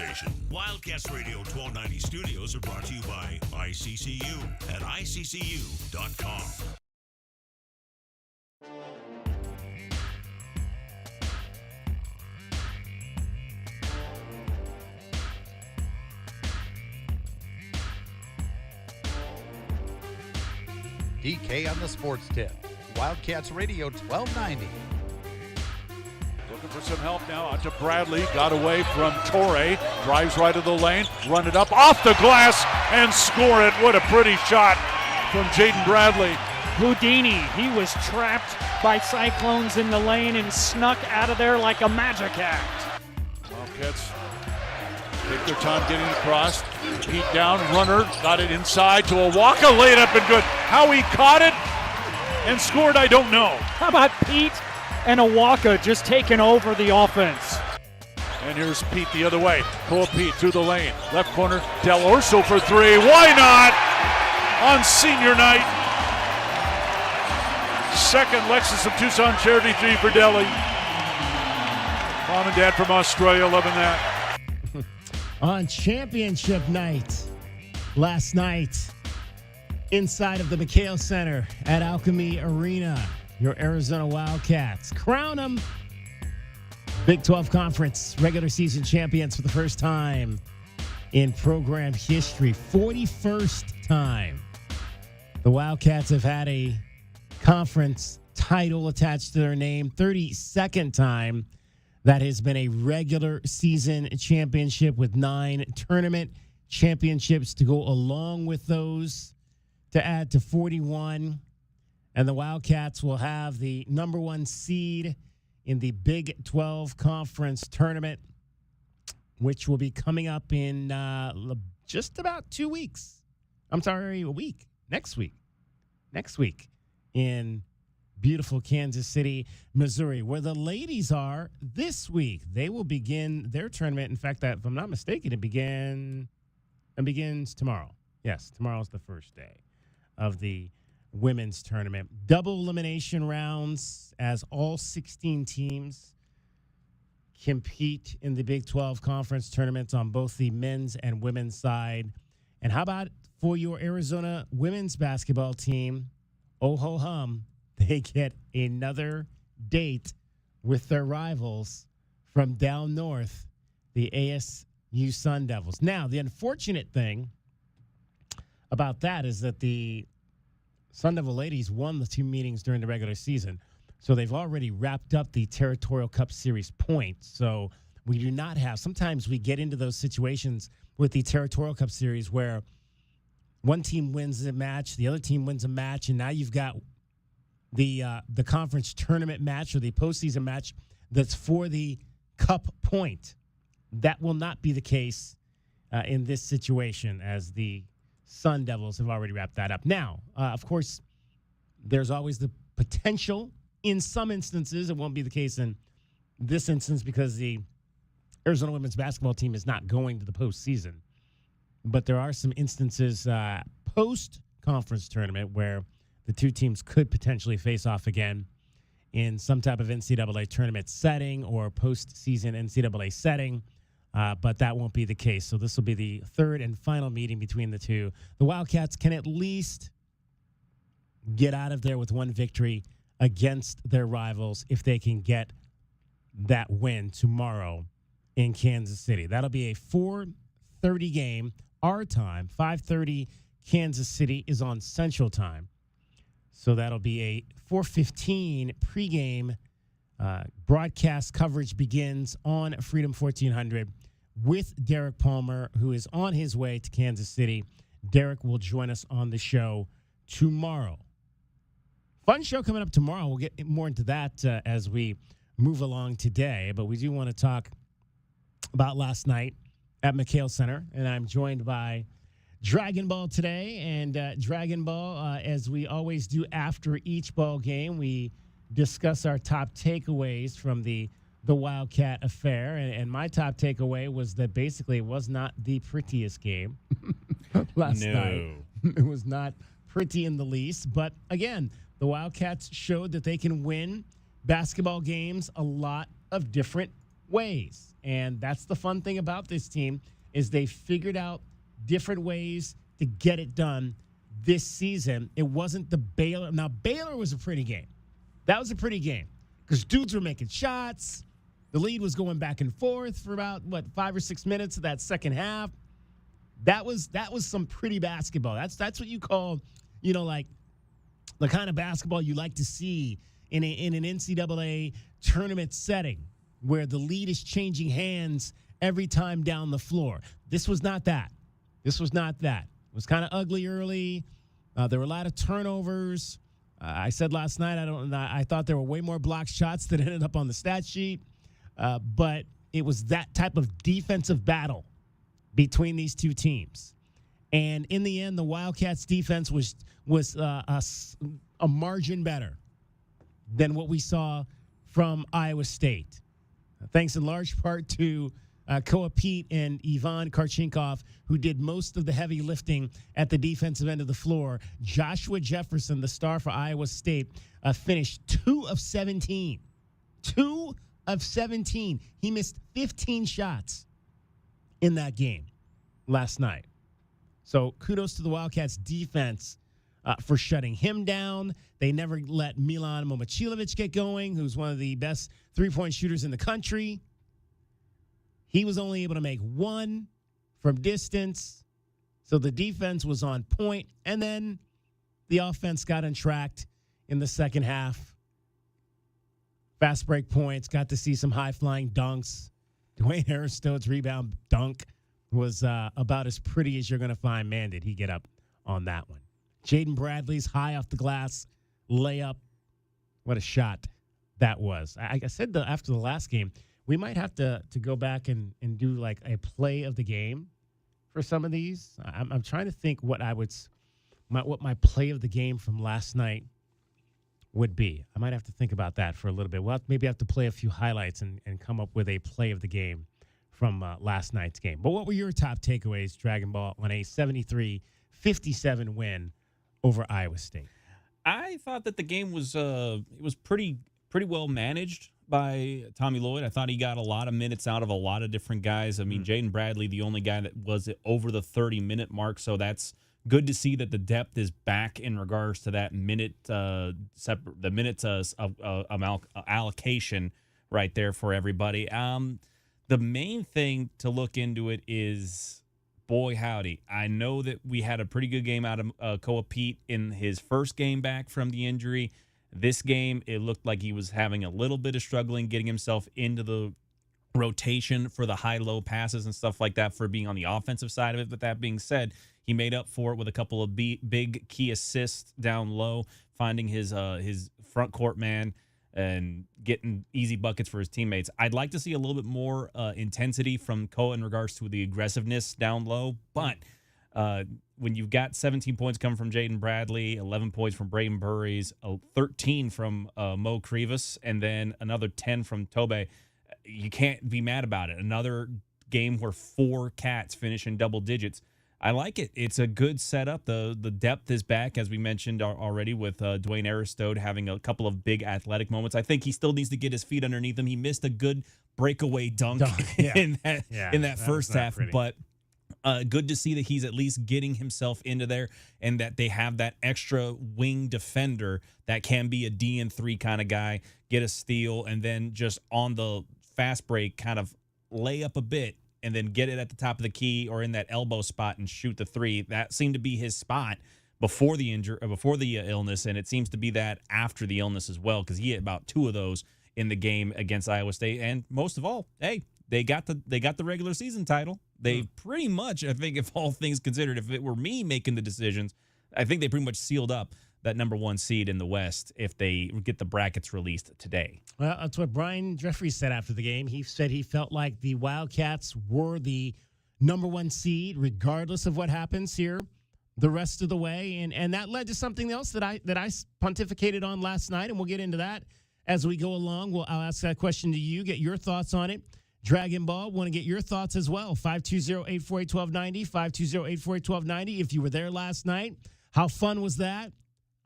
station. Wildcats Radio 1290 studios are brought to you by ICCU at iccu.com. DK on the sports tip. Wildcats Radio 1290. Looking for some help now. Out to Bradley. Got away from Torre. Drives right of the lane. Run it up off the glass and score it. What a pretty shot from Jaden Bradley. Houdini, he was trapped by Cyclones in the lane and snuck out of there like a magic act. Wildcats take their time getting across. Pete down, runner, got it inside to Awaka, laid up and good. How he caught it and scored, I don't know. How about Pete and Awaka just taking over the offense? And here's Pete the other way. Pull Pete through the lane. Left corner, Del Orso for three. Why not? On senior night. Second Lexus of Tucson Charity 3 for Delhi. Mom and Dad from Australia loving that. On championship night last night inside of the McHale Center at Alchemy Arena, your Arizona Wildcats crown them Big 12 Conference regular season champions for the first time in program history. 41st time the Wildcats have had a conference title attached to their name. 32nd time that has been a regular season championship, with 9 tournament championships to go along with those to add to 41. And the Wildcats will have the number 1 seed in the Big 12 Conference tournament, which will be coming up in just about 2 weeks. I'm sorry, a week. Next week in beautiful Kansas City, Missouri, where the ladies are this week. They will begin their tournament. In fact, if I'm not mistaken, it begins tomorrow. Yes, tomorrow's the first day of the women's tournament. Double elimination rounds as all 16 teams compete in the Big 12 Conference tournaments on both the men's and women's side. And how about for your Arizona women's basketball team? Oh, ho, hum. They get another date with their rivals from down north, the ASU Sun Devils. Now, the unfortunate thing about that is that the Sun Devil ladies won the 2 meetings during the regular season, so they've already wrapped up the Territorial Cup Series points. So we do not have – sometimes we get into those situations with the Territorial Cup Series where one team wins a match, the other team wins a match, and now you've got – the conference tournament match or the postseason match that's for the cup point. That will not be the case in this situation, as the Sun Devils have already wrapped that up. Now, of course, there's always the potential in some instances. It won't be the case in this instance because the Arizona women's basketball team is not going to the postseason. But there are some instances post-conference tournament where the two teams could potentially face off again in some type of NCAA tournament setting or postseason NCAA setting, but that won't be the case. So this will be the third and final meeting between the two. The Wildcats can at least get out of there with one victory against their rivals if they can get that win tomorrow in Kansas City. That'll be a 4:30 game, our time. 5:30 Kansas City is on Central Time. So that'll be a 4:15 pregame broadcast. Coverage begins on Freedom 1400 with Derek Palmer, who is on his way to Kansas City. Derek will join us on the show tomorrow. Fun show coming up tomorrow. We'll get more into that as we move along today. But we do want to talk about last night at McHale Center. And I'm joined by Dragon Ball today, and Dragon Ball, as we always do after each ball game, we discuss our top takeaways from the Wildcat affair, and my top takeaway was that basically it was not the prettiest game last night. It was not pretty in the least, but again, the Wildcats showed that they can win basketball games a lot of different ways, And that's the fun thing about this team is they figured out different ways to get it done this season. It wasn't the Baylor. Now, Baylor was a pretty game. That was a pretty game because dudes were making shots. The lead was going back and forth for about, 5 or 6 minutes of that second half. That was some pretty basketball. That's what you call, like the kind of basketball you like to see in an NCAA tournament setting where the lead is changing hands every time down the floor. This was not that. It was kind of ugly early. There were a lot of turnovers. I said last night I thought there were way more blocked shots that ended up on the stat sheet. But it was that type of defensive battle between these two teams. And in the end, the Wildcats defense was a margin better than what we saw from Iowa State. Thanks in large part to Koa Pete and Ivan Karchinkov, who did most of the heavy lifting at the defensive end of the floor. Joshua Jefferson, the star for Iowa State, finished 2 of 17. 2 of 17. He missed 15 shots in that game last night. So kudos to the Wildcats defense for shutting him down. They never let Milan Momcilovic get going, who's one of the best three-point shooters in the country. He was only able to make 1 from distance. So the defense was on point. And then the offense got untracked in the second half. Fast break points, got to see some high-flying dunks. Dwayne Aristode's rebound dunk was about as pretty as you're going to find. Man, did he get up on that one. Jaden Bradley's high off the glass layup. What a shot that was. I said after the last game, we might have to go back and do like a play of the game for some of these. I'm trying to think what my play of the game from last night would be. I might have to think about that for a little bit. We'll maybe have to play a few highlights and come up with a play of the game from last night's game. But what were your top takeaways, Dragon Ball, on a 73-57 win over Iowa State? I thought that the game was pretty well managed by Tommy Lloyd. I thought he got a lot of minutes out of a lot of different guys. I mean, Jaden Bradley, the only guy that was over the 30-minute mark, so that's good to see that the depth is back in regards to that allocation right there for everybody. The main thing to look into it is, boy, howdy. I know that we had a pretty good game out of Koa Pete in his first game back from the injury. This game, it looked like he was having a little bit of struggling getting himself into the rotation for the high-low passes and stuff like that for being on the offensive side of it. But that being said, he made up for it with a couple of big key assists down low, finding his front court man and getting easy buckets for his teammates. I'd like to see a little bit more intensity from Koa in regards to the aggressiveness down low. But when you've got 17 points coming from Jaden Bradley, 11 points from Braden Burries, 13 from Mo Krivas, and then another 10 from Tobe, you can't be mad about it. Another game where 4 Cats finish in double digits. I like it. It's a good setup. The depth is back, as we mentioned already, with Dwayne Aristode having a couple of big athletic moments. I think he still needs to get his feet underneath him. He missed a good breakaway dunk in that first half, but good to see that he's at least getting himself into there and that they have that extra wing defender that can be a D&3 kind of guy, get a steal, and then just on the fast break kind of lay up a bit and then get it at the top of the key or in that elbow spot and shoot the 3. That seemed to be his spot before the injury, before the illness, and it seems to be that after the illness as well, because he had about 2 of those in the game against Iowa State. And most of all, hey, they got the regular season title. They pretty much, I think, if all things considered, if it were me making the decisions, I think they pretty much sealed up that number 1 seed in the West if they get the brackets released today. Well, that's what Brian Jeffries said after the game. He said he felt like the Wildcats were the number 1 seed, regardless of what happens here the rest of the way. And that led to something else that I pontificated on last night, and we'll get into that as we go along. I'll ask that question to you, get your thoughts on it. Dragon Ball, want to get your thoughts as well. 520-848-1290, 520-848-1290. If you were there last night, how fun was that?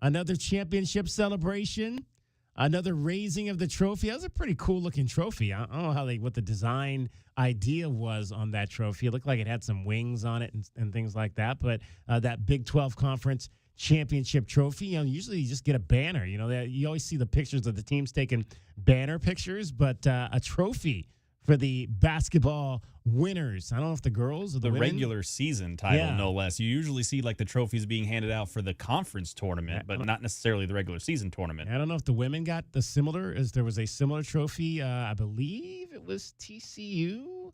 Another championship celebration. another raising of the trophy. That was a pretty cool looking trophy. I don't know what the design idea was on that trophy. It looked like it had some wings on it and things like that. But that Big 12 Conference Championship trophy, usually you just get a banner. You always see the pictures of the teams taking banner pictures, but a trophy for the basketball winners. I don't know if the girls or the women. Regular season title, no less. You usually see like the trophies being handed out for the conference tournament, but not necessarily the regular season tournament. I don't know if the women got the similar, as there was a similar trophy. I believe it was TCU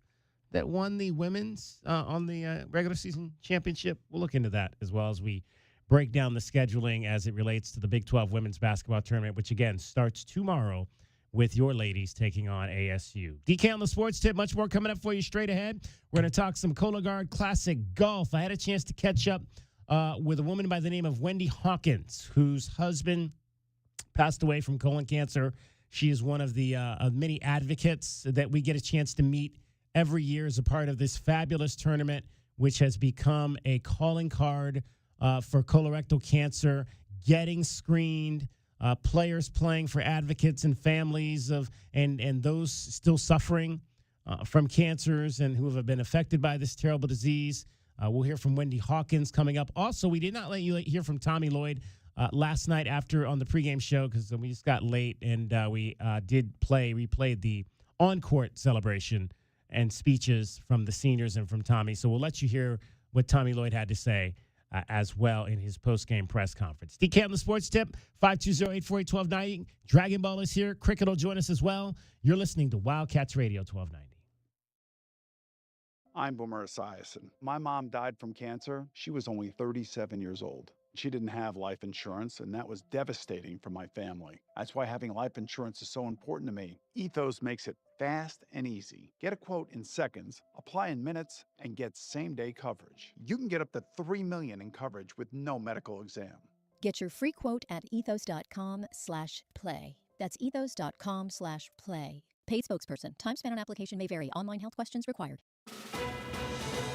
that won the women's on the regular season championship. We'll look into that as well as we break down the scheduling as it relates to the Big 12 women's basketball tournament, which again starts tomorrow with your ladies taking on ASU. DK on the Sports Tip, much more coming up for you straight ahead. We're going to talk some Cologuard Classic golf. I had a chance to catch up with a woman by the name of Wendy Hawkins, whose husband passed away from colon cancer. She is one of the many advocates that we get a chance to meet every year as a part of this fabulous tournament, which has become a calling card for colorectal cancer, getting screened, players playing for advocates and families of and those still suffering from cancers and who have been affected by this terrible disease. We'll hear from Wendy Hawkins coming up. Also, we did not let you hear from Tommy Lloyd last night after on the pregame show because we just got late, and we replayed the on-court celebration and speeches from the seniors and from Tommy. So we'll let you hear what Tommy Lloyd had to say as well in his post-game press conference. DK on the Sports Tip, 520-848-1290. Dragon Ball is here. Cricket will join us as well. You're listening to Wildcats Radio 1290. I'm Boomer Esiason. My mom died from cancer. She was only 37 years old. She didn't have life insurance, and that was devastating for my family. That's why having life insurance is so important to me. Ethos makes it fast and easy. Get a quote in seconds, apply in minutes, and get same-day coverage. You can get up to $3 million in coverage with no medical exam. Get your free quote at ethos.com/play. That's ethos.com/play. Paid spokesperson. Time spent on application may vary. Online health questions required.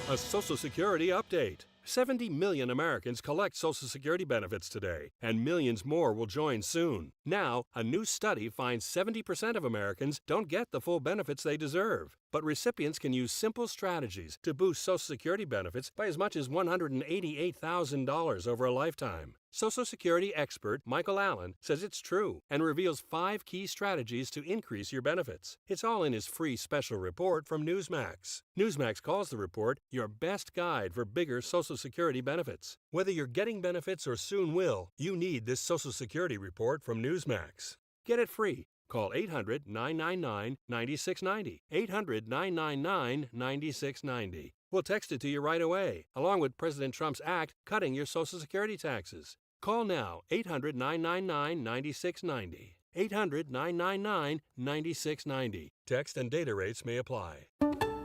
A Social Security update. 70 million Americans collect Social Security benefits today, and millions more will join soon. Now, a new study finds 70% of Americans don't get the full benefits they deserve. But recipients can use simple strategies to boost Social Security benefits by as much as $188,000 over a lifetime. Social Security expert Michael Allen says it's true and reveals 5 key strategies to increase your benefits. It's all in his free special report from Newsmax. Newsmax calls the report your best guide for bigger Social Security benefits. Whether you're getting benefits or soon will, you need this Social Security report from Newsmax. Get it free. Call 800-999-9690. 800-999-9690. We'll text it to you right away, along with President Trump's act cutting your Social Security taxes. Call now, 800-999-9690. 800-999-9690. Text and data rates may apply.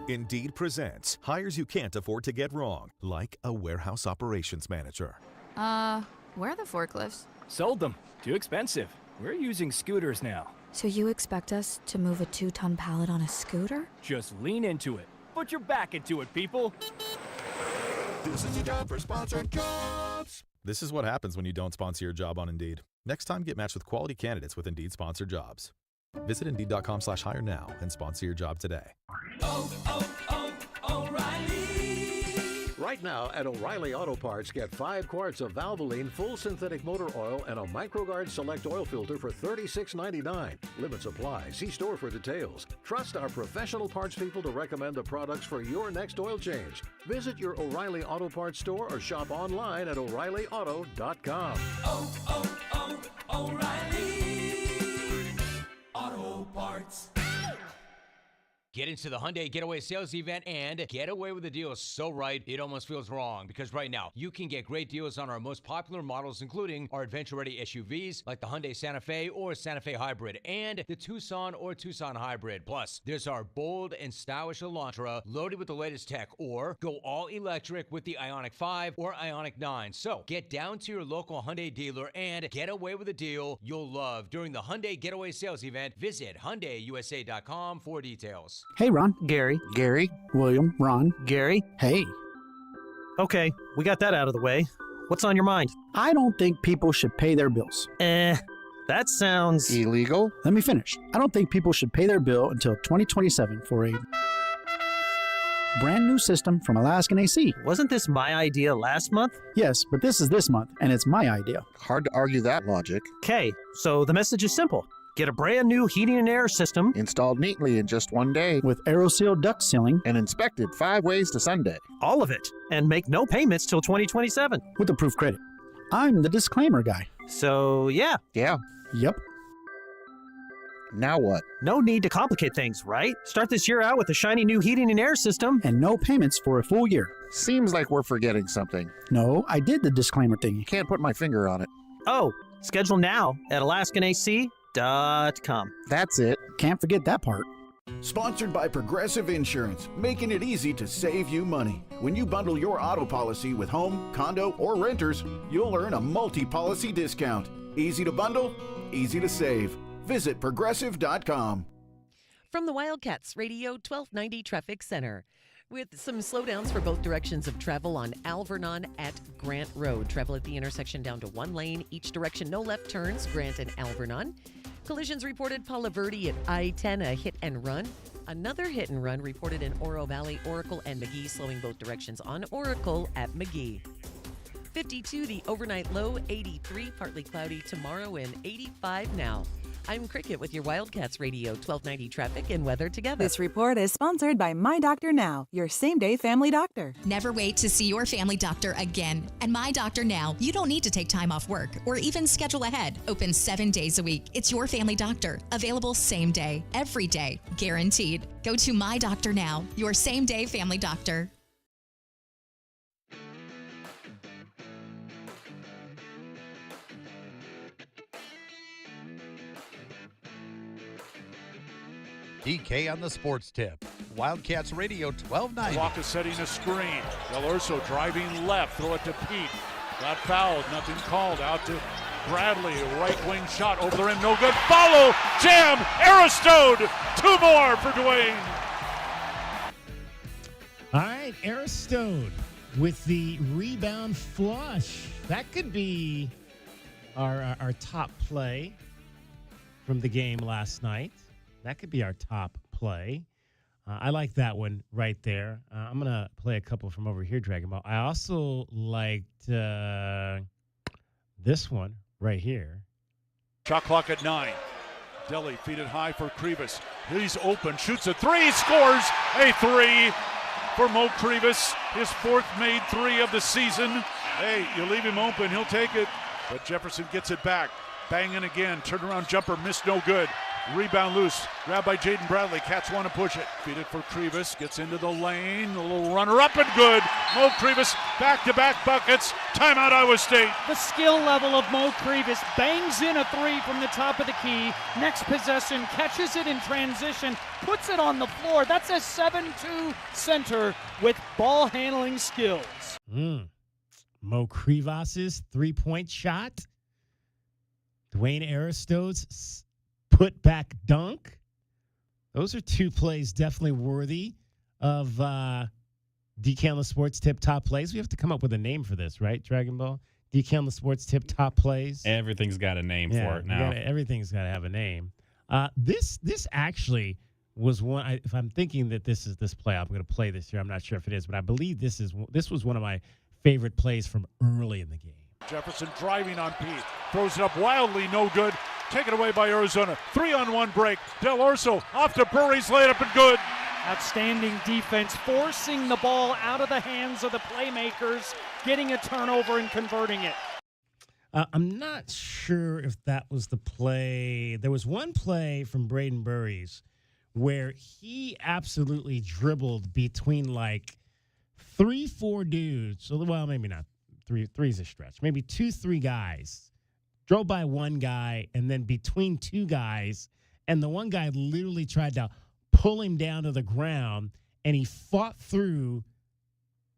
Indeed presents hires you can't afford to get wrong, like a warehouse operations manager. Where are the forklifts? Sold them. Too expensive. We're using scooters now. So you expect us to move a 2-ton pallet on a scooter? Just lean into it. Put your back into it, people. This is your job for sponsored jobs. This is what happens when you don't sponsor your job on Indeed. Next time, get matched with quality candidates with Indeed sponsored jobs. Visit Indeed.com/hire now and sponsor your job today. O'Reilly! Right now at O'Reilly Auto Parts, get 5 quarts of Valvoline full synthetic motor oil and a MicroGuard Select oil filter for $36.99. Limits apply. See store for details. Trust our professional parts people to recommend the products for your next oil change. Visit your O'Reilly Auto Parts store or shop online at O'ReillyAuto.com. O'Reilly Auto Parts. Get into the Hyundai Getaway Sales Event and get away with a deal so right, it almost feels wrong. Because right now, you can get great deals on our most popular models, including our adventure-ready SUVs, like the Hyundai Santa Fe or Santa Fe Hybrid, and the Tucson or Tucson Hybrid. Plus, there's our bold and stylish Elantra, loaded with the latest tech, or go all-electric with the Ioniq 5 or Ioniq 9. So, get down to your local Hyundai dealer and get away with a deal you'll love during the Hyundai Getaway Sales Event. Visit HyundaiUSA.com for details. Hey, Ron. Gary. Gary. William. Ron. Gary. Hey. Okay, we got that out of the way. What's on your mind? I don't think people should pay their bills. That sounds illegal. Let me finish. I don't think people should pay their bill until 2027 for a brand new system from Alaskan AC. Wasn't this my idea last month? Yes, but this is this month, and it's my idea. Hard to argue that logic. Okay, so the message is simple. Get a brand new heating and air system Installed neatly in just one day. With AeroSeal duct sealing. And inspected 5 ways to Sunday. all of it, and make no payments till 2027. With approved credit. I'm the disclaimer guy. So, yeah. Yeah. Yep. Now what? No need to complicate things, right? Start this year out with a shiny new heating and air system. And no payments for a full year. Seems like we're forgetting something. No, I did the disclaimer thingy. Can't put my finger on it. Oh, schedule now at alaskanac.com. That's it. Can't forget that part. Sponsored by Progressive Insurance, making it easy to save you money. When you bundle your auto policy with home, condo, or renters, you'll earn a multi-policy discount. Easy to bundle, easy to save. Visit Progressive.com. From the Wildcats Radio 1290 Traffic Center. With some slowdowns for both directions of travel on Alvernon at Grant Road. Travel at the intersection down to one lane, each direction, no left turns, Grant and Alvernon. Collisions reported Palo Verde at I-10, a hit and run. Another hit and run reported in Oro Valley, Oracle, and McGee, slowing both directions on Oracle at McGee. 52, the overnight low, 83, partly cloudy tomorrow, and 85 now. I'm Cricket with your Wildcats Radio 1290 traffic and weather together. This report is sponsored by My Doctor Now, your same-day family doctor. Never wait to see your family doctor again. And My Doctor Now, you don't need to take time off work or even schedule ahead. Open 7 days a week. It's your family doctor. Available same day, every day, guaranteed. Go to My Doctor Now, your same-day family doctor. DK on the sports tip. Wildcats Radio 1290. Waka setting a screen. Del Urso driving left. Throw it to Pete. Got fouled. Nothing called. Out to Bradley. Right wing shot over the rim. No good. Follow. Jam. Aristode. 2 more for Dwayne. All right. Aristode with the rebound flush. That could be our top play from the game last night. That could be our top play. I like that one right there. I'm going to play a couple from over here, Dragon Ball. I also liked this one right here. Shot clock at 9. Delhi feed it high for Krivas. He's open, shoots a 3, scores a 3 for Mo Krivas. His 4th made 3 of the season. Hey, you leave him open, he'll take it. But Jefferson gets it back. Banging again, turnaround jumper, missed, no good. Rebound loose, grabbed by Jaden Bradley. Cats want to push it. Feed it for Krivas, gets into the lane. A little runner up and good. Mo Krivas, back-to-back buckets. Timeout, Iowa State. The skill level of Mo Krivas, bangs in a 3 from the top of the key. Next possession, catches it in transition, puts it on the floor. That's a 7-2 center with ball handling skills. Mo Krivas' 3-point shot. Dwayne Aristode's put back dunk. Those are 2 plays definitely worthy of DK on the Sports Tip top plays. We have to come up with a name for this, right, Dragon Ball? DK on the Sports Tip top plays. Everything's got a name for it now. Everything's got to have a name. This actually was one. If I'm thinking that this is this play, I'm going to play this here. I'm not sure if it is, but I believe this was one of my favorite plays from early in the game. Jefferson driving on Pete. Throws it up wildly, no good. Taken away by Arizona. 3-on-1 break. Del Urso off to Burry's, laid up and good. Outstanding defense, forcing the ball out of the hands of the playmakers, getting a turnover and converting it. I'm not sure if that was the play. There was one play from Braden Burries where he absolutely dribbled between like 3-4 dudes. Well, maybe not. Three's a stretch. Maybe 2-3 guys. Drove by one guy and then between 2 guys. And the one guy literally tried to pull him down to the ground. And he fought through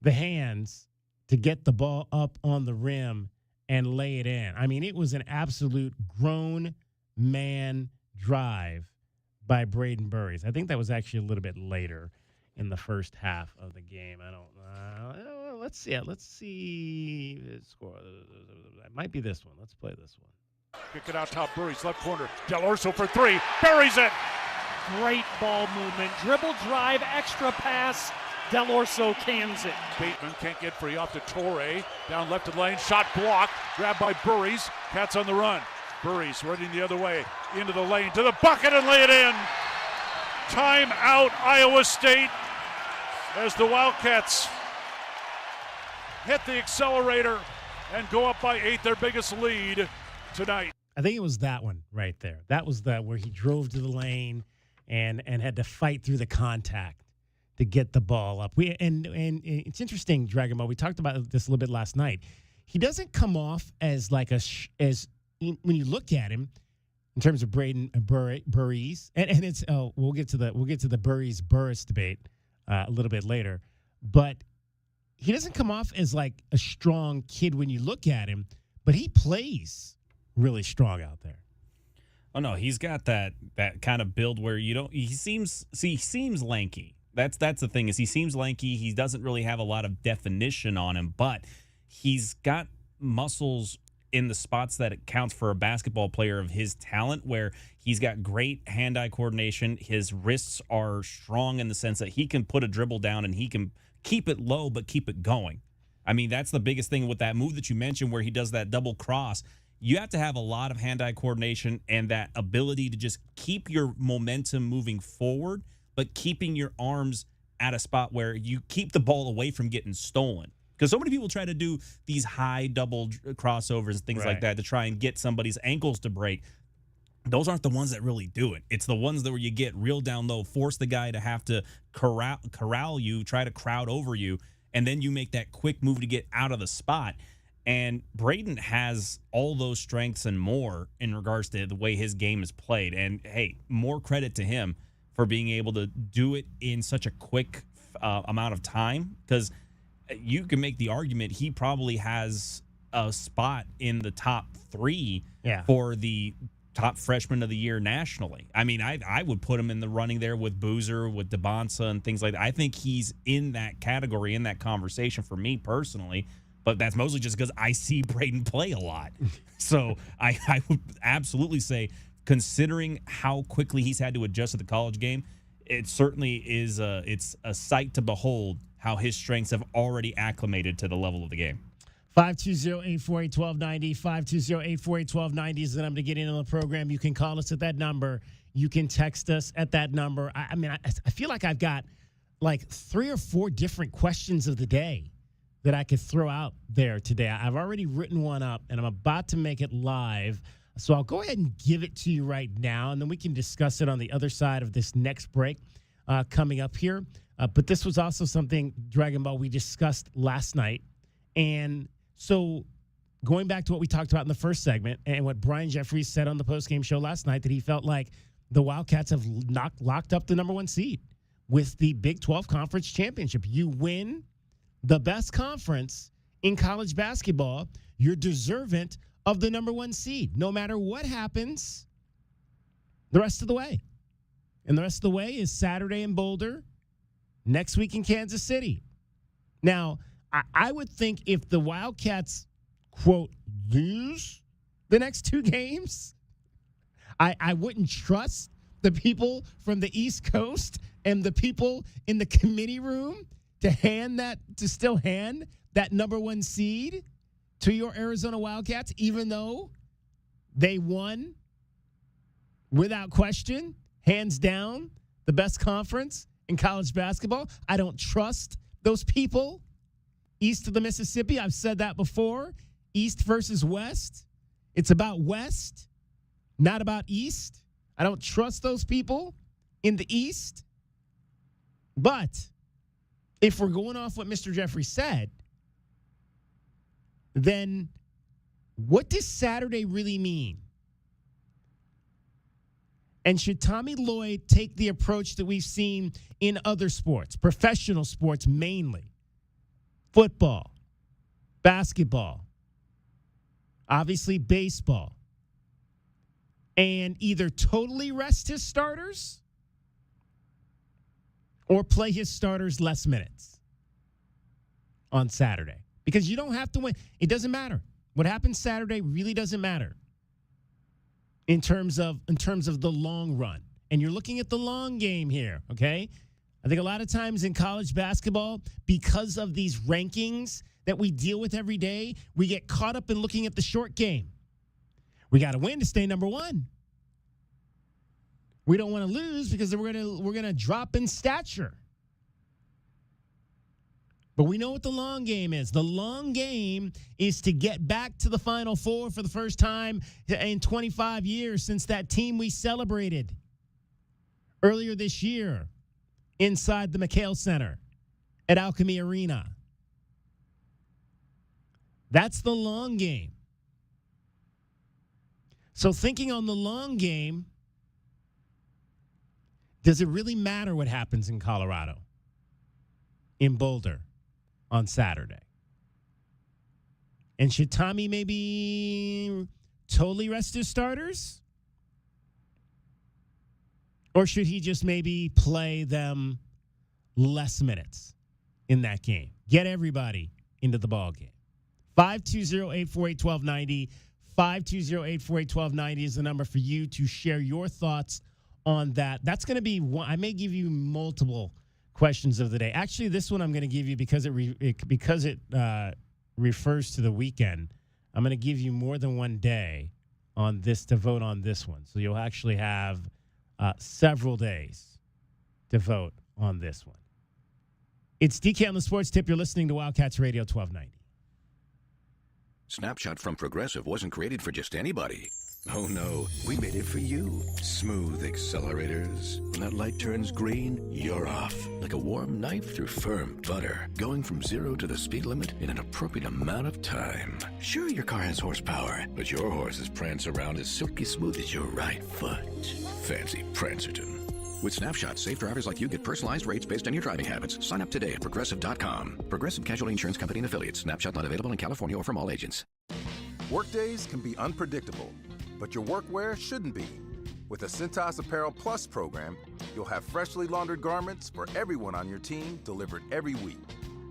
the hands to get the ball up on the rim and lay it in. I mean, it was an absolute grown man drive by Braden Burries. I think that was actually a little bit later in the first half of the game. I don't know. Let's see. Let's see. Score. It might be this one. Let's play this one. Kick it out top, Burries, left corner. Del Orso for three, buries it. Great ball movement. Dribble drive, extra pass. Del Orso cans it. Bateman can't get free off to Torre. Down left of the lane, shot blocked. Grabbed by Burries. Cats on the run. Burries running the other way. Into the lane, to the bucket and lay it in. Time out, Iowa State. As the Wildcats hit the accelerator and go up by 8, their biggest lead tonight. I think it was that one right there. That was where he drove to the lane and had to fight through the contact to get the ball up. And it's interesting, Dragon Ball. We talked about this a little bit last night. He doesn't come off as like as when you look at him in terms of Braden Burries, and it's we'll get to the Burries Burris debate a little bit later, but he doesn't come off as like a strong kid when you look at him, but he plays really strong out there. Oh no, he's got that kind of build where he seems lanky. That's the thing, is he seems lanky. He doesn't really have a lot of definition on him, but he's got muscles in the spots that it counts for a basketball player of his talent, where he's got great hand-eye coordination. His wrists are strong in the sense that he can put a dribble down and he can keep it low but keep it going. I mean, that's the biggest thing with that move that you mentioned where he does that double cross. You have to have a lot of hand-eye coordination and that ability to just keep your momentum moving forward, but keeping your arms at a spot where you keep the ball away from getting stolen. Because so many people try to do these high double crossovers and things like that to try and get somebody's ankles to break. Those aren't the ones that really do it. It's the ones that where you get real down low, force the guy to have to corral you, try to crowd over you, and then you make that quick move to get out of the spot. And Braden has all those strengths and more in regards to the way his game is played. And, hey, more credit to him for being able to do it in such a quick amount of time, because you can make the argument he probably has a spot in the top 3 for the top freshman of the year nationally. I mean, I would put him in the running there with Boozer, with DeBonsa, and things like that. I think he's in that category, in that conversation for me personally, but that's mostly just because I see Braden play a lot. So I would absolutely say, considering how quickly he's had to adjust to the college game, it certainly is it's a sight to behold how his strengths have already acclimated to the level of the game. 520-848-1290, 520-848-1290 is the number to get in on the program. You can call us at that number. You can text us at that number. I feel like I've got like 3 or 4 different questions of the day that I could throw out there today. I've already written one up, and I'm about to make it live. So I'll go ahead and give it to you right now, and then we can discuss it on the other side of this next break coming up here. But this was also something, Dragon Ball, we discussed last night. And so going back to what we talked about in the first segment and what Brian Jeffries said on the postgame show last night, that he felt like the Wildcats have locked up the number 1 seed with the Big 12 Conference Championship. You win the best conference in college basketball, you're deserving of the number 1 seed, no matter what happens the rest of the way. And the rest of the way is Saturday in Boulder, next week in Kansas City. Now, I would think if the Wildcats, quote, lose the next 2 games, I wouldn't trust the people from the East Coast and the people in the committee room to still hand that number 1 seed to your Arizona Wildcats, even though they won without question, hands down, the best conference in college basketball. I don't trust those people east of the Mississippi. I've said that before. East versus West. It's about West, not about East. I don't trust those people in the East. But if we're going off what Mr. Jeffrey said, then what does Saturday really mean? And should Tommy Lloyd take the approach that we've seen in other sports, professional sports mainly, football, basketball, obviously baseball, and either totally rest his starters or play his starters less minutes on Saturday? Because you don't have to win. It doesn't matter. What happens Saturday really doesn't matter. in terms of the long run. And you're looking at the long game here, okay? I think a lot of times in college basketball, because of these rankings that we deal with every day, we get caught up in looking at the short game. We got to win to stay number one. We don't want to lose because we're gonna drop in stature. But we know what the long game is. The long game is to get back to the Final Four for the first time in 25 years since that team we celebrated earlier this year inside the McHale Center at Alchemy Arena. That's the long game. So thinking on the long game, does it really matter what happens in Colorado, in Boulder, on Saturday? And should Tommy maybe totally rest his starters? Or should he just maybe play them less minutes in that game? Get everybody into the ball game. 520-848-1290. 520-848-1290 is the number for you to share your thoughts on that. That's going to be one. I may give you multiple questions of the day. Actually, this one I'm going to give you because it refers to the weekend. I'm going to give you more than one day on this to vote on this one. So you'll actually have several days to vote on this one. It's DK on the Sports Tip. You're listening to Wildcats Radio 1290. Snapshot from Progressive wasn't created for just anybody. Oh no, we made it for you. Smooth accelerators. When that light turns green, you're off. Like a warm knife through firm butter. Going from 0 to the speed limit in an appropriate amount of time. Sure, your car has horsepower, but your horses prance around as silky smooth as your right foot. Fancy Prancerton. With Snapshot, safe drivers like you get personalized rates based on your driving habits. Sign up today at Progressive.com. Progressive Casualty Insurance Company and Affiliates. Snapshot not available in California or from all agents. Workdays can be unpredictable, but your workwear shouldn't be. With the Cintas Apparel Plus program, you'll have freshly laundered garments for everyone on your team delivered every week.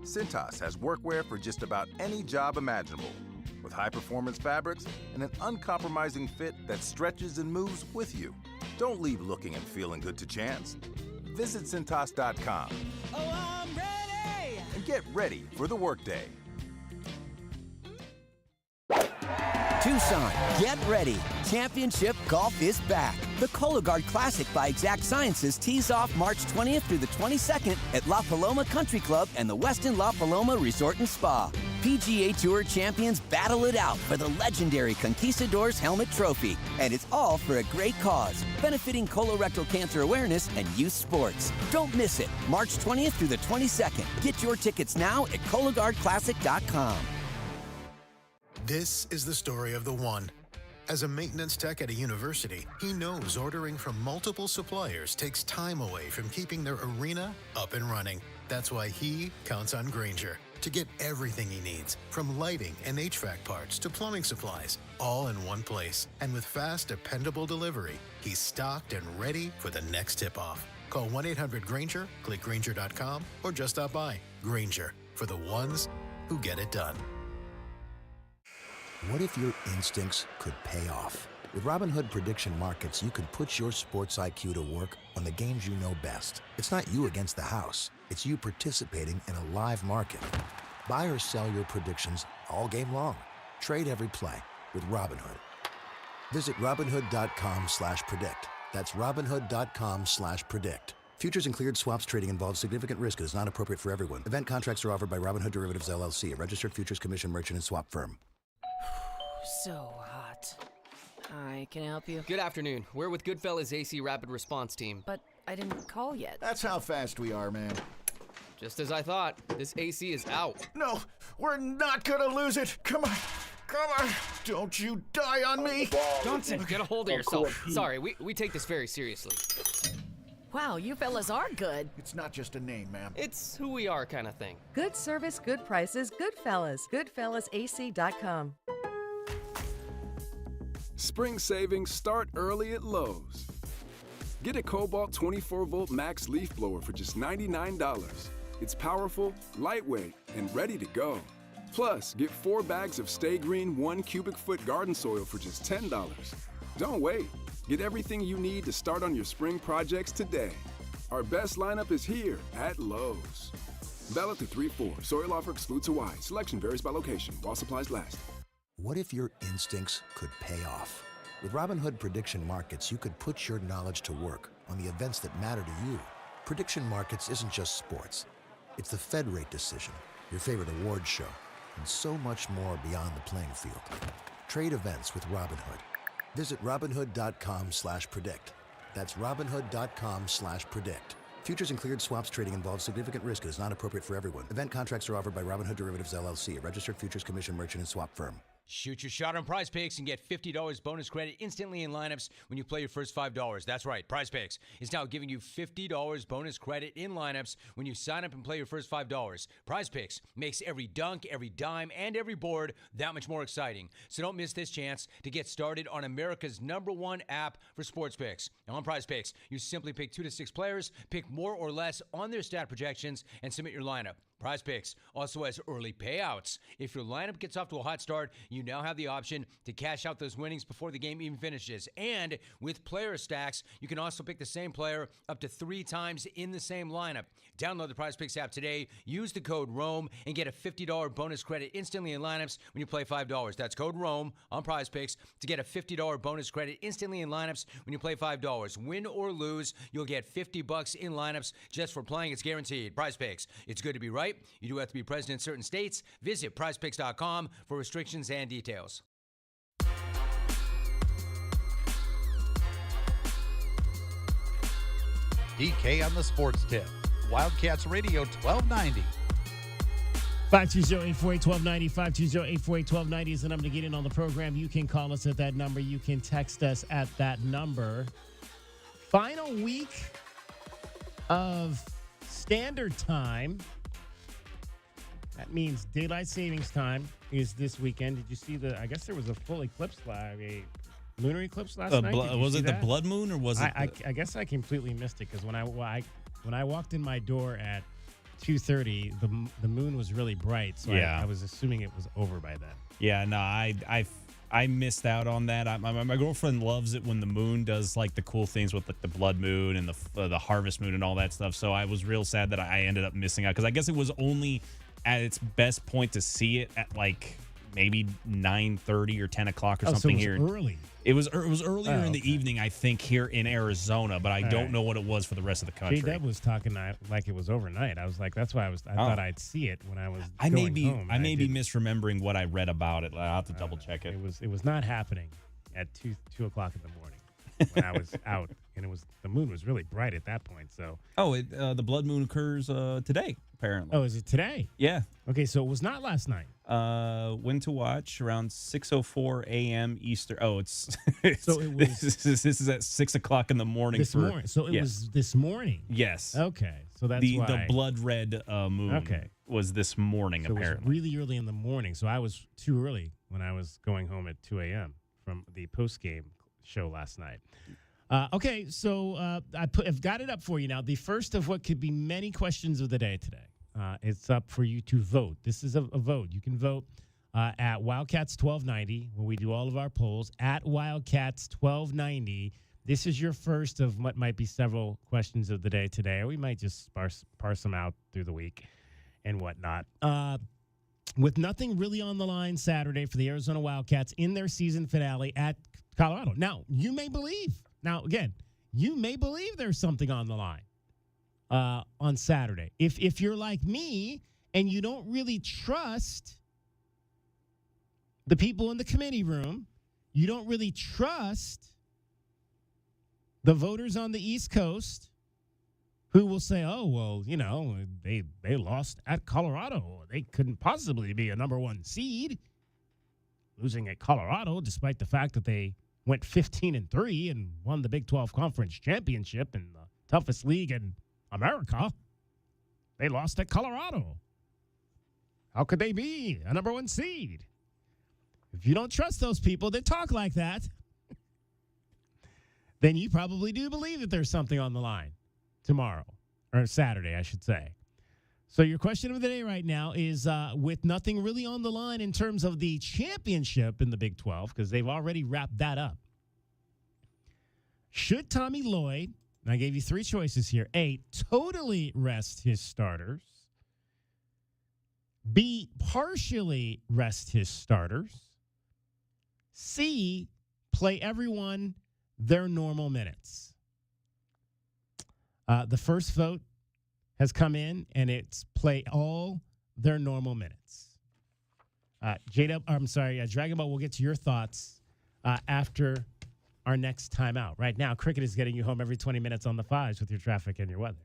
Cintas has workwear for just about any job imaginable, with high-performance fabrics and an uncompromising fit that stretches and moves with you. Don't leave looking and feeling good to chance. Visit Cintas.com. Oh, I'm ready! And get ready for the workday. Tucson, get ready. Championship golf is back. The Cologuard Classic by Exact Sciences tees off March 20th through the 22nd at La Paloma Country Club and the Westin La Paloma Resort and Spa. PGA Tour champions battle it out for the legendary Conquistadors Helmet Trophy. And it's all for a great cause, benefiting colorectal cancer awareness and youth sports. Don't miss it. March 20th through the 22nd. Get your tickets now at CologuardClassic.com. This is the story of the one. As a maintenance tech at a university, he knows ordering from multiple suppliers takes time away from keeping their arena up and running. That's why he counts on Grainger to get everything he needs, from lighting and HVAC parts to plumbing supplies, all in one place. And with fast, dependable delivery, he's stocked and ready for the next tip-off. Call 1-800-GRAINGER, click Grainger.com, or just stop by. Grainger, for the ones who get it done. What if your instincts could pay off? With Robinhood Prediction Markets, you could put your sports IQ to work on the games you know best. It's not you against the house. It's you participating in a live market. Buy or sell your predictions all game long. Trade every play with Robinhood. Visit Robinhood.com/predict. That's Robinhood.com/predict. Futures and cleared swaps trading involves significant risk and is not appropriate for everyone. Event contracts are offered by Robinhood Derivatives LLC, a registered futures commission merchant and swap firm. So hot. Hi, can I help you? Good afternoon. We're with Goodfellas AC Rapid Response Team. But I didn't call yet. That's how fast we are, man. Just as I thought. This AC is out. No, we're not gonna lose it. Come on. Come on. Don't you die on me. Johnson, get a hold of yourself. Sorry, we take this very seriously. Wow, you fellas are good. It's not just a name, ma'am. It's who we are kind of thing. Good service, good prices, Goodfellas. GoodfellasAC.com. Spring savings start early at Lowe's. Get a Cobalt 24-volt max leaf blower for just $99. It's powerful, lightweight, and ready to go. Plus, get 4 bags of Stay Green 1 cubic foot garden soil for just $10. Don't wait. Get everything you need to start on your spring projects today. Our best lineup is here at Lowe's. Valid through 3/4. Soil offer excludes Hawaii. Selection varies by location while supplies last. What if your instincts could pay off? With Robinhood Prediction Markets, you could put your knowledge to work on the events that matter to you. Prediction Markets isn't just sports. It's the Fed rate decision, your favorite award show, and so much more beyond the playing field. Trade events with Robinhood. Visit Robinhood.com/predict. That's Robinhood.com/predict. Futures and cleared swaps trading involves significant risk and is not appropriate for everyone. Event contracts are offered by Robinhood Derivatives LLC, a registered futures commission merchant and swap firm. Shoot your shot on Prize Picks and get $50 bonus credit instantly in lineups when you play your first $5. That's right, Prize Picks is now giving you $50 bonus credit in lineups when you sign up and play your first $5. Prize Picks makes every dunk, every dime, and every board that much more exciting. So don't miss this chance to get started on America's #1 app for sports picks. Now on Prize Picks, you simply pick 2 to 6 players, pick more or less on their stat projections, and submit your lineup. Prize Picks also has early payouts. If your lineup gets off to a hot start, you now have the option to cash out those winnings before the game even finishes. And with player stacks, you can also pick the same player up to 3 times in the same lineup. Download the Prize Picks app today, use the code ROAM, and get a $50 bonus credit instantly in lineups when you play $5. That's code ROAM on Prize Picks to get a $50 bonus credit instantly in lineups when you play $5. Win or lose, you'll get $50 in lineups just for playing. It's guaranteed. Prize Picks. It's good to be right. You do have to be present in certain states. Visit prizepicks.com for restrictions and details. DK on the sports tip. Wildcats Radio 1290. 520-848-1290. 520-848-1290 is the number to get in on the program. You can call us at that number. You can text us at that number. Final week of standard time. That means daylight savings time is this weekend. Did you see I guess there was a full eclipse, a lunar eclipse last night. Was it the blood moon or was it? I guess I completely missed it because when I walked in my door at 2:30, the moon was really bright. So yeah. I was assuming it was over by then. Yeah, no, I missed out on that. My girlfriend loves it when the moon does like the cool things with like the blood moon and the harvest moon and all that stuff. So I was real sad that I ended up missing out because I guess it was only at its best point to see it at like maybe 9:30 or 10 o'clock or something so it was here. Early. It was earlier in the evening, I think, here in Arizona, but I don't know what it was for the rest of the country. J-Dub was talking like it was overnight. I was like, that's why I thought I'd see it when I was I going may home. be misremembering what I read about it. I'll have to double check it. It was not happening at 2 o'clock in the morning when I was out, and the moon was really bright at that point. So the blood moon occurs today, apparently. Oh, is it today? Yeah. Okay, so it was not last night. When to watch around 6:04 a.m. Eastern. Oh, so it was. This is at 6 o'clock in the morning. Morning. So it was this morning. Yes. Okay. So that's the why the blood red moon. Okay. Was this morning so apparently? It was really early in the morning. So I was too early when I was going home at 2 a.m. from the post game show last night. Okay, so I've got it up for you now. The first of what could be many questions of the day today. It's up for you to vote. This is a vote. You can vote at Wildcats 1290 when we do all of our polls. At Wildcats 1290. This is your first of what might be several questions of the day today, or we might just parse them out through the week and whatnot. With nothing really on the line Saturday for the Arizona Wildcats in their season finale at Colorado. Now, you may believe there's something on the line on Saturday. If you're like me and you don't really trust the people in the committee room, you don't really trust the voters on the East Coast who will say, oh, well, they lost at Colorado. They couldn't possibly be a #1 seed. Losing at Colorado, despite the fact that they went 15-3 and won the Big 12 Conference Championship in the toughest league in America. They lost at Colorado. How could they be a #1 seed? If you don't trust those people that talk like that, then you probably do believe that there's something on the line tomorrow, or Saturday, I should say. So your question of the day right now is, with nothing really on the line in terms of the championship in the Big 12, because they've already wrapped that up. Should Tommy Lloyd, and I gave you 3 choices here, A, totally rest his starters, B, partially rest his starters, C, play everyone their normal minutes? The first vote has come in, and it's play all their normal minutes. Dragon Ball, we'll get to your thoughts after our next timeout. Right now, cricket is getting you home every 20 minutes on the 5s with your traffic and your weather.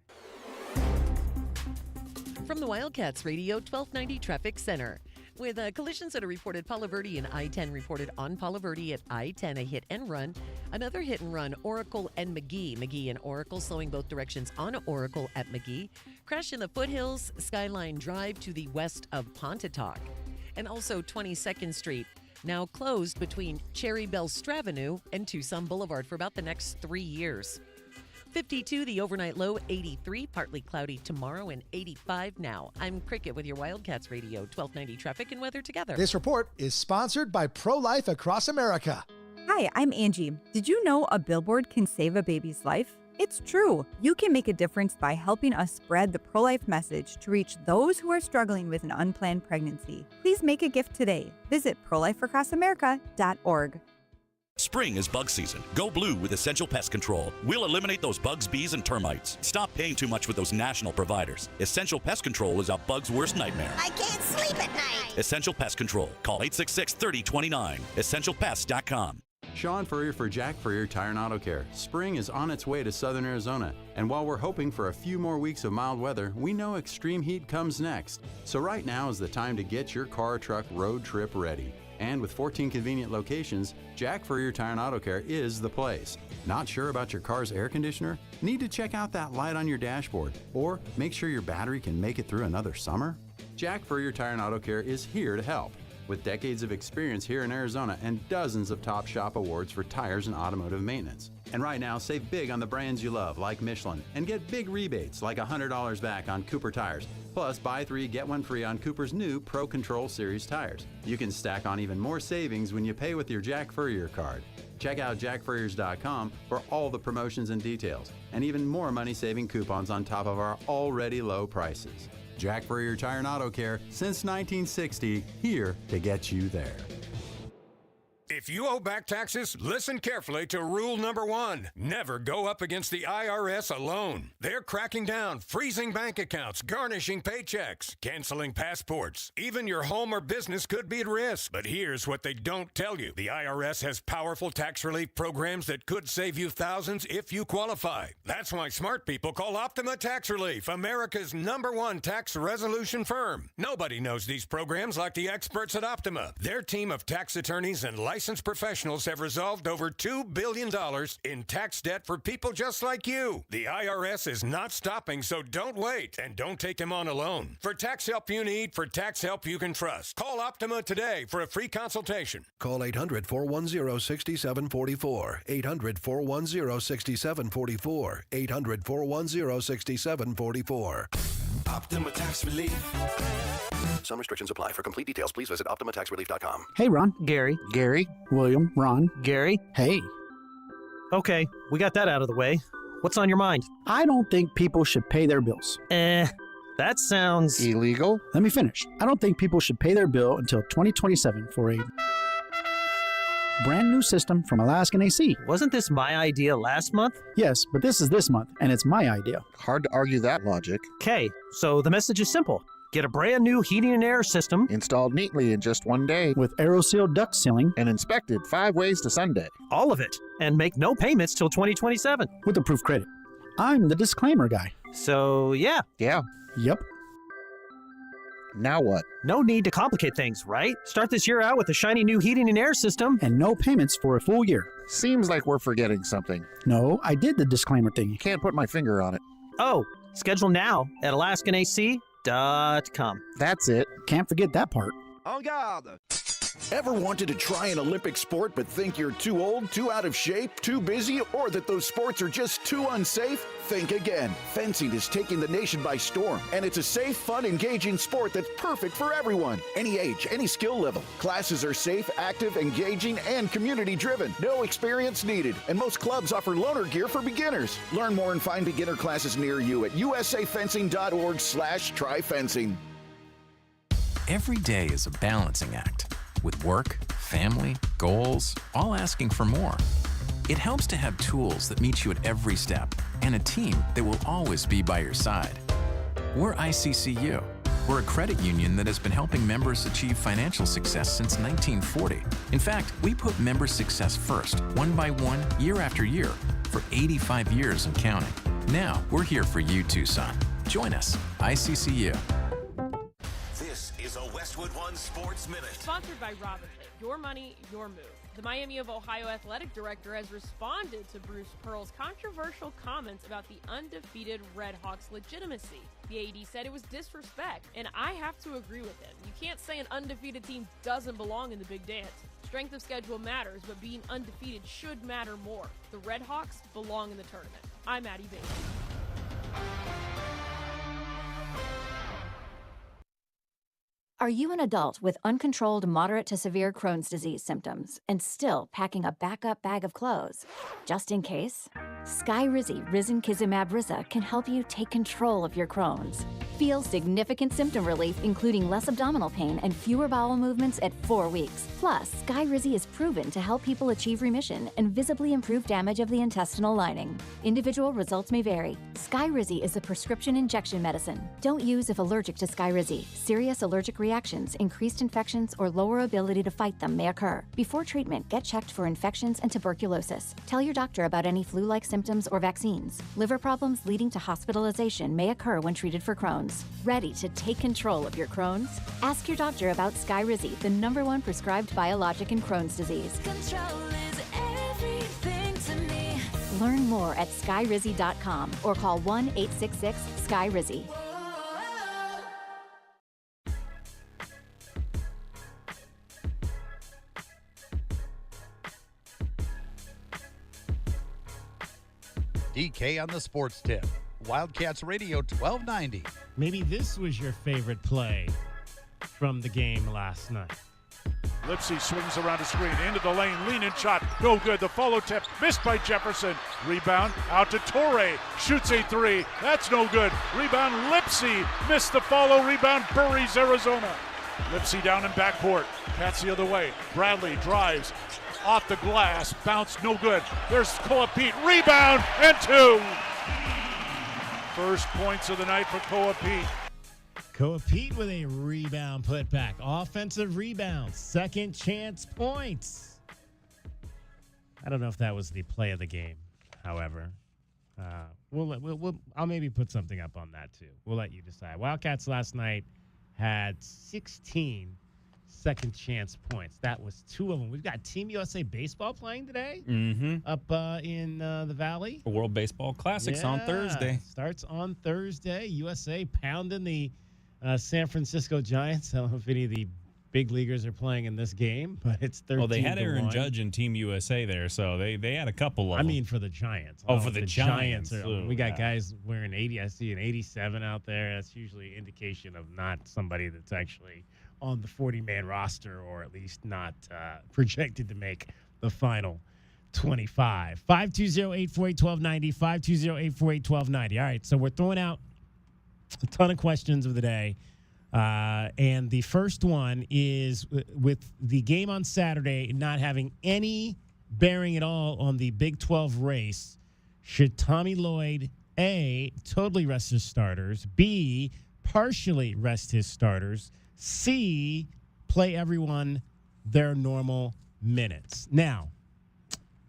From the Wildcats Radio 1290 Traffic Center. With collisions that are reported Palo Verde and I-10 reported on Palo Verde at I-10, a hit and run. Another hit and run, Oracle and McGee. McGee and Oracle slowing both directions on Oracle at McGee. Crash in the foothills, Skyline Drive to the west of Pontotoc. And also 22nd Street, now closed between Cherry Belle Stravenue and Tucson Boulevard for about the next 3 years. 52, the overnight low, 83, partly cloudy tomorrow, and 85 now. I'm Cricket with your Wildcats Radio 1290 traffic and weather together. This report is sponsored by Pro-Life Across America. Hi, I'm Angie. Did you know a billboard can save a baby's life? It's true. You can make a difference by helping us spread the pro-life message to reach those who are struggling with an unplanned pregnancy. Please make a gift today. Visit prolifeacrossamerica.org. Spring is bug season. Go blue with Essential Pest Control. We'll eliminate those bugs, bees, and termites. Stop paying too much with those national providers. Essential Pest Control is a bug's worst nightmare. I can't sleep at night. Essential Pest Control. Call 866-3029. EssentialPest.com. Sean Furrier for Jack Furrier Tire and Auto Care. Spring is on its way to southern Arizona, and while we're hoping for a few more weeks of mild weather, we know extreme heat comes next. So right now is the time to get your car or truck road trip ready. And with 14 convenient locations, Jack Furrier Tire and Auto Care is the place. Not sure about your car's air conditioner? Need to check out that light on your dashboard? Or make sure your battery can make it through another summer? Jack Furrier Tire and Auto Care is here to help. With decades of experience here in Arizona and dozens of top shop awards for tires and automotive maintenance. And right now, save big on the brands you love, like Michelin, and get big rebates, like $100 back on Cooper tires. Plus, buy 3, get 1 free on Cooper's new Pro Control Series tires. You can stack on even more savings when you pay with your Jack Furrier card. Check out jackfurriers.com for all the promotions and details, and even more money-saving coupons on top of our already low prices. Jack Furrier Tire and Auto Care, since 1960, here to get you there. If you owe back taxes, listen carefully to rule number 1. Never go up against the IRS alone. They're cracking down, freezing bank accounts, garnishing paychecks, canceling passports. Even your home or business could be at risk. But here's what they don't tell you. The IRS has powerful tax relief programs that could save you thousands if you qualify. That's why smart people call Optima Tax Relief, America's #1 tax resolution firm. Nobody knows these programs like the experts at Optima. Their team of tax attorneys and licensed professionals have resolved over $2 billion in tax debt for people just like you. The IRS is not stopping, so don't wait and don't take them on alone. For tax help you need, for tax help you can trust, call Optima today for a free consultation. Call 800-410-6744. 800-410-6744. 800-410-6744. Optima Tax Relief. Some restrictions apply. For complete details, please visit OptimaTaxRelief.com. Hey, Ron. Gary. Gary. William. Ron. Gary. Hey. Okay, we got that out of the way. What's on your mind? I don't think people should pay their bills. That sounds... illegal? Let me finish. I don't think people should pay their bill until 2027 for a brand new system from Alaskan AC. Wasn't this my idea last month? Yes, but this is this month, and it's my idea. Hard to argue that logic. Okay, so the message is simple. Get a brand new heating and air system installed neatly in just 1 day with AeroSeal duct sealing and inspected 5 ways to Sunday. All of it, and make no payments till 2027. With approved credit. I'm the disclaimer guy. So, yeah. Yeah. Yep. Now what? No need to complicate things, right? Start this year out with a shiny new heating and air system. And no payments for a full year. Seems like we're forgetting something. No, I did the disclaimer thing. Can't put my finger on it. Oh, schedule now at AlaskanAC.com. That's it. Can't forget that part. En garde! Ever wanted to try an Olympic sport but think you're too old, too out of shape, too busy, or that those sports are just too unsafe? Think again. Fencing is taking the nation by storm, and it's a safe, fun, engaging sport that's perfect for everyone. Any age, any skill level. Classes are safe, active, engaging, and community-driven. No experience needed, and most clubs offer loaner gear for beginners. Learn more and find beginner classes near you at usafencing.org/tryfencing. Every day is a balancing act, with work, family, goals, all asking for more. It helps to have tools that meet you at every step and a team that will always be by your side. We're ICCU. We're a credit union that has been helping members achieve financial success since 1940. In fact, we put member success first, one by one, year after year, for 85 years and counting. Now, we're here for you, Tucson. Join us, ICCU. This is a Westwood One Sports Minute. Sponsored by Robinhood. Your money, your move. The Miami of Ohio athletic director has responded to Bruce Pearl's controversial comments about the undefeated Redhawks' legitimacy. The AD said it was disrespect, and I have to agree with him. You can't say an undefeated team doesn't belong in the big dance. Strength of schedule matters, but being undefeated should matter more. The Redhawks belong in the tournament. I'm Maddie Bates. Are you an adult with uncontrolled moderate to severe Crohn's disease symptoms and still packing a backup bag of clothes? Just in case? Skyrizi Risankizumab Riza can help you take control of your Crohn's. Feel significant symptom relief, including less abdominal pain and fewer bowel movements at 4 weeks. Plus, Skyrizi is proven to help people achieve remission and visibly improve damage of the intestinal lining. Individual results may vary. Skyrizi is a prescription injection medicine. Don't use if allergic to Skyrizi. Serious allergic reactions, increased infections, or lower ability to fight them may occur. Before treatment, get checked for infections and tuberculosis. Tell your doctor about any flu-like symptoms or vaccines. Liver problems leading to hospitalization may occur when treated for Crohn's. Ready to take control of your Crohn's? Ask your doctor about Skyrizi, the #1 prescribed biologic in Crohn's disease. Control is everything to me. Learn more at skyrizi.com or call 1-866-SKYRIZI. DK on the sports tip. Wildcats Radio 1290. Maybe this was your favorite play from the game last night. Lipsy swings around the screen, into the lane, lean-in shot, no good. The follow tip, missed by Jefferson. Rebound, out to Torrey, shoots a three. That's no good. Rebound, Lipsy, missed the follow. Rebound, Burries, Arizona. Lipsy down in backcourt, Cats the other way. Bradley drives, off the glass, bounce, no good. There's Koa Pete, rebound, and 2. First points of the night for Koa Pete. Koa Pete with a rebound putback. Offensive rebound. Second chance points. I don't know if that was the play of the game, however. I'll maybe put something up on that too. We'll let you decide. Wildcats last night had 16 second chance points. That was 2 of them. We've got Team USA Baseball playing today up in the Valley. The World Baseball Classics on Thursday. Starts on Thursday. USA pounding the San Francisco Giants. I don't know if any of the big leaguers are playing in this game, but it's 13-1. Well, they had Aaron Judge and Team USA there, so they had a couple of them. I mean, for the Giants. Oh, for the Giants. We got guys wearing 80. I see an 87 out there. That's usually an indication of not somebody that's actually on the 40-man roster, or at least not projected to make the final 25. 520-848-1290, 520-848-1290. All right, so we're throwing out a ton of questions of the day. And the first one is with the game on Saturday not having any bearing at all on the Big 12 race, should Tommy Lloyd, A, totally rest his starters, B, partially rest his starters, C, play everyone their normal minutes? Now,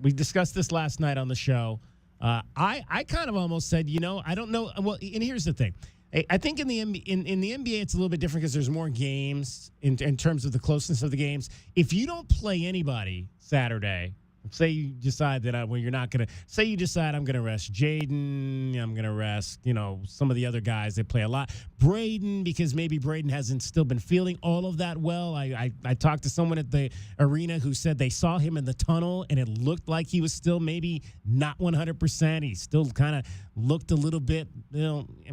we discussed this last night on the show. I kind of almost said, I don't know. Well, and here's the thing. I think in the NBA, it's a little bit different because there's more games in terms of the closeness of the games. If you don't play anybody Saturday, Say you decide that when you're not going to – say you decide I'm going to rest Jaden, I'm going to rest, some of the other guys. They play a lot. Braden, because maybe Braden hasn't still been feeling all of that well. I talked to someone at the arena who said they saw him in the tunnel, and it looked like he was still maybe not 100%. He still kind of looked a little bit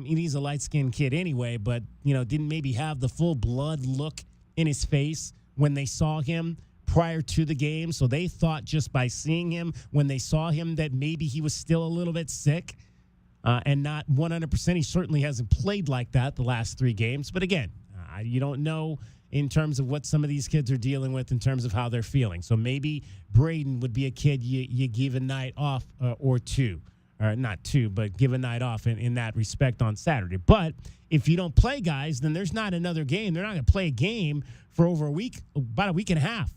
he's a light-skinned kid anyway, but, didn't maybe have the full blood look in his face when they saw him prior to the game. So they thought just by seeing him, when they saw him, that maybe he was still a little bit sick and not 100%. He certainly hasn't played like that the last 3 games. But again, you don't know in terms of what some of these kids are dealing with in terms of how they're feeling. So maybe Braden would be a kid you give a night off or 2. Or not 2, but give a night off in that respect on Saturday. But if you don't play guys, then there's not another game. They're not going to play a game for over about a week and a half.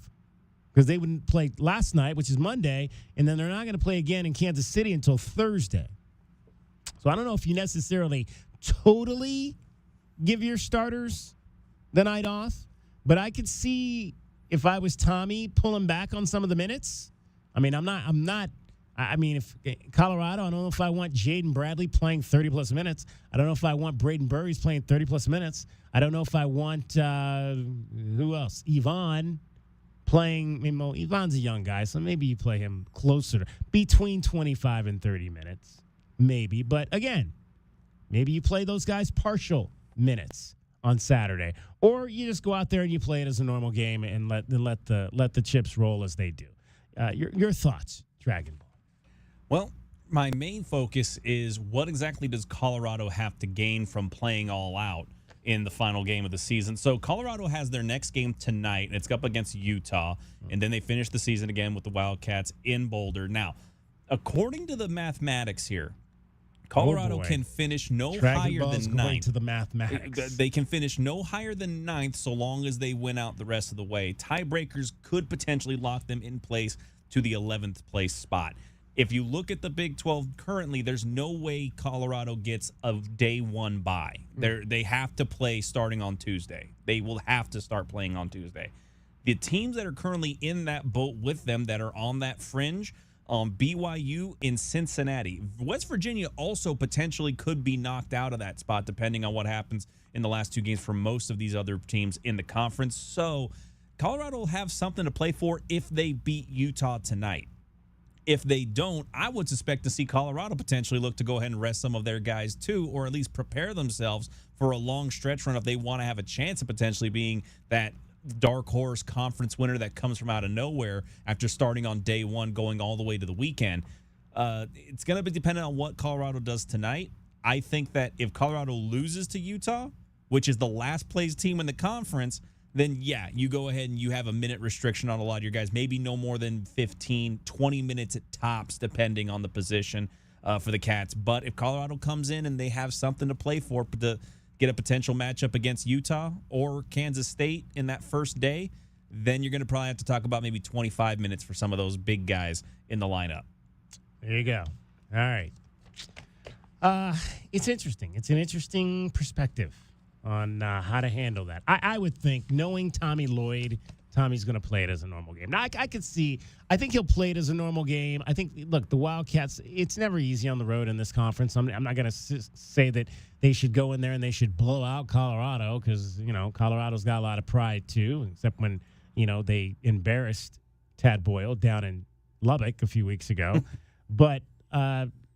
Because they wouldn't play last night, which is Monday, and then they're not going to play again in Kansas City until Thursday. So I don't know if you necessarily totally give your starters the night off, but I could see if I was Tommy pulling back on some of the minutes. I mean, if Colorado, I don't know if I want Jaden Bradley playing 30-plus minutes. I don't know if I want Braden Burries playing 30-plus minutes. I don't know if I want, who else? Yvonne playing. Yvonne's a young guy, so maybe you play him closer to between 25 and 30 minutes. Maybe. But again, maybe you play those guys partial minutes on Saturday. Or you just go out there and you play it as a normal game and let the chips roll as they do. Your thoughts, Dragon Ball. Well, my main focus is what exactly does Colorado have to gain from playing all out in the final game of the season? So Colorado has their next game tonight, and it's up against Utah, and then they finish the season again with the Wildcats in Boulder. Now, according to the mathematics here, Colorado can finish no higher than 9th. To the mathematics. They can finish no higher than 9th so long as they win out the rest of the way. Tiebreakers could potentially lock them in place to the 11th place spot. If you look at the Big 12 currently, there's no way Colorado gets a day 1 bye. They have to play starting on Tuesday. They will have to start playing on Tuesday. The teams that are currently in that boat with them that are on that fringe, BYU in Cincinnati. West Virginia also potentially could be knocked out of that spot depending on what happens in the last 2 games for most of these other teams in the conference. So Colorado will have something to play for if they beat Utah tonight. If they don't, I would suspect to see Colorado potentially look to go ahead and rest some of their guys too, or at least prepare themselves for a long stretch run if they want to have a chance of potentially being that dark horse conference winner that comes from out of nowhere after starting on day 1 going all the way to the weekend. It's going to be dependent on what Colorado does tonight. I think that if Colorado loses to Utah, which is the last place team in the conference, then, yeah, you go ahead and you have a minute restriction on a lot of your guys, maybe no more than 15, 20 minutes at tops, depending on the position for the Cats. But if Colorado comes in and they have something to play for to get a potential matchup against Utah or Kansas State in that first day, then you're going to probably have to talk about maybe 25 minutes for some of those big guys in the lineup. There you go. All right. It's interesting. It's an interesting perspective on how to handle that. I would think, knowing Tommy Lloyd, Tommy's going to play it as a normal game. Now, I could see, I think he'll play it as a normal game. I think, look, the Wildcats, it's never easy on the road in this conference. I'm not going to say that they should go in there and they should blow out Colorado because, Colorado's got a lot of pride too, except when, they embarrassed Tad Boyle down in Lubbock a few weeks ago. But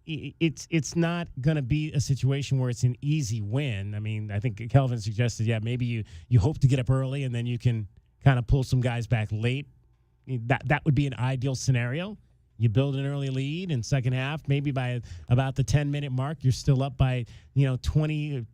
it's not going to be a situation where it's an easy win. I mean, I think Kelvin suggested, maybe you hope to get up early and then you can kind of pull some guys back late. That would be an ideal scenario. You build an early lead in second half, maybe by about the 10-minute mark, you're still up by 15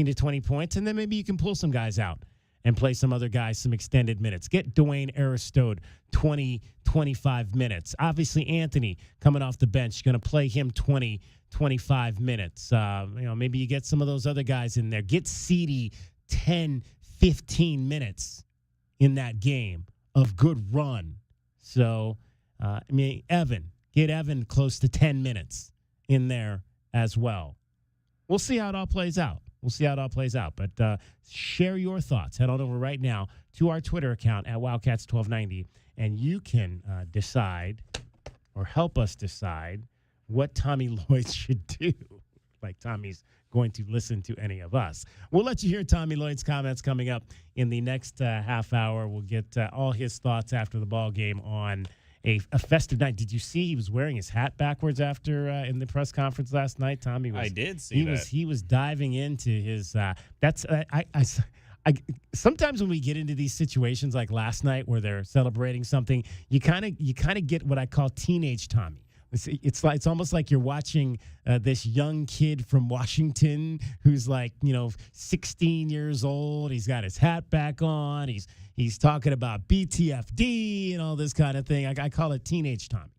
to 20 points, and then maybe you can pull some guys out and play some other guys some extended minutes. Get Dwayne Aristote 20, 25 minutes. Obviously, Anthony coming off the bench, going to play him 20, 25 minutes. Maybe you get some of those other guys in there. Get Ceedy 10, 15 minutes in that game of good run. So, get Evan close to 10 minutes in there as well. We'll see how it all plays out. But share your thoughts. Head on over right now to our Twitter account at Wildcats1290, and you can decide or help us decide what Tommy Lloyd should do. Like Tommy's going to listen to any of us. We'll let you hear Tommy Lloyd's comments coming up in the next half hour. We'll get all his thoughts after the ball game on a festive night. Did you see he was wearing his hat backwards after in the press conference last night? Tommy was. I did see that. He was diving into his. Sometimes when we get into these situations like last night where they're celebrating something, you kind of get what I call teenage Tommy. It's almost like you're watching this young kid from Washington who's 16 years old. He's got his hat back on. He's talking about BTFD and all this kind of thing. I call it teenage Tommy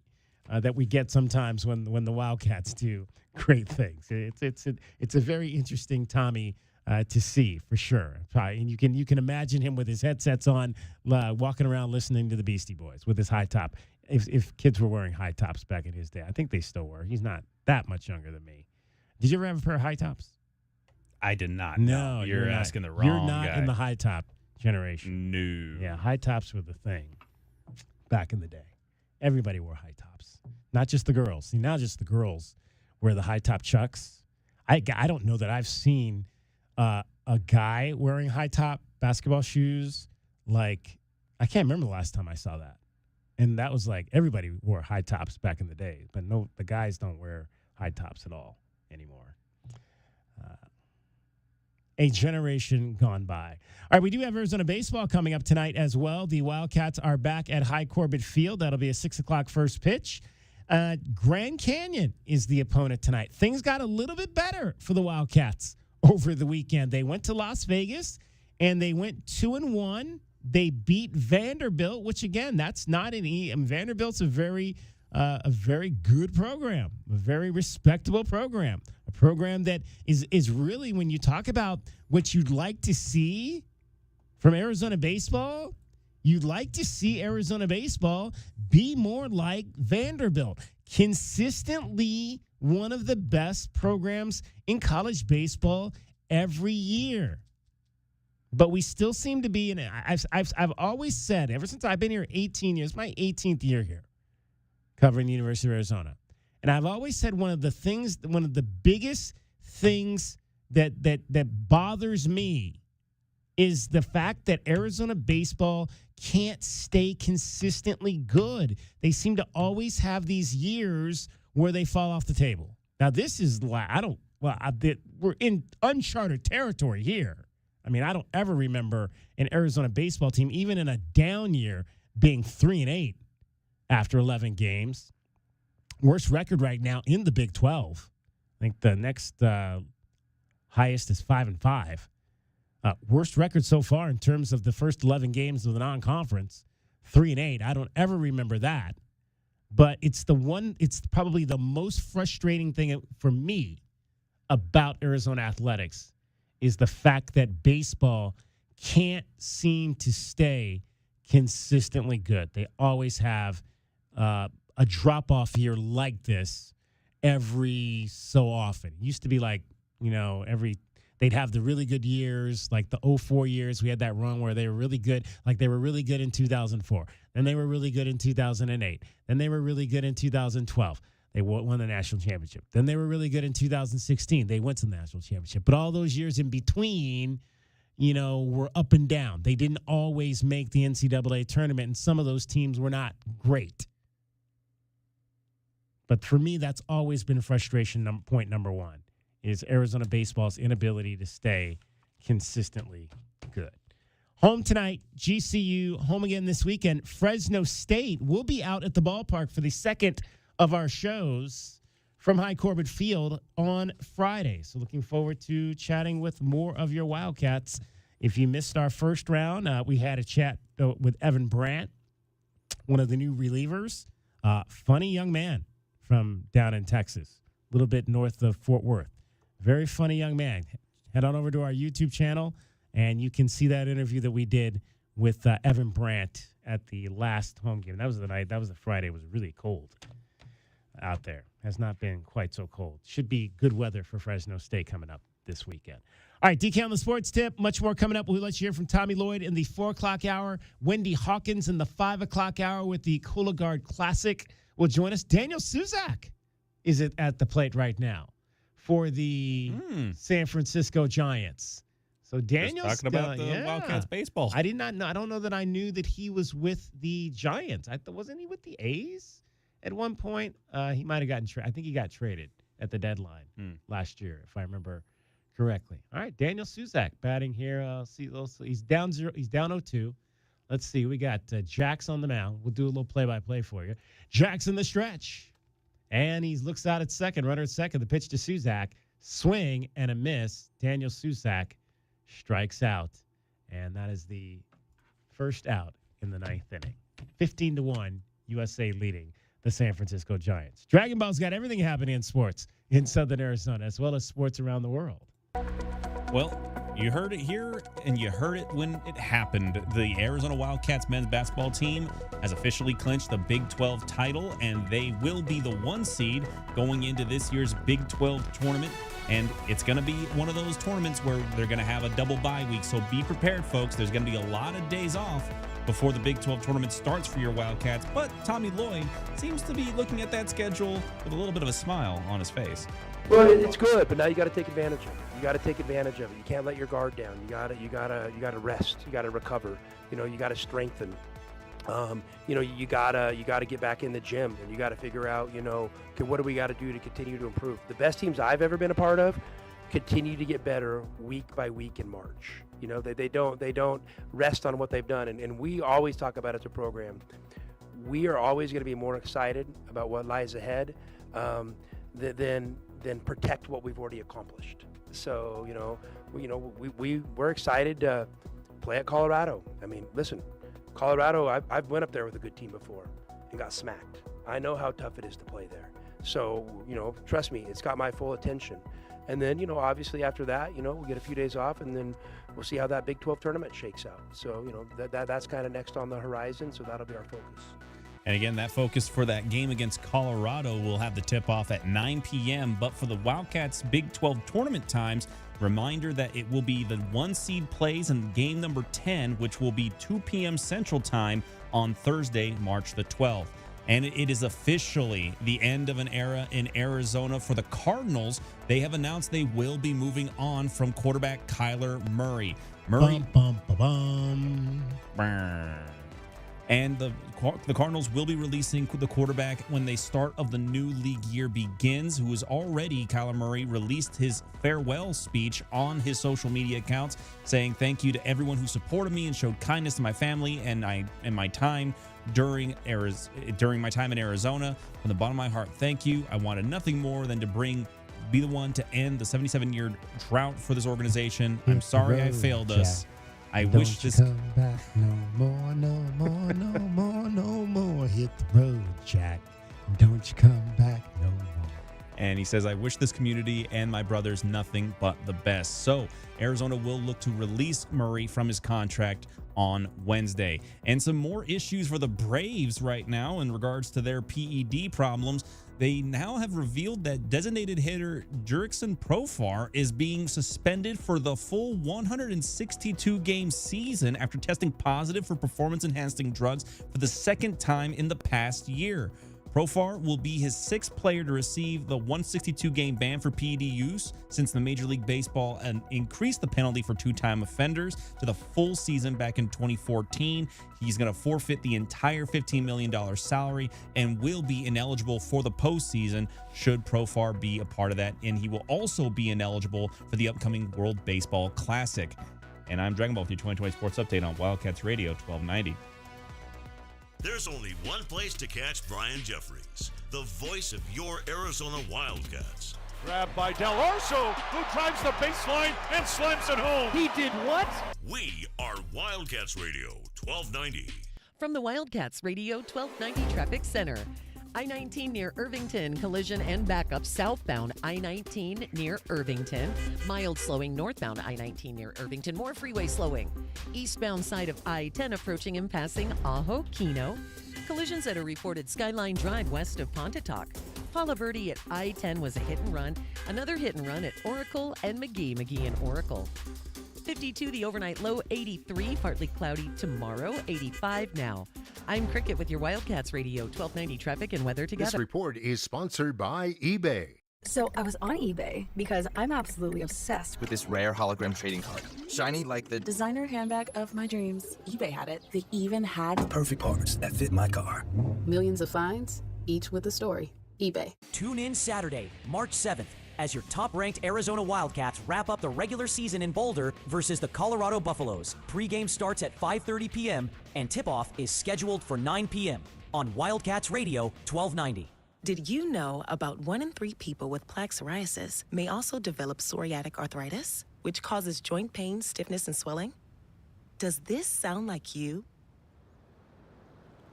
that we get sometimes when the Wildcats do great things. It's a very interesting Tommy to see for sure. And you can imagine him with his headsets on, walking around listening to the Beastie Boys with his high top. If kids were wearing high tops back in his day, I think they still were. He's not that much younger than me. Did you ever have a pair of high tops? I did not. No, you're asking the wrong guy. You're not in the high top generation. No. Yeah, high tops were the thing back in the day. Everybody wore high tops, not just the girls. See, now just the girls wear the high top Chucks. I don't know that I've seen a guy wearing high top basketball shoes. I can't remember the last time I saw that. And that was everybody wore high tops back in the day, but no, the guys don't wear high tops at all anymore. A generation gone by. All right, we do have Arizona baseball coming up tonight as well. The Wildcats are back at High Corbett Field. That'll be a 6 o'clock first pitch. Grand Canyon is the opponent tonight. Things got a little bit better for the Wildcats over the weekend. They went to Las Vegas, and they went 2-1. They beat Vanderbilt, which again, that's not Vanderbilt's a very good program, a very respectable program, a program that is really, when you talk about what you'd like to see from Arizona baseball, you'd like to see Arizona baseball be more like Vanderbilt, consistently one of the best programs in college baseball every year. But we still seem to be I've always said, ever since I've been here 18 years, my 18th year here, covering the University of Arizona. And I've always said one of the biggest things that bothers me is the fact that Arizona baseball can't stay consistently good. They seem to always have these years where they fall off the table. Now, this is, we're in uncharted territory here. I mean, I don't ever remember an Arizona baseball team, even in a down year, being 3-8 after 11 games. Worst record right now in the Big 12. I think the next highest is 5-5. Worst record so far in terms of the first 11 games of the non-conference, 3-8. I don't ever remember that. But it's probably the most frustrating thing for me about Arizona athletics is the fact that baseball can't seem to stay consistently good. They always have a drop-off year like this every so often. It used to be they'd have the really good years, like the 2004 years. We had that run where they were really good. Like they were really good in 2004. Then they were really good in 2008. Then they were really good in 2012. They won the national championship. Then they were really good in 2016. They went to the national championship. But all those years in between, were up and down. They didn't always make the NCAA tournament, and some of those teams were not great. But for me, that's always been frustration point number one, is Arizona baseball's inability to stay consistently good. Home tonight, GCU. Home again this weekend. Fresno State will be out at the ballpark for the second of our shows from High Corbett Field on Friday. So looking forward to chatting with more of your Wildcats. If you missed our first round, we had a chat with Evan Brandt, one of the new relievers. Funny young man from down in Texas, a little bit north of Fort Worth. Very funny young man. Head on over to our YouTube channel, and you can see that interview that we did with Evan Brandt at the last home game. That was the Friday. It was really cold out there. Has not been quite so cold. Should be good weather for Fresno State coming up this weekend. All right, DK on the Sports Tip. Much more coming up. We'll let you hear from Tommy Lloyd in the 4 o'clock hour. Wendy Hawkins in the 5 o'clock hour with the Cooligard Classic. will join us. Daniel Suzak is at the plate right now for the San Francisco Giants. So Daniel's talking about the Wildcats baseball. I did not know. I don't know that I knew that he was with the Giants. Wasn't he with the A's at one point? He might have gotten traded. I think he got traded at the deadline last year, if I remember correctly. All right, Daniel Suzak batting here. He's down 0-2. Let's see. We got Jax on the mound. We'll do a little play-by-play for you. Jax in the stretch. And he looks out at second, runner at second. The pitch to Suzak. Swing and a miss. Daniel Suzak strikes out. And that is the first out in the ninth inning. 15-1, USA leading the San Francisco Giants. Dragon Ball's got everything happening in sports in Southern Arizona, as well as sports around the world. Well, you heard it here, and you heard it when it happened. The Arizona Wildcats men's basketball team has officially clinched the Big 12 title, and they will be the 1 seed going into this year's Big 12 tournament. And it's going to be one of those tournaments where they're going to have a double bye week. So be prepared, folks. There's going to be a lot of days off before the Big 12 tournament starts for your Wildcats. But Tommy Lloyd seems to be looking at that schedule with a little bit of a smile on his face. Well, it's good, but now you got to take advantage of it. You got to take advantage of it. You can't let your guard down. You got to rest. You got to recover. You got to strengthen. You gotta get back in the gym, and you got to figure out, okay, what do we got to do to continue to improve? The best teams I've ever been a part of continue to get better week by week in March. They don't rest on what they've done, and we always talk about it as a program. We are always going to be more excited about what lies ahead than protect what we've already accomplished. So we're excited to play at Colorado. I mean, listen. Colorado, I've went up there with a good team before and got smacked. I know how tough it is to play there. So, trust me, it's got my full attention. And then, obviously after that, we'll get a few days off, and then we'll see how that Big 12 tournament shakes out. So, that's kind of next on the horizon, so that'll be our focus. And again, that focus for that game against Colorado will have the tip-off at 9 p.m. But for the Wildcats Big 12 tournament times, reminder that it will be the 1 seed plays in game number 10, which will be 2 p.m. Central Time on Thursday, March the 12th. And it is officially the end of an era in Arizona for the Cardinals. They have announced they will be moving on from quarterback Kyler Murray. And the Cardinals will be releasing the quarterback when the start of the new league year begins, who is already, Kyler Murray, released his farewell speech on his social media accounts, saying thank you to everyone who supported me and showed kindness to my family and my time during my time in Arizona. From the bottom of my heart, thank you. I wanted nothing more than to be the one to end the 77-year drought for this organization. I'm sorry I failed us. I wish this. Come back no more, no more, no more, no more. Hit the road, Jack. Don't you come back no more. And he says, I wish this community and my brothers nothing but the best. So Arizona will look to release Murray from his contract on Wednesday. And some more issues for the Braves right now in regards to their PED problems. They now have revealed that designated hitter Jurickson Profar is being suspended for the full 162-game season after testing positive for performance-enhancing drugs for the second time in the past year. Profar will be his 6th player to receive the 162-game ban for PED use since the Major League Baseball increased the penalty for two-time offenders to the full season back in 2014. He's going to forfeit the entire $15 million salary and will be ineligible for the postseason should Profar be a part of that. And he will also be ineligible for the upcoming World Baseball Classic. And I'm Dragon Ball with your 2020 Sports Update on Wildcats Radio 1290. There's only one place to catch Brian Jeffries, the voice of your Arizona Wildcats. Grabbed by Del Orso, who drives the baseline and slams it home. He did what? We are Wildcats Radio 1290. From the Wildcats Radio 1290 Traffic Center. I-19 near Irvington, collision and backup southbound I-19 near Irvington. Mild slowing northbound I-19 near Irvington. More freeway slowing. Eastbound side of I-10 approaching and passing Ajo Kino. Collisions at a reported Skyline Drive west of Pontotoc. Palo Verde at I-10 was a hit and run. Another hit and run at Oracle and McGee and Oracle. 52 the overnight low, 83, partly cloudy tomorrow, 85 now. I'm Cricket with your Wildcats Radio, 1290 traffic and weather together. This report is sponsored by eBay. So I was on eBay because I'm absolutely obsessed with this rare hologram trading card. Shiny like the designer handbag of my dreams. eBay had it. They even had the perfect parts that fit my car. Millions of finds, each with a story. eBay. Tune in Saturday, March 7th, as your top-ranked Arizona Wildcats wrap up the regular season in Boulder versus the Colorado Buffaloes. Pre-game starts at 5:30 p.m. and tip-off is scheduled for 9 p.m. on Wildcats Radio 1290. Did you know about 1 in 3 people with plaque psoriasis may also develop psoriatic arthritis, which causes joint pain, stiffness, and swelling? Does this sound like you?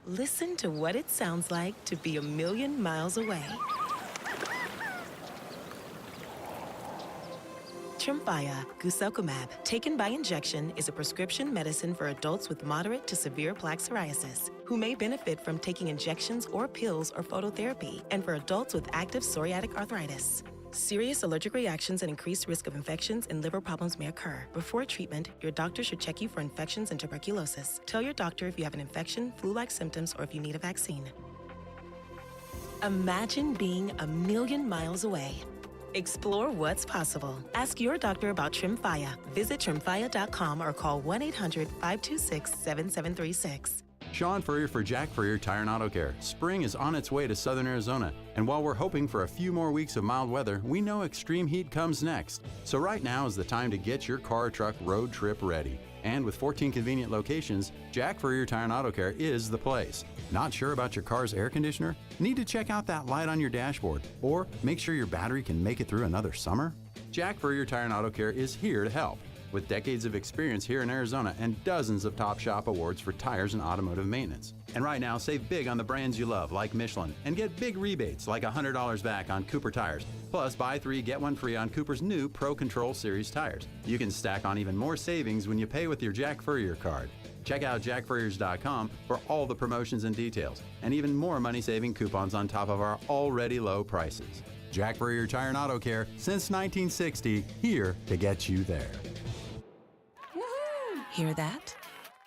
Listen to what it sounds like to be a million miles away. Tremfya guselkumab, taken by injection, is a prescription medicine for adults with moderate to severe plaque psoriasis who may benefit from taking injections or pills or phototherapy, and for adults with active psoriatic arthritis. Serious allergic reactions and increased risk of infections and liver problems may occur. Before treatment, your doctor should check you for infections and tuberculosis. Tell your doctor if you have an infection, flu-like symptoms, or if you need a vaccine. Imagine being a million miles away. Explore what's possible. Ask your doctor about Tremfya. Visit Tremfya.com or call 1-800-526-7736. Sean Furrier for Jack Furrier Tire and Auto Care. Spring is on its way to southern Arizona, and while we're hoping for a few more weeks of mild weather, we know extreme heat comes next. So right now is the time to get your car or truck road trip ready. And with 14 convenient locations, Jack Furrier Tire and Auto Care is the place. Not sure about your car's air conditioner? Need to check out that light on your dashboard? Or make sure your battery can make it through another summer? Jack Furrier Tire and Auto Care is here to help. With decades of experience here in Arizona and dozens of top shop awards for tires and automotive maintenance. And right now, save big on the brands you love, like Michelin, and get big rebates like $100 back on Cooper tires. Plus, buy 3, get 1 free on Cooper's new Pro Control Series tires. You can stack on even more savings when you pay with your Jack Furrier card. Check out jackfurriers.com for all the promotions and details, and even more money-saving coupons on top of our already low prices. Jack Furrier Tire and Auto Care, since 1960, here to get you there. Hear that?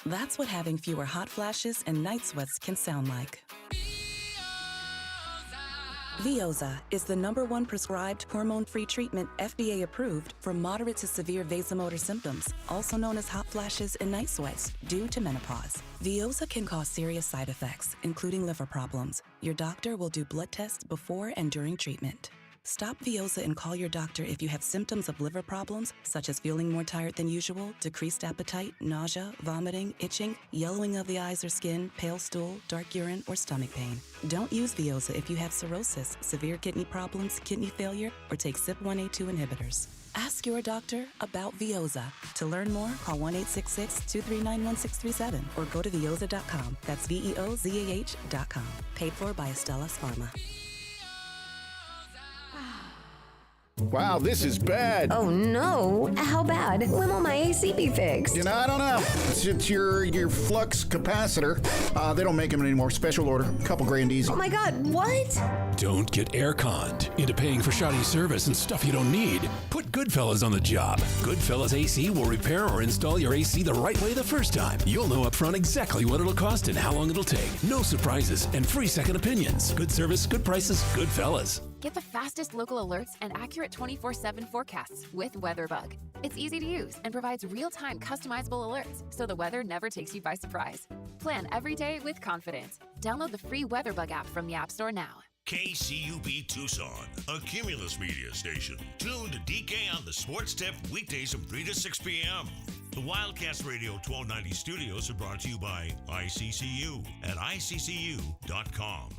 That's what having fewer hot flashes and night sweats can sound like. Veoza is the #1 prescribed hormone-free treatment FDA approved for moderate to severe vasomotor symptoms, also known as hot flashes and night sweats, due to menopause. Veoza can cause serious side effects, including liver problems. Your doctor will do blood tests before and during treatment. Stop Veoza and call your doctor if you have symptoms of liver problems, such as feeling more tired than usual, decreased appetite, nausea, vomiting, itching, yellowing of the eyes or skin, pale stool, dark urine, or stomach pain. Don't use Veoza if you have cirrhosis, severe kidney problems, kidney failure, or take CYP1A2 inhibitors. Ask your doctor about Veoza. To learn more, call 1-866-239-1637 or go to Veoza.com. That's VEOZAH.com. Paid for by Astellas Pharma. Wow, this is bad. Oh no. How bad? When will my AC be fixed? You know, I don't know. It's your flux capacitor. They don't make them anymore. Special order. Couple grand easy. Oh my God, what? Don't get air-conned into paying for shoddy service and stuff you don't need. Put Goodfellas on the job. Goodfellas AC will repair or install your AC the right way the first time. You'll know up front exactly what it'll cost and how long it'll take. No surprises and free second opinions. Good service, good prices, Goodfellas. Get the fastest local alerts and accurate 24/7 forecasts with WeatherBug. It's easy to use and provides real-time customizable alerts so the weather never takes you by surprise. Plan every day with confidence. Download the free WeatherBug app from the App Store now. KCUB Tucson, a Cumulus media station. Tune to DK on the Sports Tip weekdays from 3 to 6 p.m. The Wildcats Radio 1290 studios are brought to you by ICCU at ICCU.com.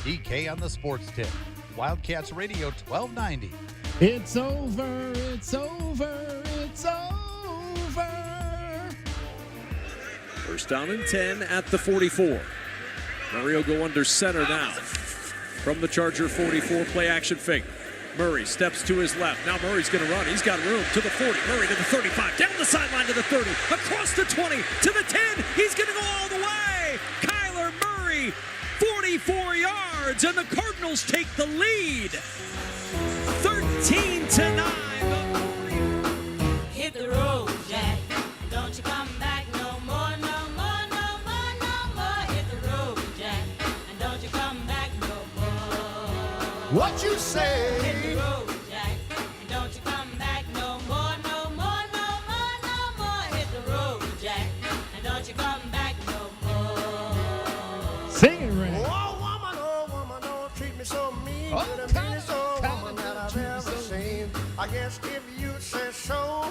DK on the Sports Tip. Wildcats Radio 1290. It's over, it's over, it's over. First down and 10 at the 44. Murray will go under center now. From the Charger 44, play action fake. Murray steps to his left. Now Murray's going to run. He's got room to the 40. Murray to the 35. Down the sideline to the 30. Across the 20 to the 10. He's going to go all the way. Kyler Murray, 44 yards, and the Cardinals take the lead. 13-9. Hit the road, Jack. Don't you come back no more, no more, no more, no more. Hit the road, Jack. And don't you come back no more. What you say? Hit the road, Jack. And don't you come back no more, no more, no more, no more. Hit the road, Jack. And don't you come back no more. Sing it, Ray. Oh, woman, don't treat me so mean. You're the meanest old woman that I've ever seen. I guess if you say so,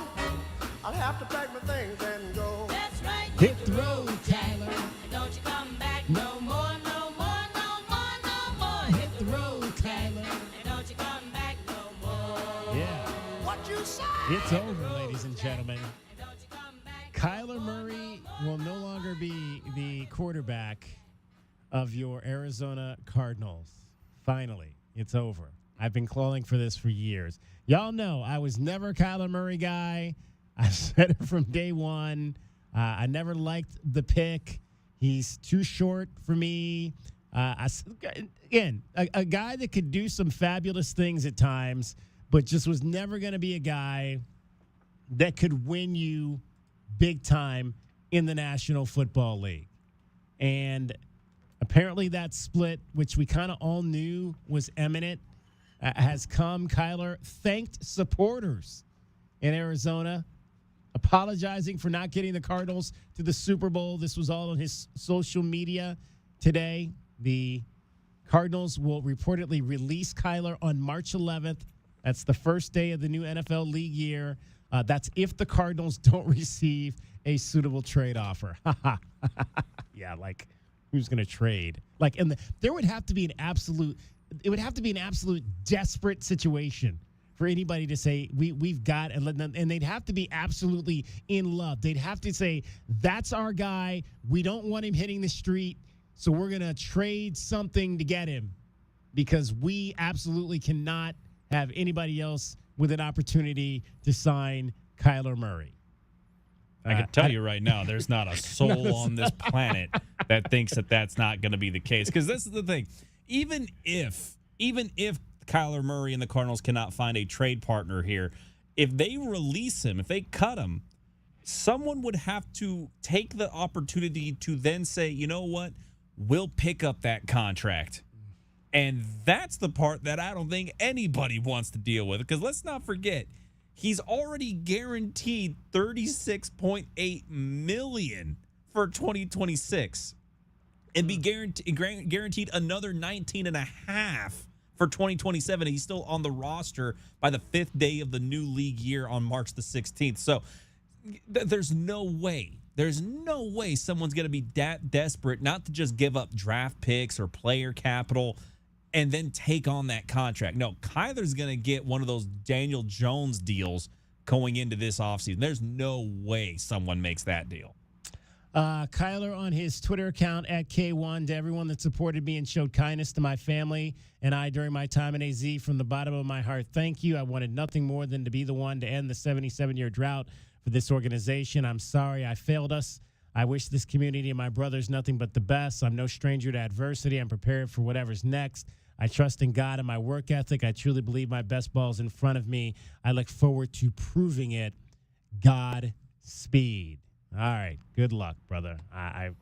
I'll have to pack my things and go. That's right. Hit the road, Tyler. And don't you come back no more, no more, no more, no more. Hit the road, Tyler. And don't you come back no more. Yeah. What you say? It's over, ladies and gentlemen. Kyler Murray will no longer be the quarterback of your Arizona Cardinals. Finally, it's over. I've been calling for this for years. Y'all know I was never a Kyler Murray guy. I said it from day one. I never liked the pick. He's too short for me. Again, a guy that could do some fabulous things at times, but just was never going to be a guy that could win you big time in the National Football League. And apparently that split, which we kind of all knew was imminent, has come. Kyler thanked supporters in Arizona, apologizing for not getting the Cardinals to the Super Bowl. This was all on his social media today. The Cardinals will reportedly release Kyler on March 11th. That's the first day of the new NFL league year. That's if the Cardinals don't receive a suitable trade offer. Yeah, like who's going to trade? Like, and there would have to be an absolute. It would have to be an absolute desperate situation for anybody to say we've got and they'd have to be absolutely in love. They'd have to say that's our guy. We don't want him hitting the street, so we're going to trade something to get him because we absolutely cannot have anybody else with an opportunity to sign Kyler Murray. I can tell you right now, there's not a soul on this planet that thinks that that's not going to be the case. Because this is the thing. Even if Kyler Murray and the Cardinals cannot find a trade partner here, if they release him, if they cut him, someone would have to take the opportunity to then say, you know what, we'll pick up that contract. And that's the part that I don't think anybody wants to deal with. Because let's not forget, he's already guaranteed $36.8 million for 2026. And be guaranteed another $19.5 for 2027. He's still on the roster by the 5th day of the new league year on March the 16th. So there's no way someone's going to be that desperate not to just give up draft picks or player capital and then take on that contract. No, Kyler's going to get one of those Daniel Jones deals going into this offseason. There's no way someone makes that deal. Kyler on his Twitter account at K1, to everyone that supported me and showed kindness to my family and I during my time in AZ, from the bottom of my heart, thank you. I wanted nothing more than to be the one to end the 77-year drought for this organization. I'm sorry I failed us. I wish this community and my brothers nothing but the best. I'm no stranger to adversity. I'm prepared for whatever's next. I trust in God and my work ethic. I truly believe my best ball is in front of me. I look forward to proving it. Godspeed. All right. Good luck, brother. I'm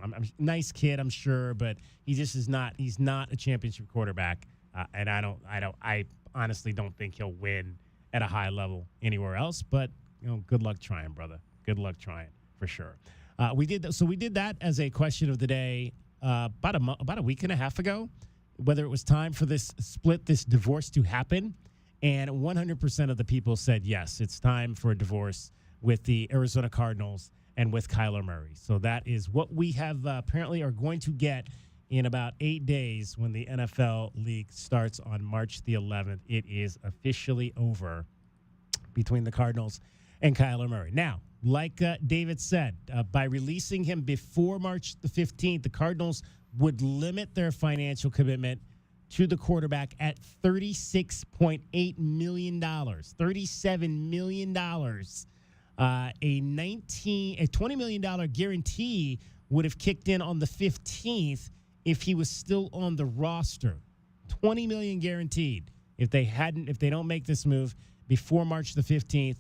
a nice kid, I'm sure, but he just is not. He's not a championship quarterback, and I honestly don't think he'll win at a high level anywhere else. But good luck trying, brother. Good luck trying for sure. We did that as a question of the day about a week and a half ago, whether it was time for this divorce to happen, and 100% of the people said yes, it's time for a divorce with the Arizona Cardinals and with Kyler Murray. So that is what we have apparently are going to get in about 8 days when the NFL league starts on March the 11th. It is officially over between the Cardinals and Kyler Murray. Now, like David said, by releasing him before March the 15th, the Cardinals would limit their financial commitment to the quarterback at $36.8 million, $37 million. A $20 million guarantee would have kicked in on the 15th if he was still on the roster. $20 million guaranteed if they don't make this move before March the 15th.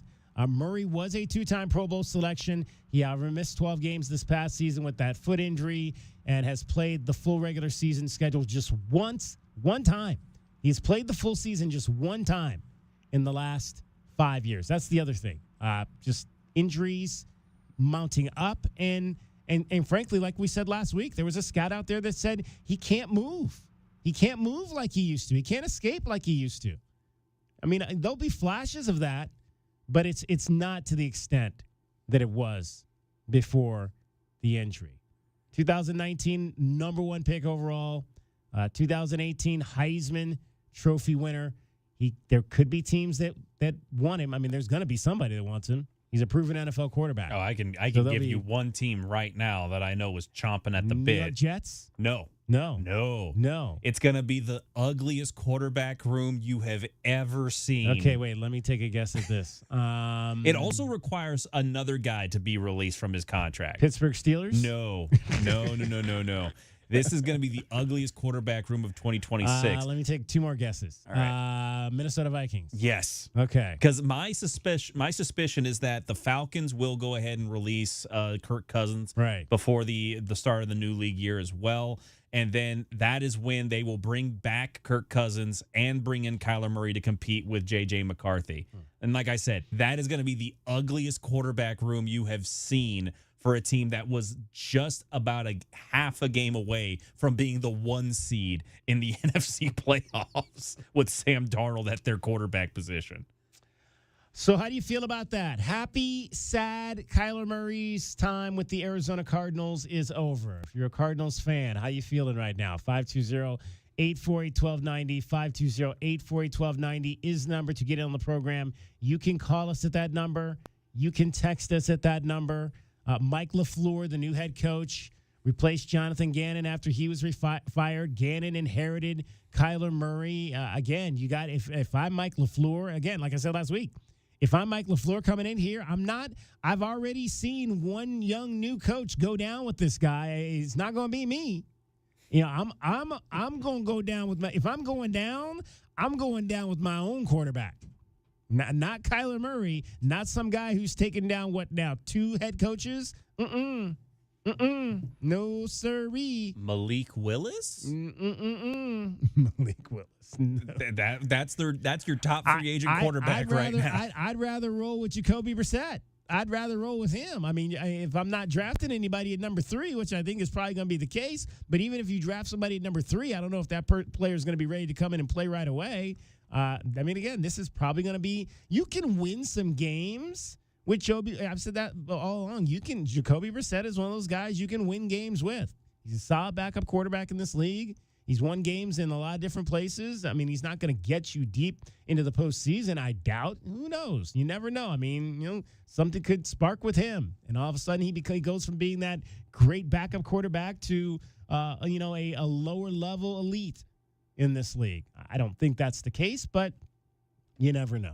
Murray was a 2-time Pro Bowl selection. He missed 12 games this past season with that foot injury and has played the full regular season schedule just one time. He's played the full season just one time in the last 5 years. That's the other thing. Just injuries mounting up. And frankly, like we said last week, there was a scout out there that said he can't move. He can't move like he used to. He can't escape like he used to. I mean, there'll be flashes of that, but it's not to the extent that it was before the injury. 2019, number 1 pick overall. 2018, Heisman Trophy winner. There could be teams that want him. I mean, there's going to be somebody that wants him. He's a proven NFL quarterback. Oh, I can give you one team right now that I know was chomping at the bit. New York Jets? No. It's going to be the ugliest quarterback room you have ever seen. Okay, wait. Let me take a guess at this. It also requires another guy to be released from his contract. Pittsburgh Steelers? No. This is going to be the ugliest quarterback room of 2026. Let me take 2 more guesses. All right. Minnesota Vikings. Yes. Okay. Because my suspicion is that the Falcons will go ahead and release Kirk Cousins before the start of the new league year as well. And then that is when they will bring back Kirk Cousins and bring in Kyler Murray to compete with J.J. McCarthy. And like I said, that is going to be the ugliest quarterback room you have seen for a team that was just about half a game away from being the 1 seed in the NFC playoffs with Sam Darnold at their quarterback position. So how do you feel about that? Happy, sad, Kyler Murray's time with the Arizona Cardinals is over. If you're a Cardinals fan, how you feeling right now? 520-848-1290, 520-848-1290 is the number to get in on the program. You can call us at that number. You can text us at that number. Mike LaFleur, the new head coach, replaced Jonathan Gannon after he was fired. Gannon inherited Kyler Murray. Again, you got if I'm Mike LaFleur, again, like I said last week, if I'm Mike LaFleur coming in here, I've already seen one young new coach go down with this guy. It's not going to be me. You know, I'm going to go down with if I'm going down with my own quarterback. Not Kyler Murray, not some guy who's taken down 2 head coaches? No sirree. Malik Willis? Malik Willis. No. That's your top free agent quarterback right now. I'd rather roll with Jacoby Brissett. I'd rather roll with him. I mean, if I'm not drafting anybody at number 3, which I think is probably going to be the case, but even if you draft somebody at number 3, I don't know if that player is going to be ready to come in and play right away. I mean, again, this is probably going to be – you can win some games with Jacoby. I've said that all along. Jacoby Brissett is one of those guys you can win games with. He's a solid backup quarterback in this league. He's won games in a lot of different places. I mean, he's not going to get you deep into the postseason, I doubt. Who knows? You never know. I mean, something could spark with him. And all of a sudden, he goes from being that great backup quarterback to, a lower-level elite in this league. I don't think that's the case, but you never know.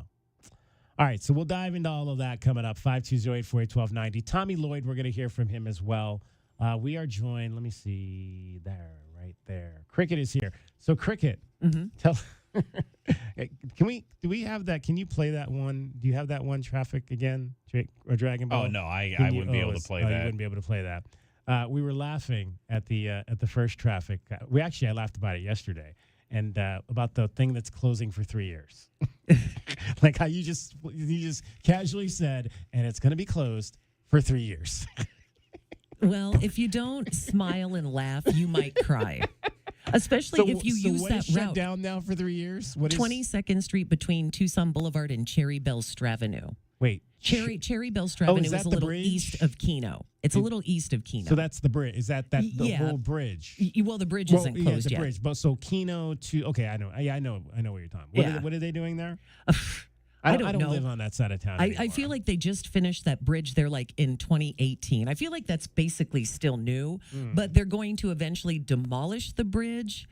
All right, so we'll dive into all of that coming up, 520-848-1290. Tommy Lloyd, we're going to hear from him as well. We are joined, let me see, right there. Cricket is here. So, Cricket, tell do we have that? Can you play that one? Do you have that one traffic again, or Dragon Ball? Oh, no, I wouldn't be able to play that. You wouldn't be able to play that. We were laughing at the first traffic. I laughed about it yesterday. And about the thing that's closing for 3 years. Like how you just casually said, and it's going to be closed for 3 years. Well, if you don't smile and laugh, you might cry. Especially if you use that route. Shut down now for 3 years? 22nd Street between Tucson Boulevard and Cherry Belstravenue. Wait. Cherry Belstravenue is a little bridge? East of Keno. It's a little east of Keno. So that's the bridge. Is that the whole bridge? Well, the bridge isn't closed yet. Bridge. But so Keno to I know. Yeah, I know what you're talking. What are they doing there? I don't know. Live on that side of town anymore. I feel like they just finished that bridge there like in 2018. I feel like that's basically still new, but they're going to eventually demolish the bridge.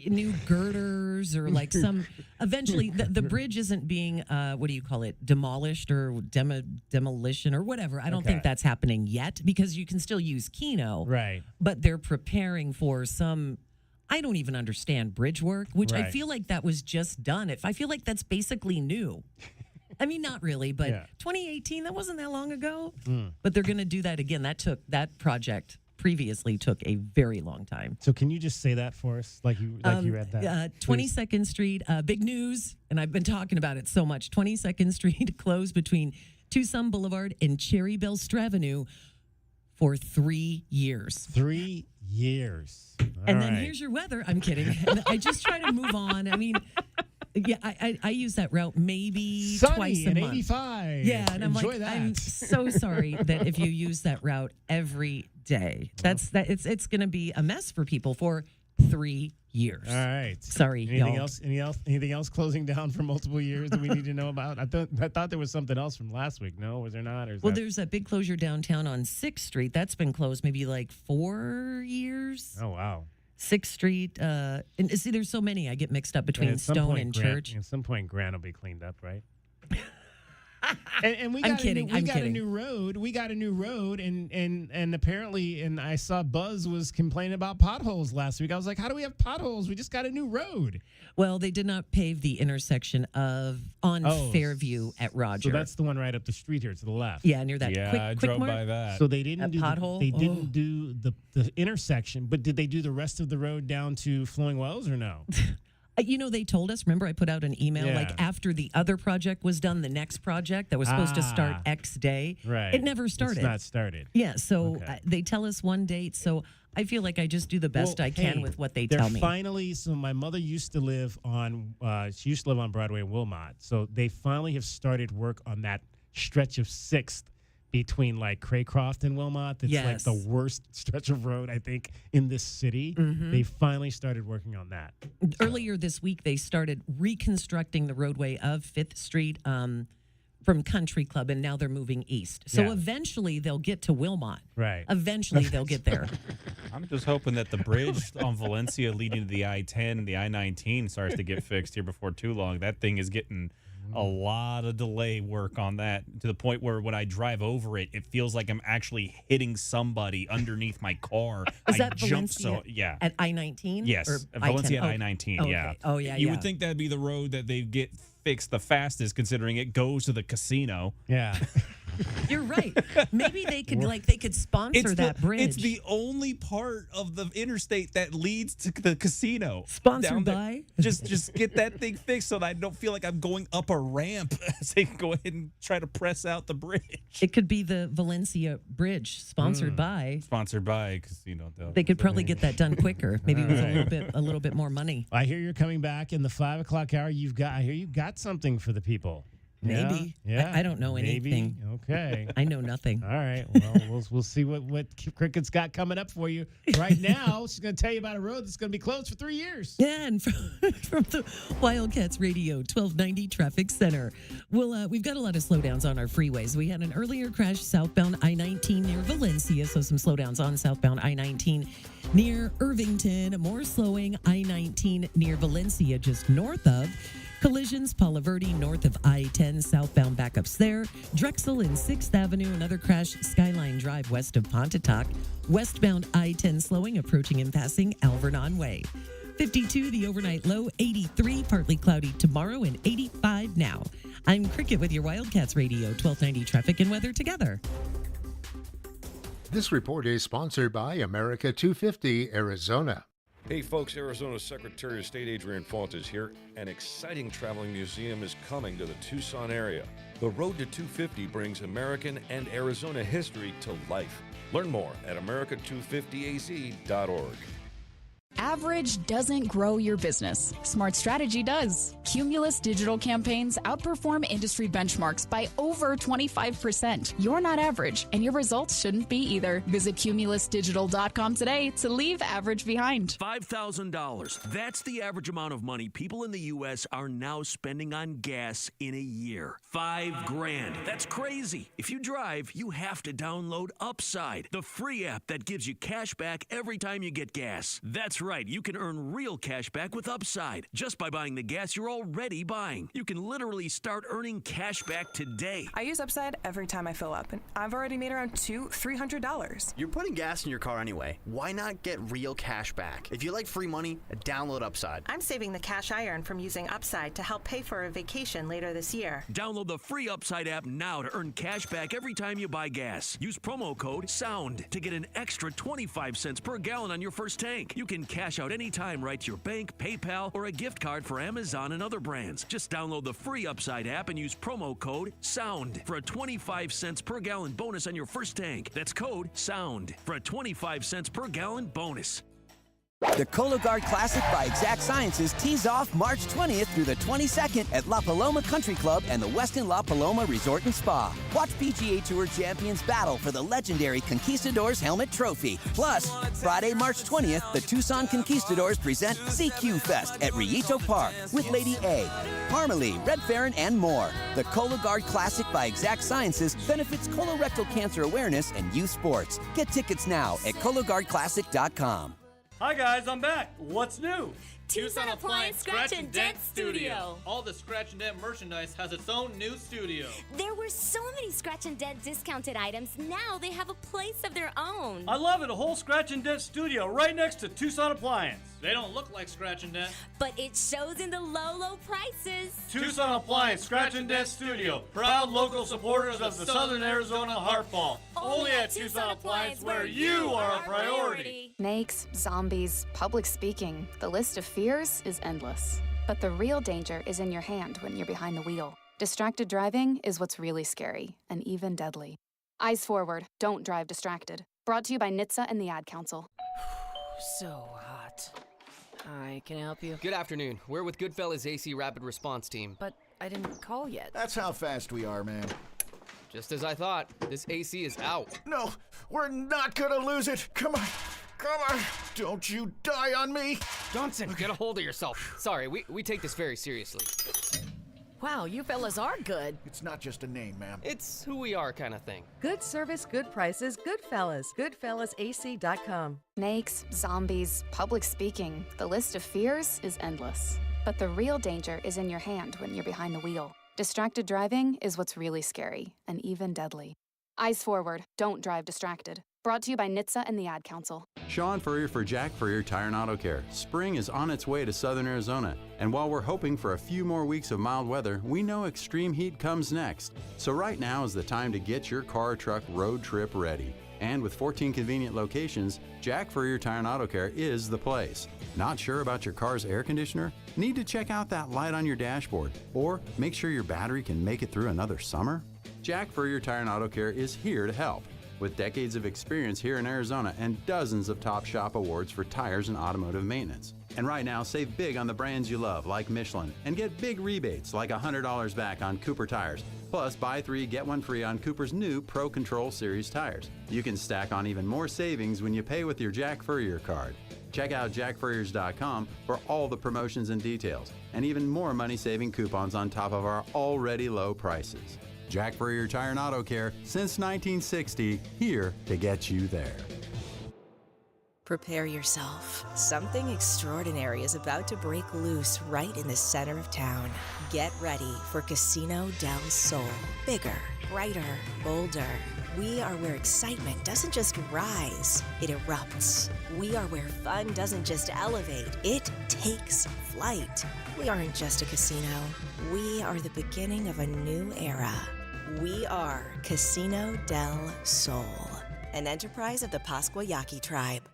New girders or like some. Eventually, the bridge isn't being what do you call it? Demolished or demolition or whatever. I don't think that's happening yet because you can still use Keno, right? But they're preparing for some. I don't even understand bridge work, which I Right. feel like that was just done. I feel like that's basically new. I mean, not really, but 2018, that wasn't that long ago. But they're going to do that again. That project previously took a very long time. So can you just say that for us, like you read that? 22nd Street, big news, and I've been talking about it so much. 22nd Street closed between Tucson Boulevard and Cherry Belstravenue for 3 years. 3 years. And then here's your weather. I'm kidding. And I just try to move on. I mean, yeah, I use that route maybe Sunny twice a and month. 85. Yeah, and I'm Enjoy like, that. I'm so sorry that if you use that route every day, it's going to be a mess for people for 3 years. All right. Sorry, Anything y'all. else? Anything else closing down for multiple years that we need to know about? I thought there was something else from last week. No, was there not? Or is Well, that... there's that big closure downtown on 6th Street. That's been closed maybe like 4 years. Oh, wow. 6th Street. And see, there's so many. I get mixed up between at some Stone point, and Grant, Church. At some point, Grant will be cleaned up, right? And we I'm got kidding, we I'm got kidding. a new road. We got a new road, and apparently, and I saw Buzz was complaining about potholes last week. I was like, how do we have potholes? We just got a new road. Well, they did not pave the intersection on Fairview at Roger. So that's the one right up the street here to the left. Yeah, near that Yeah, quick I quick drove mart. by that. So they didn't That do pothole? they didn't Oh. do the intersection, but did they do the rest of the road down to Flowing Wells or no? You know, they told us, remember I put out an email like Yeah. after the other project was done, the next project that was supposed to start X day. Right. It never started. It's not started. Yeah, so Okay. they tell us one date. So I feel like I just do the best Well, I can hey, with what they they're tell me. Finally, so my mother used to live on Broadway in Wilmot. So they finally have started work on that stretch of 6th between like Craycroft and Wilmot. That's like the Yes. worst stretch of road, I think, in this city. Mhm. They finally started working on that. Earlier this week, they started reconstructing the roadway of 5th Street from Country Club, and now they're moving east. So Yeah. eventually they'll get to Wilmot. Right. Eventually they'll get there. I'm just hoping that the bridge on Valencia leading to the I-10, the I-19 starts to get fixed here before too long. That thing is getting a lot of delay work on that to the point where when I drive over it, it feels like I'm actually hitting somebody underneath my car. Is I that jump Valencia yeah. at I-19? Yes, Or Valencia I-10? at I-19, Oh, yeah. okay. Oh, yeah, You yeah. would think that'd be the road that they get fixed the fastest, considering it goes to the casino. Yeah. You're right. Maybe they could sponsor that bridge. It's the only part of the interstate that leads to the casino. Sponsored Down there. by? Just get that thing fixed so that I don't feel like I'm going up a ramp as they go ahead and try to press out the bridge. It could be the Valencia Bridge, sponsored by. Sponsored by Casino Del. They could probably get that done quicker, maybe with Right. a little bit more money. I hear you're coming back in the 5 o'clock hour. I hear you got something for the people. Maybe. Yeah. I don't know Maybe. anything. Okay. I know nothing. All right. Well, we'll see what Cricket's got coming up for you. Right now, she's going to tell you about a road that's going to be closed for 3 years. Yeah, and from the Wildcats Radio 1290 Traffic Center. We've got a lot of slowdowns on our freeways. We had an earlier crash southbound I-19 near Valencia, so some slowdowns on southbound I-19 near Irvington. More slowing I-19 near Valencia, just north of. Collisions, Paula Verde, north of I-10, southbound backups there. Drexel and 6th Avenue, another crash, Skyline Drive west of Pontotoc. Westbound I-10 slowing, approaching and passing Alvernon Way. 52, the overnight low, 83, partly cloudy tomorrow, and 85 now. I'm Cricket with your Wildcats Radio 1290 Traffic and Weather together. This report is sponsored by America 250 Arizona. Hey folks, Arizona Secretary of State Adrian Fontes here. An exciting traveling museum is coming to the Tucson area. The Road to 250 brings American and Arizona history to life. Learn more at america250az.org. Average doesn't grow your business. Smart Strategy does. Cumulus digital campaigns outperform industry benchmarks by over 25%. You're not average, and your results shouldn't be either. Visit cumulusdigital.com today to leave average behind. $5,000. That's the average amount of money people in the U.S. are now spending on gas in a year. $5,000. That's crazy. If you drive, you have to download Upside, the free app that gives you cash back every time you get gas. That's right. You can earn real cash back with Upside just by buying the gas you're already buying. You can literally start earning cash back today. I use Upside every time I fill up, and I've already made around $300. You're putting gas in your car anyway. Why not get real cash back? If you like free money, download Upside. I'm saving the cash I earn from using Upside to help pay for a vacation later this year. Download the free Upside app now to earn cash back every time you buy gas. Use promo code SOUND to get an extra 25 cents per gallon on your first tank. You can cash out anytime right to your bank, PayPal, or a gift card for Amazon and other brands. Just download the free Upside app and use promo code SOUND for a 25 cents per gallon bonus on your first tank. That's code SOUND for a 25 cents per gallon bonus. The Cologuard Classic by Exact Sciences tees off March 20th through the 22nd at La Paloma Country Club and the Westin La Paloma Resort and Spa. Watch PGA Tour champions battle for the legendary Conquistadors Helmet Trophy. Plus, Friday, March 20th, the Tucson Conquistadors present CQ Fest at Rillito Park with Lady A, Parmalee, Red Farron, and more. The Cologuard Classic by Exact Sciences benefits colorectal cancer awareness and youth sports. Get tickets now at CologuardClassic.com. Hi guys, I'm back. What's new? Tucson Appliance Scratch and Dent Studio. All the Scratch and Dent merchandise has its own new studio. There were so many Scratch and Dent discounted items. Now they have a place of their own. I love it. A whole Scratch and Dent studio right next to Tucson Appliance. They don't look like Scratch and Dent, but it shows in the low, low prices. Tucson Appliance Scratch and Dent Studio. Proud local supporters of the Southern Arizona Heartball. Only at Tucson Appliance, where you are a priority. Snakes, zombies, public speaking. The list of fears is endless. But the real danger is in your hand when you're behind the wheel. Distracted driving is what's really scary and even deadly. Eyes forward, don't drive distracted. Brought to you by NHTSA and the Ad Council. So hot. I can help you. Good afternoon. We're with Goodfellas AC Rapid Response Team. But I didn't call yet. That's how fast we are, man. Just as I thought. This AC is out. No, we're not gonna lose it. Come on. Come on. Don't you die on me. Johnson, get a hold of yourself. Sorry, we take this very seriously. Wow, you fellas are good. It's not just a name, ma'am. It's who we are kind of thing. Good service, good prices, Goodfellas. GoodfellasAC.com. Snakes, zombies, public speaking. The list of fears is endless. But the real danger is in your hand when you're behind the wheel. Distracted driving is what's really scary and even deadly. Eyes forward, don't drive distracted. Brought to you by NHTSA and the Ad Council. Sean Furrier for Jack Furrier Tire and Auto Care. Spring is on its way to Southern Arizona, and while we're hoping for a few more weeks of mild weather, we know extreme heat comes next. So right now is the time to get your car or truck road trip ready. And with 14 convenient locations, Jack Furrier Tire and Auto Care is the place. Not sure about your car's air conditioner? Need to check out that light on your dashboard? Or make sure your battery can make it through another summer? Jack Furrier Tire and Auto Care is here to help. With decades of experience here in Arizona and dozens of top shop awards for tires and automotive maintenance. And right now, save big on the brands you love, like Michelin, and get big rebates like $100 back on Cooper tires. Plus, buy 3, get 1 free on Cooper's new Pro Control Series tires. You can stack on even more savings when you pay with your Jack Furrier card. Check out jackfurriers.com for all the promotions and details, and even more money-saving coupons on top of our already low prices. Jack Furrier Tire and Auto Care, since 1960, here to get you there. Prepare yourself. Something extraordinary is about to break loose right in the center of town. Get ready for Casino del Sol. Bigger, brighter, bolder. We are where excitement doesn't just rise, it erupts. We are where fun doesn't just elevate, it takes flight. We aren't just a casino. We are the beginning of a new era. We are Casino del Sol, an enterprise of the Pascua Yaqui tribe.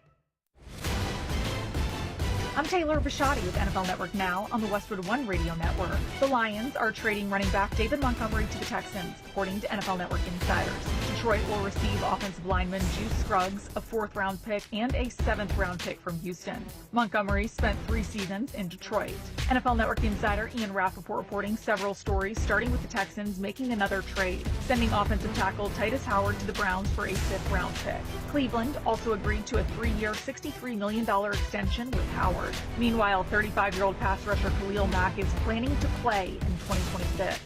I'm Taylor Bisciotti with NFL Network Now on the Westwood One Radio Network. The Lions are trading running back David Montgomery to the Texans, according to NFL Network insiders. Detroit will receive offensive lineman Juice Scruggs, a 4th-round pick, and a 7th-round pick from Houston. Montgomery spent 3 seasons in Detroit. NFL Network insider Ian Rappaport reporting several stories, starting with the Texans making another trade, sending offensive tackle Titus Howard to the Browns for a 5th-round pick. Cleveland also agreed to a 3-year, $63 million extension with Howard. Meanwhile, 35-year-old pass rusher Khalil Mack is planning to play in 2026.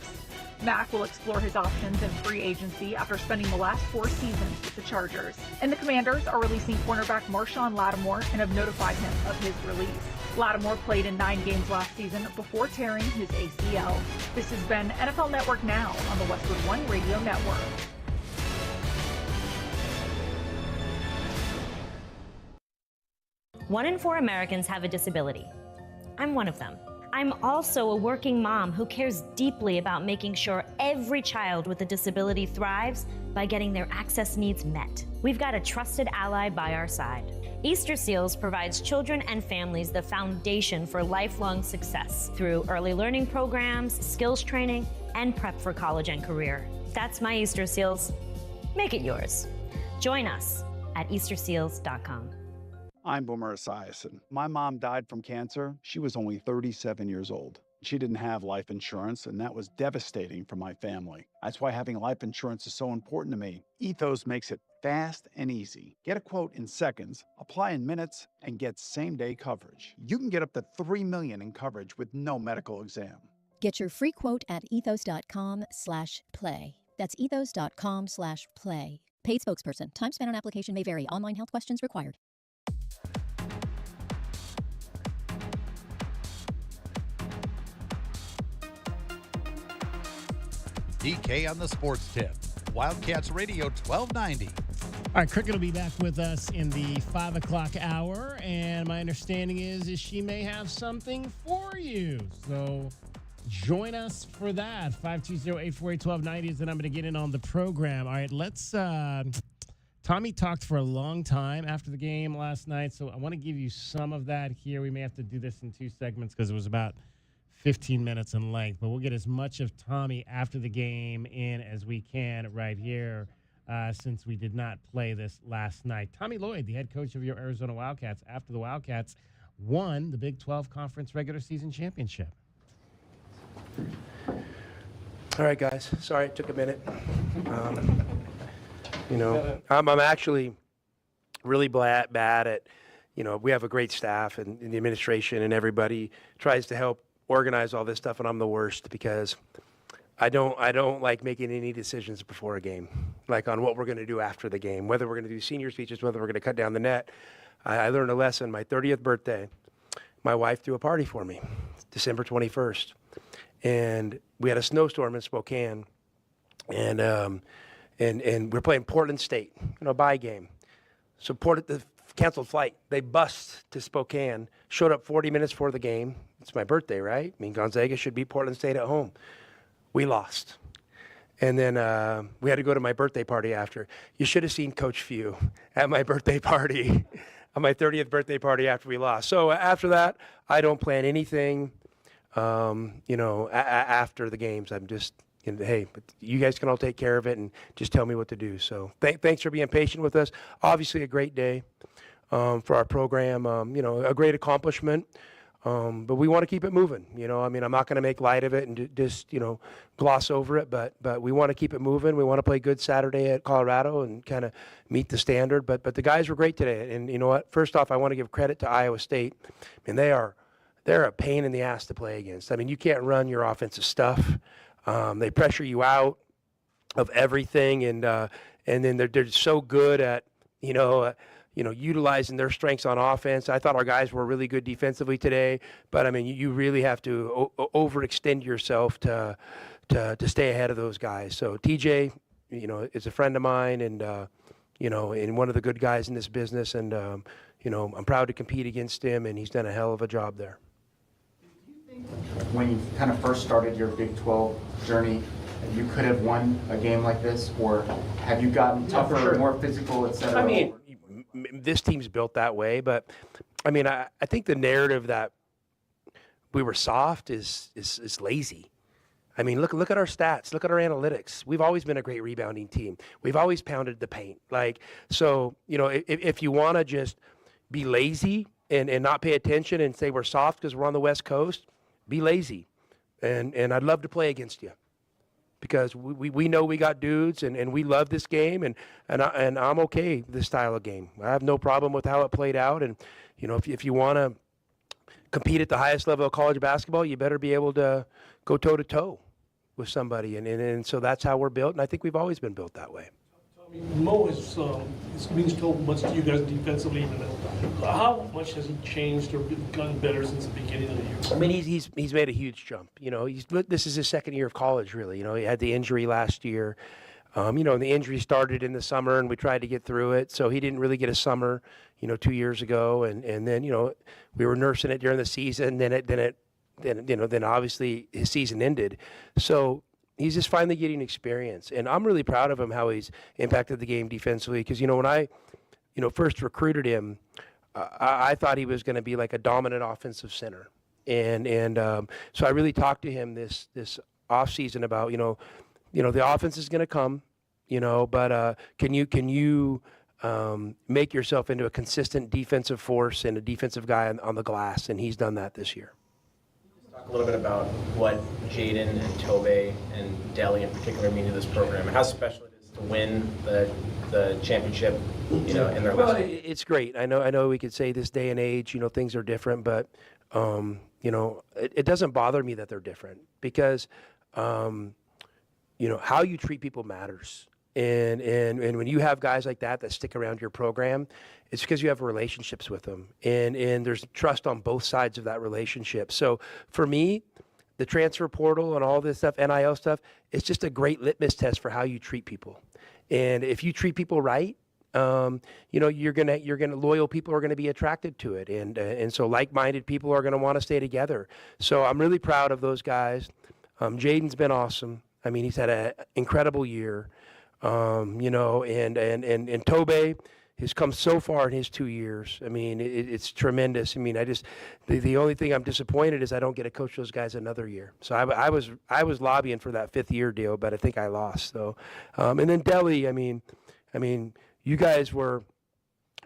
Mack will explore his options in free agency after spending the last 4 seasons with the Chargers. And the Commanders are releasing cornerback Marshawn Lattimore and have notified him of his release. Lattimore played in 9 games last season before tearing his ACL. This has been NFL Network Now on the Westwood One Radio Network. One in 4 Americans have a disability. I'm one of them. I'm also a working mom who cares deeply about making sure every child with a disability thrives by getting their access needs met. We've got a trusted ally by our side. Easter Seals provides children and families the foundation for lifelong success through early learning programs, skills training, and prep for college and career. That's my Easter Seals. Make it yours. Join us at easterseals.com. I'm Boomer Esiason. My mom died from cancer. She was only 37 years old. She didn't have life insurance, and that was devastating for my family. That's why having life insurance is so important to me. Ethos makes it fast and easy. Get a quote in seconds, apply in minutes, and get same-day coverage. You can get up to $3 million in coverage with no medical exam. Get your free quote at ethos.com/play. That's ethos.com/play. Paid spokesperson. Time spent on application may vary. Online health questions required. DK on the Sports Tip. Wildcats Radio 1290. All right, Cricket will be back with us in the 5 o'clock hour, and my understanding is she may have something for you. So join us for that. 520-848-1290 is the number to get in on the program. All right, let's Tommy talked for a long time after the game last night, so I want to give you some of that here. We may have to do this in 2 segments because it was about 15 minutes in length, but we'll get as much of Tommy after the game in as we can right here since we did not play this last night. Tommy Lloyd, the head coach of your Arizona Wildcats, after the Wildcats won the Big 12 Conference regular season championship. All right, guys. Sorry it took a minute. I'm actually really bad at, we have a great staff and the administration and everybody tries to help organize all this stuff, and I'm the worst because I don't like making any decisions before a game, like on what we're going to do after the game, whether we're going to do senior speeches, whether we're going to cut down the net. I learned a lesson. My 30th birthday, my wife threw a party for me, December 21st, and we had a snowstorm in Spokane, and we're playing Portland State, bye game. So the canceled flight. They bussed to Spokane, showed up 40 minutes before the game. It's my birthday, right? I mean, Gonzaga should beat Portland State at home. We lost. And then we had to go to my birthday party after. You should have seen Coach Few at my birthday party, on my 30th birthday party after we lost. So after that, I don't plan anything, after the games. I'm just, hey, but you guys can all take care of it and just tell me what to do. So thanks for being patient with us. Obviously a great day for our program, a great accomplishment. But we want to keep it moving. I'm not going to make light of it and just, gloss over it, but we want to keep it moving. We want to play good Saturday at Colorado and kind of meet the standard. But the guys were great today. And you know what? First off, I want to give credit to Iowa State. They're a pain in the ass to play against. You can't run your offensive stuff. They pressure you out of everything. And then they're so good at, utilizing their strengths on offense. I thought our guys were really good defensively today, but you really have to overextend yourself to stay ahead of those guys. So TJ, is a friend of mine and and one of the good guys in this business, and I'm proud to compete against him, and he's done a hell of a job there. When you kind of first started your Big 12 journey, you could have won a game like this, or have you gotten tougher, more physical, et cetera? This team's built that way, but I think the narrative that we were soft is lazy. Look at our stats, look at our analytics. We've always been a great rebounding team. We've always pounded the paint. If you want to just be lazy and not pay attention and say we're soft because we're on the West Coast, be lazy. And I'd love to play against you, because we know we got dudes and we love this game and I'm okay with this style of game. I have no problem with how it played out. And, if you want to compete at the highest level of college basketball, you better be able to go toe-to-toe. with somebody, and so that's how we're built, and I think we've always been built that way. Mo means so much to you guys defensively. How much has he changed or gotten better since the beginning of the year? I mean, he's made a huge jump. You know, this is his second year of college, really. You know, he had the injury last year. You know, and the injury started in the summer, and we tried to get through it. So he didn't really get a summer, 2 years ago, and then we were nursing it during the season. Then obviously his season ended. So he's just finally getting experience, and I'm really proud of him how he's impacted the game defensively. Because when I, first recruited him, I thought he was going to be like a dominant offensive center, and so I really talked to him this off season about the offense is going to come, but can you make yourself into a consistent defensive force and a defensive guy on the glass, and he's done that this year. Talk a little bit about what Jaden and Tobe and Deli in particular mean to this program, and how special it is to win the championship, in their last. Well, it's great. I know we could say this day and age, things are different, but it doesn't bother me that they're different because how you treat people matters. And when you have guys like that stick around your program, it's because you have relationships with them. And there's trust on both sides of that relationship. So for me, the transfer portal and all this stuff, NIL stuff, it's just a great litmus test for how you treat people. And if you treat people right, you're gonna loyal people are gonna be attracted to it. And so like-minded people are gonna want to stay together. So I'm really proud of those guys. Jaden's been awesome. I mean, he's had an incredible year. And Tobe has come so far in his 2 years. I mean, it's tremendous. I mean, the only thing I'm disappointed is I don't get to coach those guys another year. So I was lobbying for that 5th year deal, but I think I lost. So, and then Deli, I mean, you guys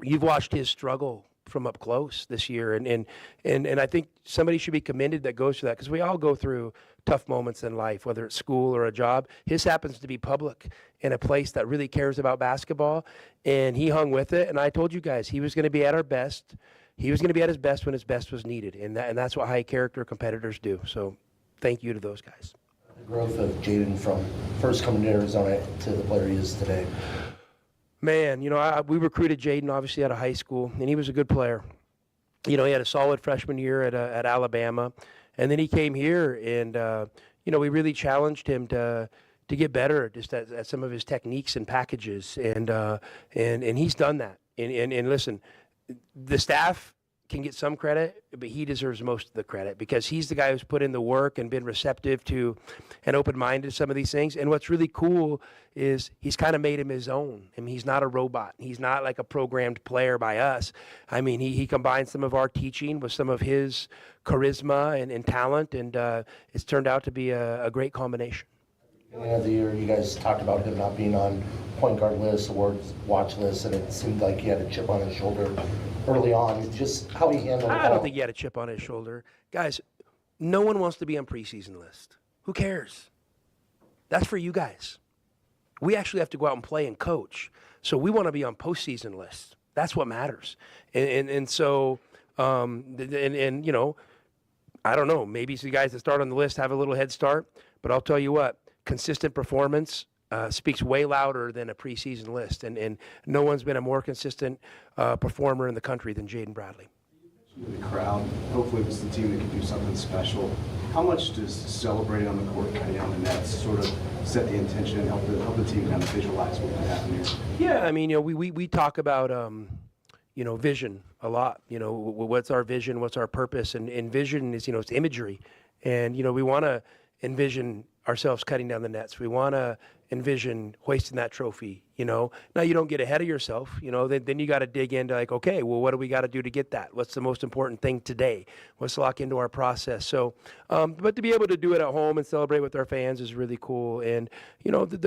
you've watched his struggle from up close this year, and I think somebody should be commended that goes through that, because we all go through tough moments in life, whether it's school or a job. His happens to be public in a place that really cares about basketball, and he hung with it. And I told you guys he was going to be at our best. He was going to be at his best when his best was needed, and that's what high character competitors do. So thank you to those guys. The growth of Jaden from first coming to Arizona to the player he is today. Man, we recruited Jaden obviously out of high school, and he was a good player. He had a solid freshman year at Alabama, and then he came here, and we really challenged him to get better just at some of his techniques and packages, and he's done that. And listen, the staff can get some credit, but he deserves most of the credit because he's the guy who's put in the work and been receptive to and open-minded to some of these things. And what's really cool is he's kind of made him his own. I mean, he's not a robot. He's not like a programmed player by us. I mean, he combines some of our teaching with some of his charisma and talent, and it's turned out to be a great combination. At the end of the year, you guys talked about him not being on point guard lists, awards watch lists, and it seemed like he had a chip on his shoulder early on. Just how he handled it. I don't think he had a chip on his shoulder. Guys, no one wants to be on preseason list. Who cares? That's for you guys. We actually have to go out and play and coach. So we want to be on postseason lists. That's what matters. And so, I don't know, maybe the guys that start on the list have a little head start, but I'll tell you what, consistent performance speaks way louder than a preseason list, and no one's been a more consistent performer in the country than Jaden Bradley. The crowd, hopefully it's the team that can do something special. How much does celebrating on the court, cutting down the nets, sort of set the intention and help the team kind of visualize what can happen here? Yeah, I mean, we talk about vision a lot. What's our vision? What's our purpose? And vision is it's imagery, and we want to envision ourselves cutting down the nets. We want to envision hoisting that trophy, Now you don't get ahead of yourself, then you got to dig into like, okay, well, what do we got to do to get that? What's the most important thing today? Let's lock into our process. So, but to be able to do it at home and celebrate with our fans is really cool. And, when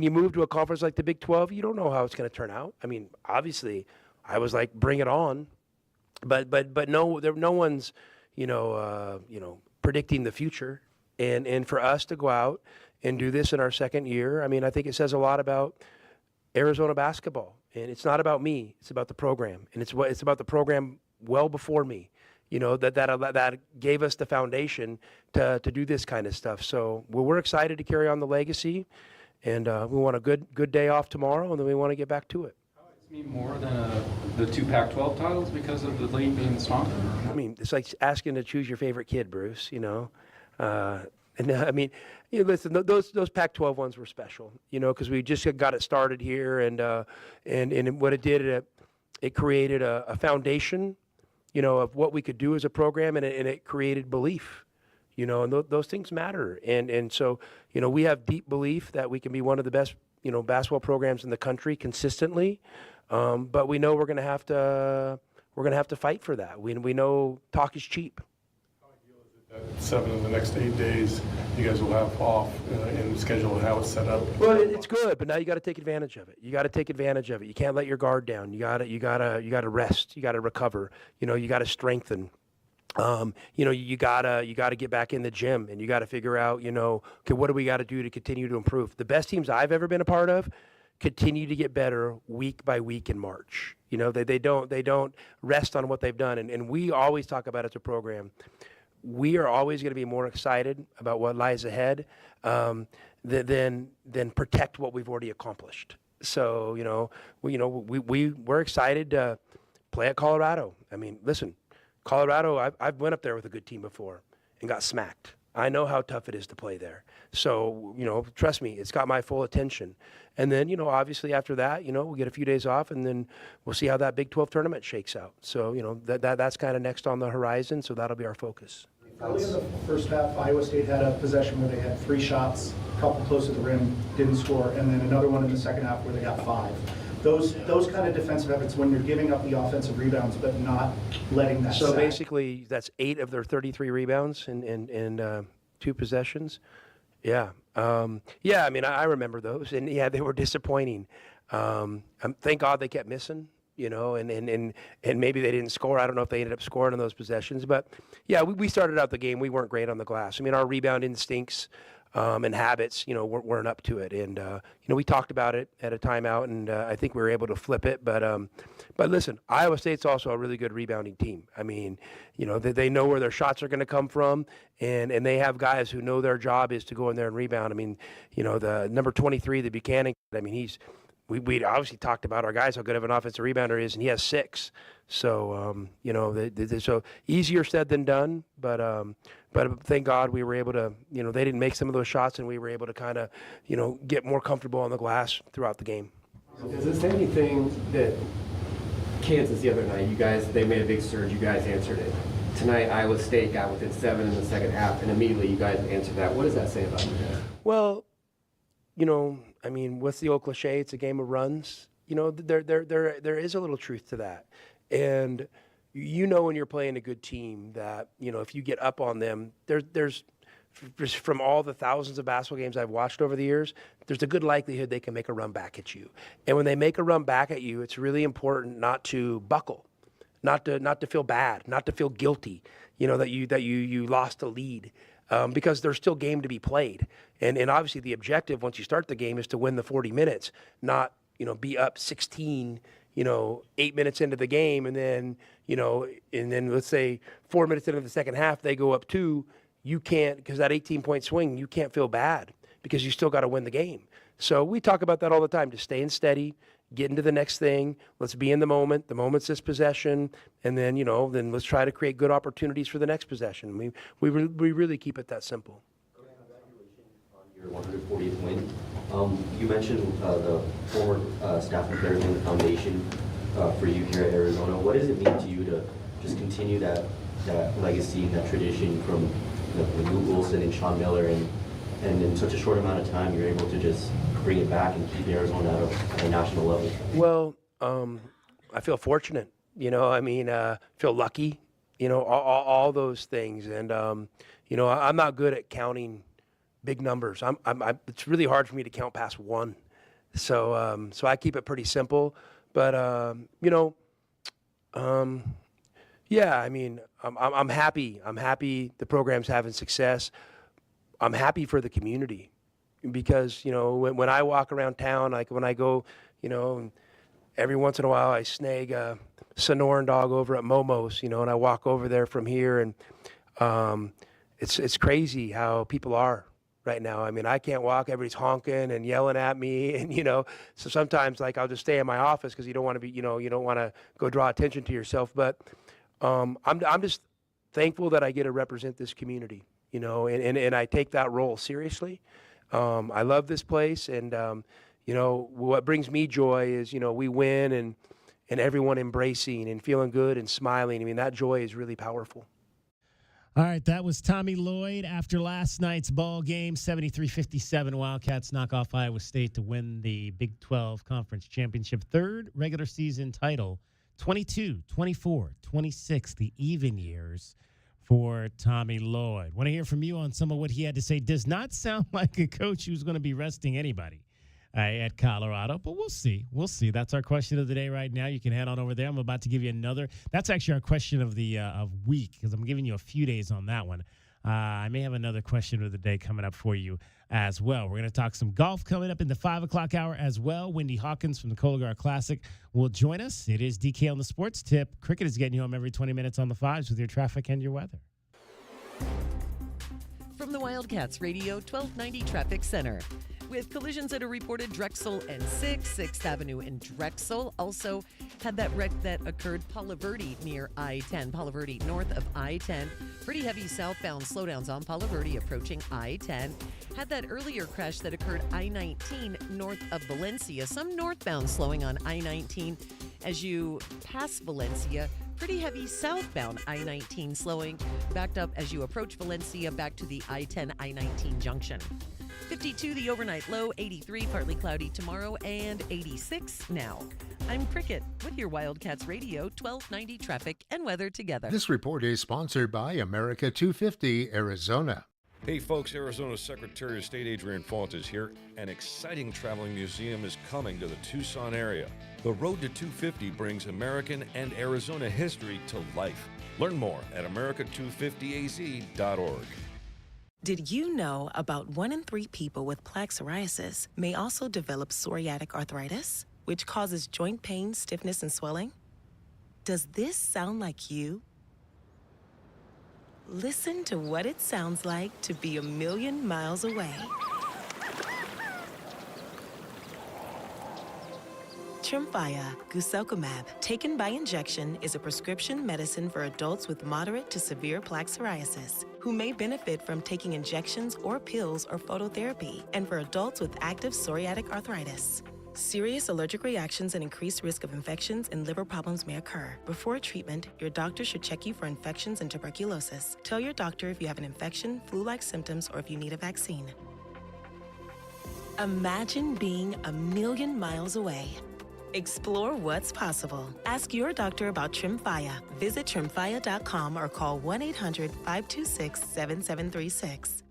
you move to a conference like the Big 12, you don't know how it's going to turn out. I mean, obviously I was like, bring it on, but no one's, predicting the future. And for us to go out and do this in our second year, I mean, I think it says a lot about Arizona basketball. And it's not about me. It's about the program. And it's about the program well before me. that gave us the foundation to do this kind of stuff. So we're excited to carry on the legacy, and we want a good day off tomorrow, and then we want to get back to it. More than the 2 Pac-12 titles because of the league being stronger? I mean, it's like asking to choose your favorite kid, Bruce, And I mean, listen, those Pac-12 ones were special, because we just got it started here, and what it did, it created a foundation, of what we could do as a program, and it created belief, and those things matter, and so we have deep belief that we can be one of the best basketball programs in the country consistently, but we know we're going to have to fight for that. We know talk is cheap. 7 of the next 8 days, you guys will have off in schedule how it's set up. Well, it's good, but now you got to take advantage of it. You can't let your guard down. You got to rest. You got to recover. You got to strengthen. You gotta get back in the gym, and you got to figure out, okay, what do we got to do to continue to improve? The best teams I've ever been a part of continue to get better week by week in March. They don't rest on what they've done, and we always talk about it as a program. We are always going to be more excited about what lies ahead than protect what we've already accomplished. So we're excited to play at Colorado. I mean, listen, Colorado, I've went up there with a good team before and got smacked. I know how tough it is to play there. So trust me, it's got my full attention. And then obviously after that, we'll get a few days off, and then we'll see how that Big 12 tournament shakes out. So that's kind of next on the horizon. So that'll be our focus. Early in the first half, Iowa State had a possession where they had 3 shots, a couple close to the rim, didn't score, and then another one in the second half where they got 5. Those kind of defensive efforts, when you're giving up the offensive rebounds but not letting that So sack. basically, that's 8 of their 33 rebounds in 2 possessions. Yeah. I mean, I remember those, and yeah, they were disappointing. Thank God they kept missing. And maybe they didn't score. I don't know if they ended up scoring on those possessions. But, yeah, we started out the game. We weren't great on the glass. I mean, our rebound instincts and habits, weren't up to it. And, we talked about it at a timeout, and I think we were able to flip it. But listen, Iowa State's also a really good rebounding team. I mean, they know where their shots are going to come from, and they have guys who know their job is to go in there and rebound. I mean, the number 23, the Buchanan, I mean, we obviously talked about our guys, how good of an offensive rebounder is, and he has 6. So, so easier said than done, but thank God we were able to, they didn't make some of those shots, and we were able to kind of, get more comfortable on the glass throughout the game. Is this anything that Kansas the other night, they made a big surge, you guys answered it. Tonight, Iowa State got within 7 in the second half, and immediately you guys answered that. What does that say about you guys? Well, I mean, what's the old cliche? It's a game of runs. There is a little truth to that. And when you're playing a good team that, if you get up on them, there's from all the thousands of basketball games I've watched over the years, there's a good likelihood they can make a run back at you. And when they make a run back at you, it's really important not to buckle, not to feel bad, not to feel guilty, that you lost a lead. Because there's still game to be played. And obviously the objective once you start the game is to win the 40 minutes, not, be up 16, 8 minutes into the game, and then let's say 4 minutes into the second half, they go up 2. You can't, because that 18-point swing, you can't feel bad because you still got to win the game. So we talk about that all the time, just staying steady, get into the next thing. Let's be in the moment. The moment's this possession, and then then let's try to create good opportunities for the next possession. We really keep it that simple. Your 140th win. You mentioned the former staff and players in the foundation for you here at Arizona. What does it mean to you to just continue that legacy and that tradition from Luke Wilson and Sean Miller, and in such a short amount of time, you're able to just bring it back and keep Arizona at a national level? Well, I feel fortunate, feel lucky, all those things. And, I'm not good at counting big numbers. It's really hard for me to count past 1. So I keep it pretty simple. But, yeah, I mean, I'm happy. I'm happy the program's having success. I'm happy for the community. Because, when I walk around town, like when I go, every once in a while I snag a Sonoran dog over at Momo's, you know, and I walk over there from here, and it's crazy how people are right now. I mean, I can't walk. Everybody's honking and yelling at me, and, you know, so sometimes, like, I'll just stay in my office because you don't want to be, you know, you don't want to go draw attention to yourself. But I'm just thankful that I get to represent this community, you know, and I take that role seriously. I love this place, and, you know, what brings me joy is, you know, we win and everyone embracing and feeling good and smiling. I mean, that joy is really powerful. All right, that was Tommy Lloyd after last night's ball game. 73-57, Wildcats knock off Iowa State to win the Big 12 Conference Championship, third regular season title, 22, 24, 26, the even years for Tommy Lloyd. Want to hear from you on some of what he had to say. Does not sound like a coach who's going to be resting anybody at Colorado, but we'll see. We'll see. That's our question of the day right now. You can head on over there. I'm about to give you another. That's actually our question of the week, because I'm giving you a few days on that one. I may have another question of the day coming up for you as well. We're going to talk some golf coming up in the 5 o'clock hour as well. Wendy Hawkins from the Cologar Classic will join us. It is DK on the Sports Tip. Cricket is getting you home every 20 minutes on the fives with your traffic and your weather. From the Wildcats Radio 1290 Traffic Center. With collisions that are reported, Drexel and 6th Avenue in Drexel. Also had that wreck that occurred Palo Verde near I-10. Palo Verde north of I-10. Pretty heavy southbound slowdowns on Palo Verde approaching I-10. Had that earlier crash that occurred I-19 north of Valencia. Some northbound slowing on I-19 as you pass Valencia. Pretty heavy southbound I-19 slowing, backed up as you approach Valencia back to the I-10, I-19 junction. 52 the overnight low, 83 partly cloudy tomorrow, and 86 now. I'm Cricket with your Wildcats Radio 1290 traffic and weather together. This report is sponsored by America 250 Arizona. Hey folks, Arizona Secretary of State Adrian Fontes here. An exciting traveling museum is coming to the Tucson area. The Road to 250 brings American and Arizona history to life. Learn more at america250az.org. Did you know about 1 in 3 people with plaque psoriasis may also develop psoriatic arthritis, which causes joint pain, stiffness, and swelling? Does this sound like you? Listen to what it sounds like to be a million miles away. Tremfya guselkumab, taken by injection, is a prescription medicine for adults with moderate to severe plaque psoriasis who may benefit from taking injections or pills or phototherapy, and for adults with active psoriatic arthritis. Serious allergic reactions and increased risk of infections and liver problems may occur. Before treatment, your doctor should check you for infections and tuberculosis. Tell your doctor if you have an infection, flu-like symptoms, or if you need a vaccine. Imagine being a million miles away. Explore what's possible. Ask your doctor about Tremfya. Visit Tremfya.com or call 1-800-526-7736.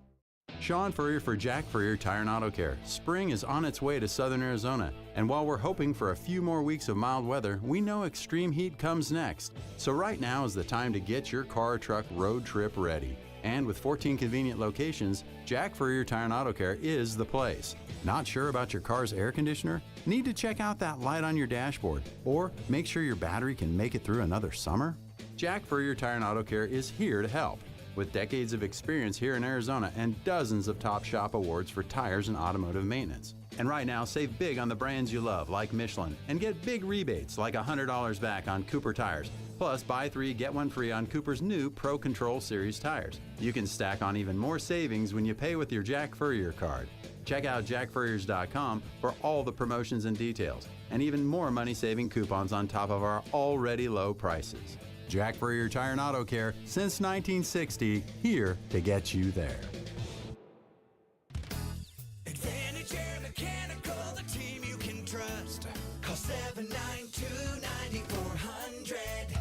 Sean Furrier for Jack Furrier Tire and Auto Care. Spring is on its way to southern Arizona, and while we're hoping for a few more weeks of mild weather, we know extreme heat comes next. So right now is the time to get your car or truck road trip ready. And with 14 convenient locations, Jack Furrier Tire and Auto Care is the place. Not sure about your car's air conditioner? Need to check out that light on your dashboard? Or make sure your battery can make it through another summer? Jack Furrier Tire and Auto Care is here to help. With decades of experience here in Arizona and dozens of top shop awards for tires and automotive maintenance. And right now, save big on the brands you love, like Michelin, and get big rebates like $100 back on Cooper tires. Plus, buy 3, get 1 free on Cooper's new Pro Control Series tires. You can stack on even more savings when you pay with your Jack Furrier card. Check out jackfurriers.com for all the promotions and details, and even more money-saving coupons on top of our already low prices. Jack Furrier Tire and Auto Care, since 1960, here to get you there. Advantage Air Mechanical, the team you can trust. Call 792-9400.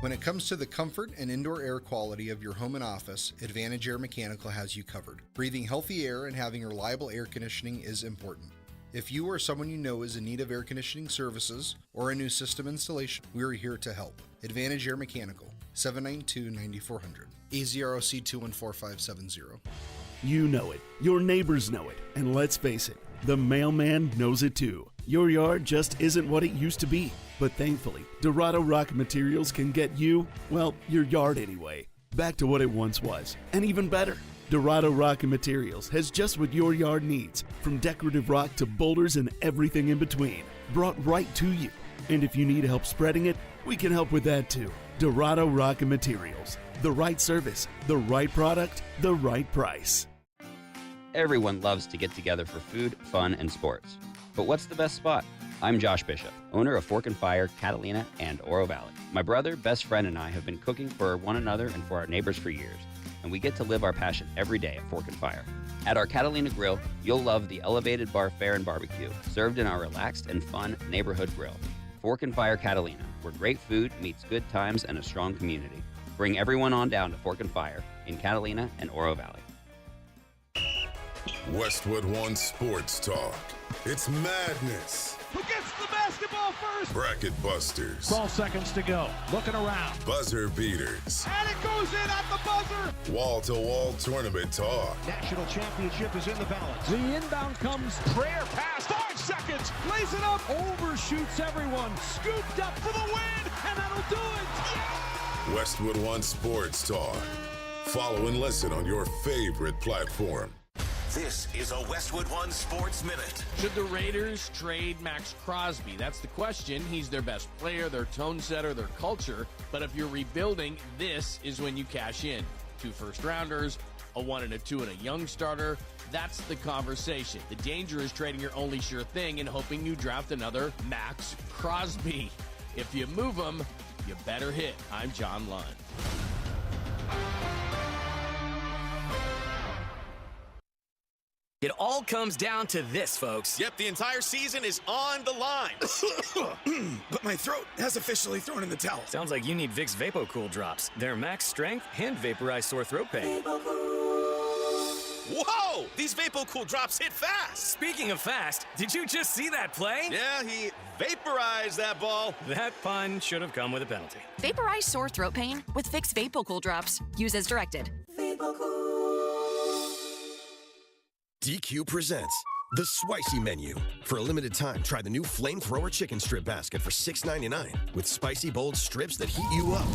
When it comes to the comfort and indoor air quality of your home and office, Advantage Air Mechanical has you covered. Breathing healthy air and having reliable air conditioning is important. If you or someone you know is in need of air conditioning services or a new system installation, we're here to help. Advantage Air Mechanical, 792-9400, AZROC 214570. You know it, your neighbors know it, and let's face it, The mailman knows it too. Your yard just isn't what it used to be. But thankfully, Dorado Rock Materials can get you, well, your yard anyway, back to what it once was, and even better. Dorado Rock Materials has just what your yard needs, from decorative rock to boulders and everything in between, brought right to you. And if you need help spreading it, we can help with that too. Dorado Rock Materials. The right service, the right product, the right price. Everyone loves to get together for food, fun, and sports. But what's the best spot? I'm Josh Bishop, owner of Fork and Fire, Catalina, and Oro Valley. My brother, best friend, and I have been cooking for one another and for our neighbors for years, and we get to live our passion every day at Fork and Fire. At our Catalina Grill, you'll love the elevated bar fare and barbecue, served in our relaxed and fun neighborhood grill. Fork and Fire Catalina, where great food meets good times and a strong community. Bring everyone on down to Fork and Fire in Catalina and Oro Valley. Westwood One Sports Talk. It's madness. Who gets the basketball first? Bracket busters. 12 seconds to go. Looking around. Buzzer beaters. And it goes in at the buzzer. Wall-to-wall tournament talk. National championship is in the balance. The inbound comes. Prayer pass. 5 seconds. Lays it up. Overshoots everyone. Scooped up for the win. And that'll do it. Yeah! Westwood One Sports Talk. Follow and listen on your favorite platform. This is a Westwood One Sports Minute. Should the Raiders trade Max Crosby? That's the question. He's their best player, their tone setter, their culture. But if you're rebuilding, this is when you cash in. 2 first-rounders, a 1 and a 2 and a young starter. That's the conversation. The danger is trading your only sure thing and hoping you draft another Max Crosby. If you move him, you better hit. I'm John Lund. It all comes down to this, folks. Yep, the entire season is on the line. But my throat has officially thrown in the towel. Sounds like you need Vicks VapoCool drops. They're max strength and vaporize sore throat pain. Whoa! These VapoCool drops hit fast. Speaking of fast, did you just see that play? Yeah, he vaporized that ball. That pun should have come with a penalty. Vaporize sore throat pain with Vicks VapoCool drops. Use as directed. DQ presents the Spicy Menu. For a limited time, try the new Flamethrower Chicken Strip Basket for $6.99 with spicy, bold strips that heat you up.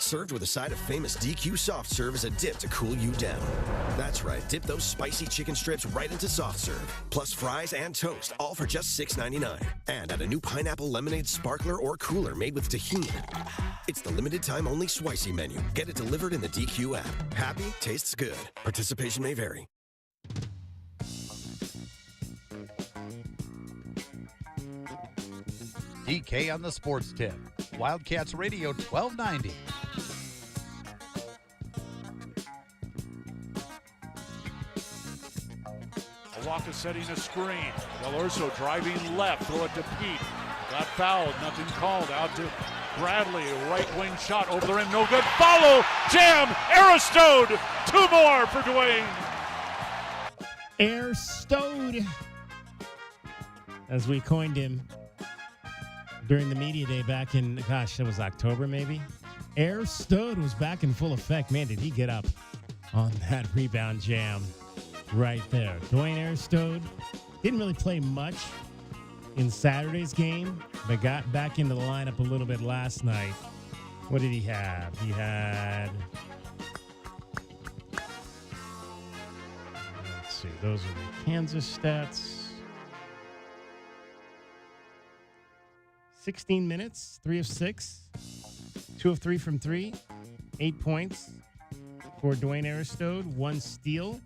Served with a side of famous DQ Soft Serve as a dip to cool you down. That's right, dip those spicy chicken strips right into Soft Serve, plus fries and toast, all for just $6.99. And add a new pineapple lemonade sparkler or cooler made with tahini. It's the limited time only Spicy Menu. Get it delivered in the DQ app. Happy, tastes good. Participation may vary. DK on the Sports Tip. Wildcats Radio 1290. Awaka setting a screen. Del Urso driving left, throw it to Pete. Got fouled, nothing called. Out to Bradley, right wing shot over the rim, no good. Follow, jam, Aristode. 2 more for Dwayne. Aristode, as we coined him during the media day back in, gosh, it was October maybe. Aristode was back in full effect. Man, did he get up on that rebound jam right there. Dwayne Aristode didn't really play much in Saturday's game, but got back into the lineup a little bit last night. What did he have? He had, let's see, those are the Kansas stats. 16 minutes, 3 of 6, 2 of 3 from 3, 8 points for Dwayne Aristode, 1 steal.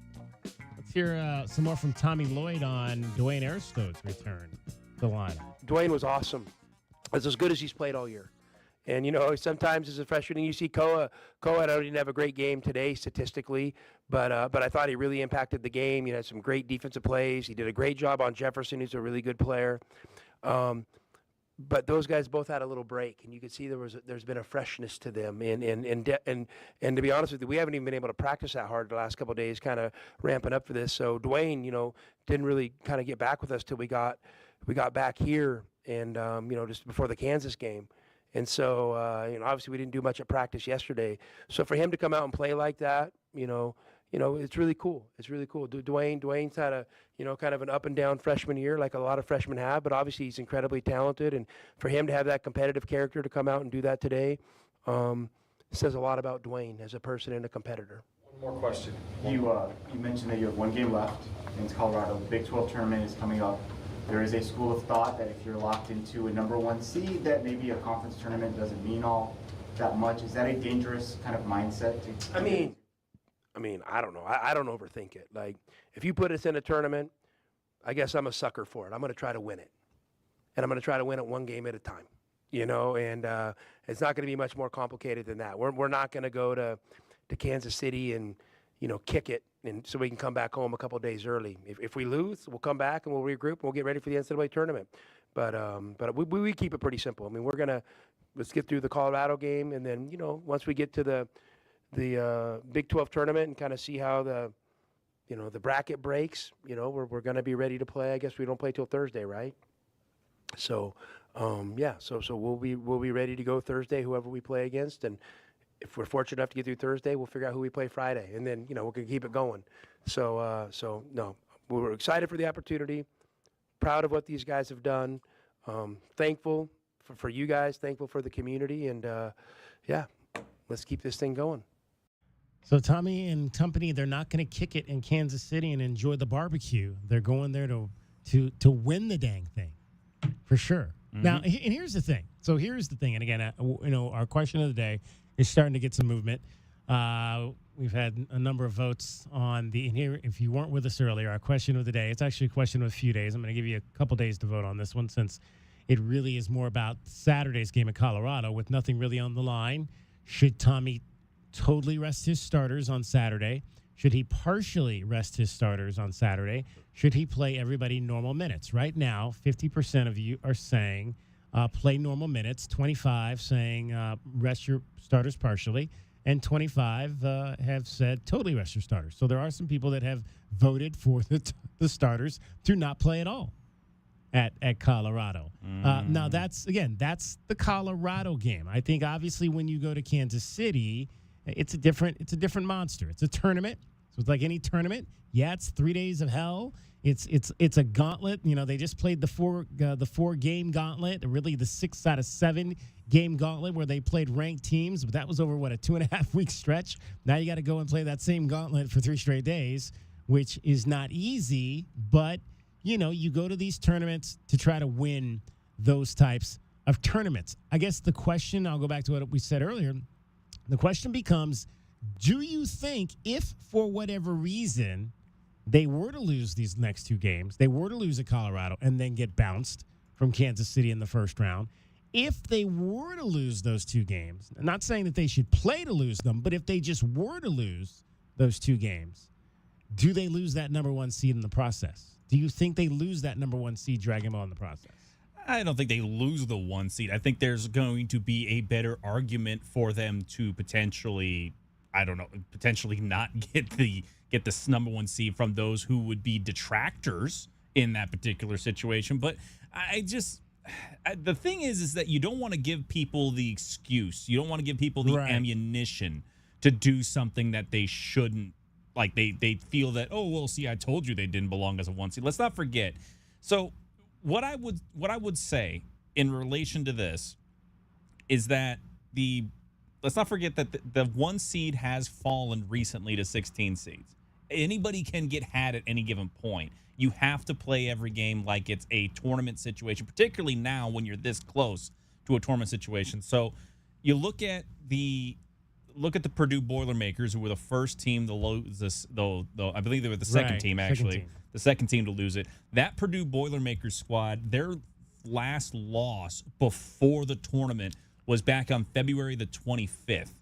Let's hear some more from Tommy Lloyd on Dwayne Aristode's return to the lineup. Dwayne was awesome. It's as good as he's played all year. And, you know, sometimes as a freshman, you see Koa didn't have a great game today statistically, but I thought he really impacted the game. He had some great defensive plays. He did a great job on Jefferson, who's a really good player. But those guys both had a little break, and you could see there's been a freshness to them. And to be honest with you, we haven't even been able to practice that hard the last couple of days, kind of ramping up for this. So Dwayne, you know, didn't really kind of get back with us till we got back here, and you know, just before the Kansas game. And so you know, obviously we didn't do much at practice yesterday. So for him to come out and play like that, you know, it's really cool. It's really cool. Dwayne's had a, kind of an up and down freshman year like a lot of freshmen have, but obviously he's incredibly talented. And for him to have that competitive character to come out and do that today says a lot about Dwayne as a person and a competitor. One more question. You mentioned that you have one game left against Colorado. The Big 12 tournament is coming up. There is a school of thought that if you're locked into a #1 seed, that maybe a conference tournament doesn't mean all that much. Is that a dangerous kind of mindset to? I mean, I don't know. I don't overthink it. Like, if you put us in a tournament, I guess I'm a sucker for it. I'm going to try to win it, and I'm going to try to win it one game at a time. And it's not going to be much more complicated than that. We're not going to go to Kansas City and kick it, and so we can come back home a couple of days early. If we lose, we'll come back and we'll regroup and we'll get ready for the NCAA tournament. But we keep it pretty simple. I mean, let's get through the Colorado game, and then once we get to the Big 12 tournament and kind of see how the bracket breaks, we're going to be ready to play. I guess we don't play till Thursday, right? So so we'll be ready to go Thursday, whoever we play against, and if we're fortunate enough to get through Thursday, we'll figure out who we play Friday, and then we're going to keep it going. So no, we're excited for the opportunity, proud of what these guys have done, thankful for you guys, thankful for the community, and let's keep this thing going. So Tommy and company, they're not going to kick it in Kansas City and enjoy the barbecue. They're going there to win the dang thing, for sure. Mm-hmm. Now, and here's the thing. And again, our question of the day is starting to get some movement. We've had a number of votes on and here, if you weren't with us earlier, our question of the day, it's actually a question of a few days. I'm going to give you a couple days to vote on this one since it really is more about Saturday's game in Colorado with nothing really on the line. Should Tommy totally rest his starters on Saturday? Should he partially rest his starters on Saturday? Should he play everybody normal minutes? Right now, 50% of you are saying play normal minutes, 25 saying rest your starters partially, and 25 have said totally rest your starters. So there are some people that have voted for the starters to not play at all at Colorado. Now, that's the Colorado game. I think, obviously, when you go to Kansas City, it's a different monster. It's a tournament. So it's like any tournament. Yeah, it's 3 days of hell. It's a gauntlet. They just played the four game gauntlet, really the 6 out of 7 game gauntlet where they played ranked teams, but that was over a 2.5 week stretch. Now you got to go and play that same gauntlet for 3 straight days, which is not easy, but you go to these tournaments to try to win those types of tournaments. I guess the question, I'll go back to what we said earlier, the question becomes, do you think if for whatever reason they were to lose these next 2 games, they were to lose at Colorado and then get bounced from Kansas City in the first round, if they were to lose those 2 games, I'm not saying that they should play to lose them, but if they just were to lose those 2 games, do they lose that #1 seed in the process? Do you think they lose that #1 seed, dragging them on in the process? I don't think they lose the 1 seed. I think there's going to be a better argument for them to potentially not get the #1 seed from those who would be detractors in that particular situation. But the thing is that you don't want to give people the excuse. You don't want to give people the ammunition to do something that they shouldn't. Like they feel that, oh, well, see, I told you they didn't belong as a 1 seed. Let's not forget. So what I would say in relation to this is that let's not forget that the 1 seed has fallen recently to 16 seeds. Anybody can get had at any given point. You have to play every game like it's a tournament situation, particularly now when you're this close to a tournament situation. So you look at the Purdue Boilermakers, who were the first team to lose this, though I believe they were the second team, actually. The second team to lose it. That Purdue Boilermakers squad, their last loss before the tournament was back on February the 25th,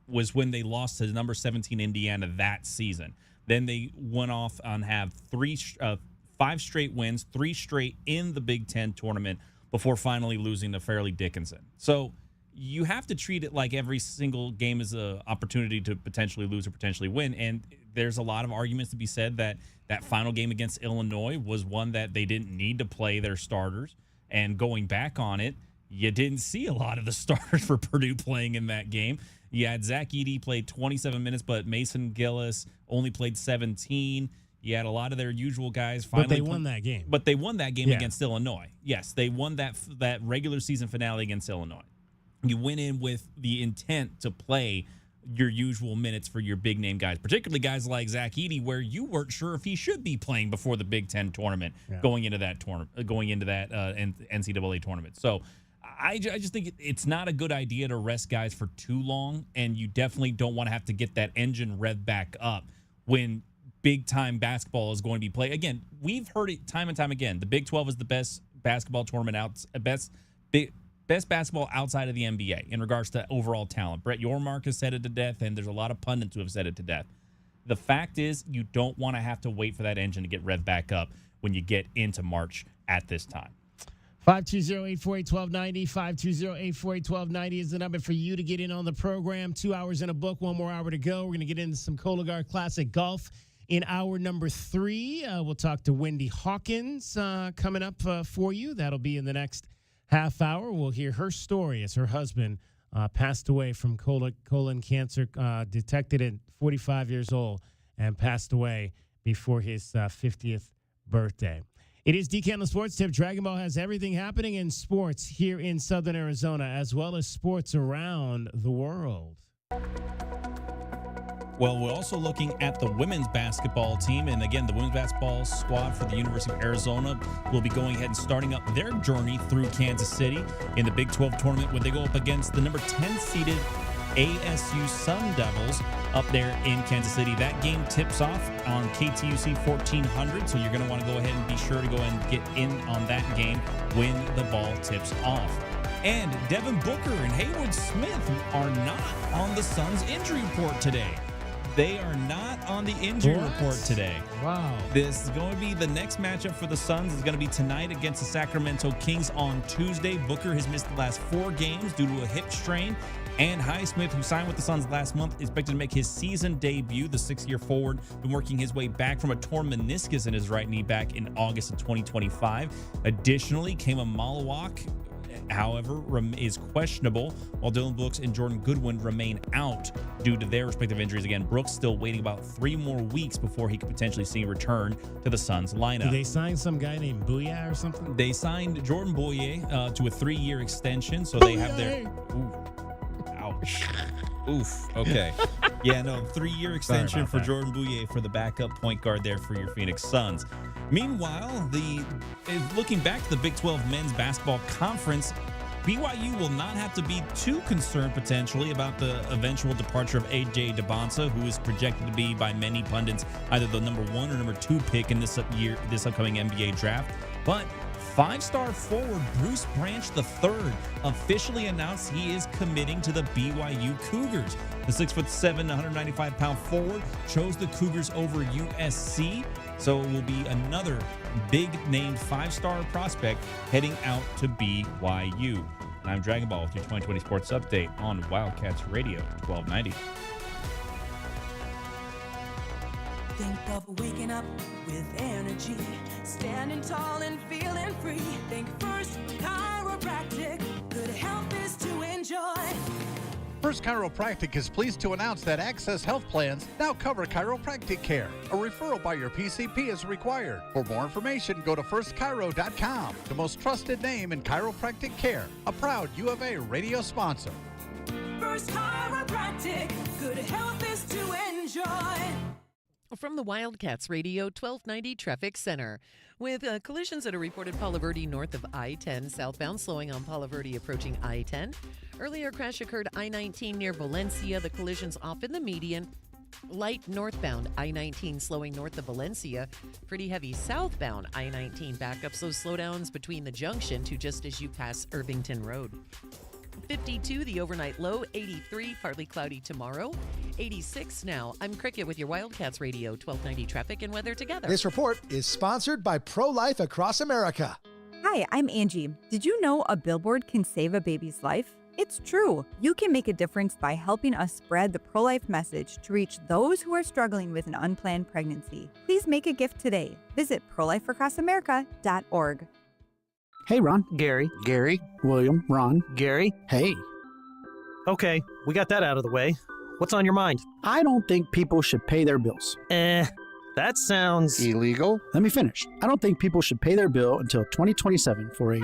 was when they lost to number 17 Indiana that season. Then they went off and have 5 straight wins, 3 straight in the Big Ten tournament before finally losing to Fairleigh Dickinson. So you have to treat it like every single game is an opportunity to potentially lose or potentially win. And there's a lot of arguments to be said that final game against Illinois was one that they didn't need to play their starters. And going back on it, you didn't see a lot of the starters for Purdue playing in that game. You had Zach Edey played 27 minutes, but Mason Gillis only played 17. You had a lot of their usual guys. But they won that game. But they won that game against Illinois. Yes, they won that regular season finale against Illinois. You went in with the intent to play your usual minutes for your big name guys, particularly guys like Zach Edey, where you weren't sure if he should be playing before the Big Ten tournament going into that NCAA tournament. So I just think it's not a good idea to rest guys for too long, and you definitely don't want to have to get that engine revved back up when big time basketball is going to be played. Again, we've heard it time and time again. The Big 12 is the best basketball tournament best basketball outside of the NBA in regards to overall talent. Brett Yormark has said it to death, and there's a lot of pundits who have said it to death. The fact is, you don't want to have to wait for that engine to get revved back up when you get into March at this time. 520-848-1290, 520-848-1290 is the number for you to get in on the program. 2 hours in a book, 1 more hour to go. We're going to get into some Cologuard Classic Golf in hour number 3. We'll talk to Wendy Hawkins coming up for you. That'll be in the next half hour. We'll hear her story as her husband passed away from colon cancer, detected at 45 years old, and passed away before his 50th birthday. It is DK on the Sports Tip. Dragon Ball has everything happening in sports here in Southern Arizona, as well as sports around the world. Well, we're also looking at the women's basketball team. And again, the women's basketball squad for the University of Arizona will be going ahead and starting up their journey through Kansas City in the Big 12 tournament, where they go up against the number 10 seeded ASU Sun Devils up there in Kansas City. That game tips off on KTUC 1400, so you're going to want to go ahead and be sure to go ahead and get in on that game when the ball tips off. And Devin Booker and Haywood Smith are not on the Suns injury report today. They are not on the injury report today. Wow. This is going to be the next matchup for the Suns. Is going to be tonight against the Sacramento Kings on Tuesday. Booker has missed the last 4 games due to a hip strain. And Highsmith, who signed with the Suns last month, is expected to make his season debut. The 6-year forward been working his way back from a torn meniscus in his right knee back in August of 2025. Additionally, Kema Malawak, however, is questionable, while Dylan Brooks and Jordan Goodwin remain out due to their respective injuries. Again, Brooks still waiting about 3 more weeks before he could potentially see a return to the Suns lineup. Did they sign some guy named Booyah or something? They signed Jordan Boyer to a 3-year extension, so they have their... Ooh, ouch. Oof. Okay. Yeah, no, 3-year extension for Jordan Bouye for the backup point guard there for your Phoenix Suns. Meanwhile, looking back to the Big 12 men's basketball conference, BYU will not have to be too concerned potentially about the eventual departure of A.J. Debonsa, who is projected to be by many pundits either the number 1 or number 2 pick in this upcoming NBA draft. But 5-star forward Bruce Branch III officially announced he is committing to the BYU Cougars. The 6'7", 195-pound forward chose the Cougars over USC, so it will be another big-named 5-star prospect heading out to BYU. And I'm Dragon Ball with your 2020 Sports Update on Wildcats Radio 1290. Think of waking up with energy, standing tall and feeling free. Think First Chiropractic, good health is to enjoy. First Chiropractic is pleased to announce that Access Health Plans now cover chiropractic care. A referral by your PCP is required. For more information, go to firstchiro.com, the most trusted name in chiropractic care. A proud U of A radio sponsor. First Chiropractic, good health is to enjoy. From the Wildcats Radio 1290 Traffic Center. With collisions that are reported Palo Verde north of I-10, southbound slowing on Palo Verde approaching I-10. Earlier crash occurred I-19 near Valencia. The collision's off in the median. Light northbound I-19 slowing north of Valencia. Pretty heavy southbound I-19 backups. Those slowdowns between the junction to just as you pass Irvington Road. 52, the overnight low. 83, partly cloudy tomorrow. 86 now. I'm Cricket with your Wildcats Radio 1290 traffic and weather together. This report is sponsored by Pro-Life Across America. Hi, I'm Angie. Did you know a billboard can save a baby's life? It's true. You can make a difference by helping us spread the pro-life message to reach those who are struggling with an unplanned pregnancy. Please make a gift today. Visit prolifeacrossamerica.org. Hey, Ron. Gary. Gary. William. Ron. Gary. Hey. Okay, we got that out of the way. What's on your mind? I don't think people should pay their bills. That sounds... illegal? Let me finish. I don't think people should pay their bill until 2027 for a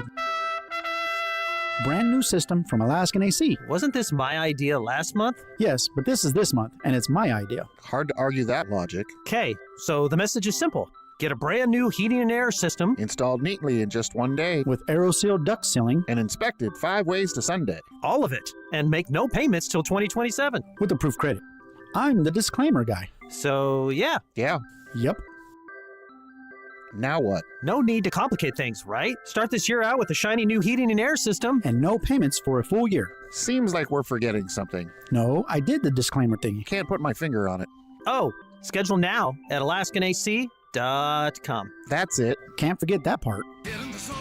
brand new system from Alaskan AC. Wasn't this my idea last month? Yes, but this is this month, and it's my idea. Hard to argue that logic. Okay, so the message is simple. Get a brand new heating and air system. Installed neatly in just one day. With AeroSeal duct sealing. And inspected 5 ways to Sunday. All of it. And make no payments till 2027. With approved credit. I'm the disclaimer guy. So, yeah. Yeah. Yep. Now what? No need to complicate things, right? Start this year out with a shiny new heating and air system. And no payments for a full year. Seems like we're forgetting something. No, I did the disclaimer thing. Can't put my finger on it. Oh, schedule now at AlaskanAC.com. That's it. Can't forget that part. Get in the zone,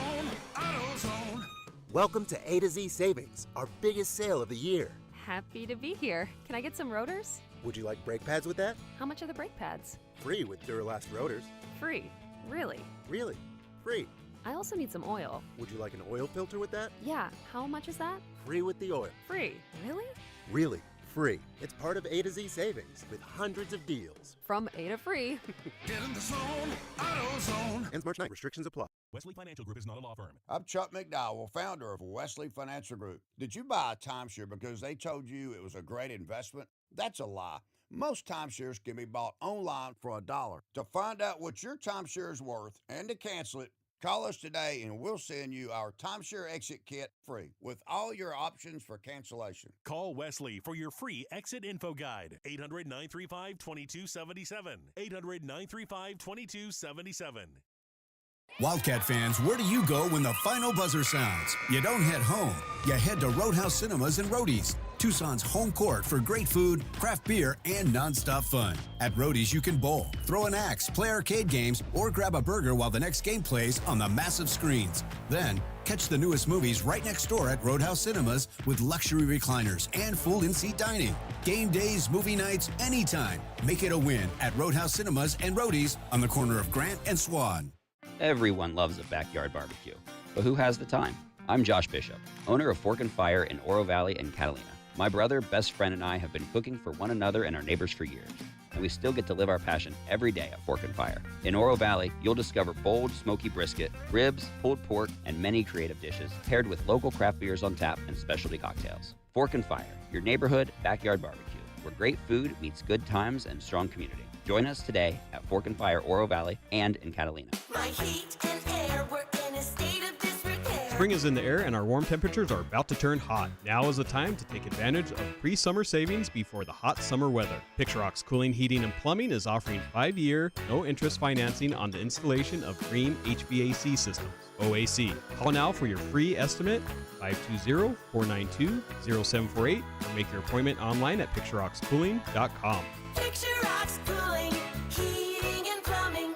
AutoZone. Welcome to A to Z Savings, our biggest sale of the year. Happy to be here. Can I get some rotors? Would you like brake pads with that? How much are the brake pads? Free with Duralast rotors. Free. Really? Really? Free. I also need some oil. Would you like an oil filter with that? Yeah. How much is that? Free with the oil. Free. Really? Really. Free. It's part of A to Z Savings with hundreds of deals. From A to free. Get in the zone, AutoZone. Ends March 9th. Restrictions apply. Wesley Financial Group is not a law firm. I'm Chuck McDowell, founder of Wesley Financial Group. Did you buy a timeshare because they told you it was a great investment? That's a lie. Most timeshares can be bought online for $1. To find out what your timeshare is worth and to cancel it, call us today and we'll send you our timeshare exit kit free with all your options for cancellation. Call Wesley for your free exit info guide. 800-935-2277. 800-935-2277. Wildcat fans, where do you go when the final buzzer sounds? You don't head home. You head to Roadhouse Cinemas and Roadies, Tucson's home court for great food, craft beer, and nonstop fun. At Roadies, you can bowl, throw an axe, play arcade games, or grab a burger while the next game plays on the massive screens. Then, catch the newest movies right next door at Roadhouse Cinemas with luxury recliners and full in-seat dining. Game days, movie nights, anytime. Make it a win at Roadhouse Cinemas and Roadies on the corner of Grant and Swan. Everyone loves a backyard barbecue, but who has the time? I'm Josh Bishop, owner of Fork and Fire in Oro Valley and Catalina. My brother, best friend, and I have been cooking for one another and our neighbors for years, and we still get to live our passion every day at Fork and Fire. In Oro Valley, you'll discover bold, smoky brisket, ribs, pulled pork, and many creative dishes, paired with local craft beers on tap and specialty cocktails. Fork and Fire, your neighborhood backyard barbecue, where great food meets good times and strong community. Join us today at Fork and Fire, Oro Valley, and in Catalina. My heat and air were in a state of disrepair. Spring is in the air and our warm temperatures are about to turn hot. Now is the time to take advantage of pre-summer savings before the hot summer weather. Picturox Cooling, Heating, and Plumbing is offering 5-year, no-interest financing on the installation of green HVAC systems, OAC. Call now for your free estimate, 520-492-0748, or make your appointment online at picturoxcooling.com. Picturox Cooling, Heating, and Plumbing.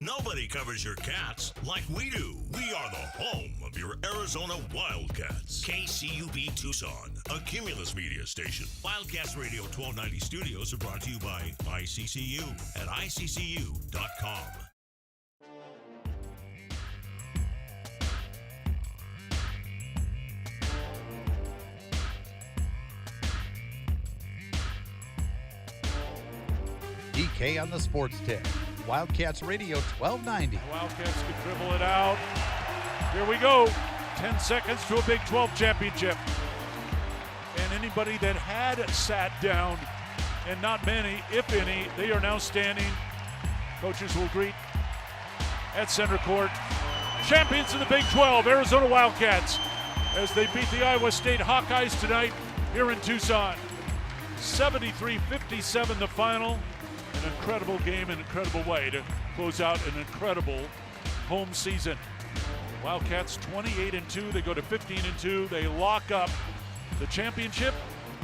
Nobody covers your cats like we do. We are the home of your Arizona Wildcats. KCUB Tucson, a Cumulus media station. Wildcats Radio 1290 studios are brought to you by ICCU at ICCU.com. DK on the sports tip. Wildcats Radio 1290. Wildcats can dribble it out. Here we go. 10 seconds to a Big 12 championship. And anybody that had sat down, and not many, if any, they are now standing. Coaches will greet at center court. Champions of the Big 12, Arizona Wildcats, as they beat the Iowa State Hawkeyes tonight here in Tucson. 73-57 the final. An incredible game, an incredible way to close out an incredible home season. Wildcats 28-2, they go to 15-2. They lock up the championship.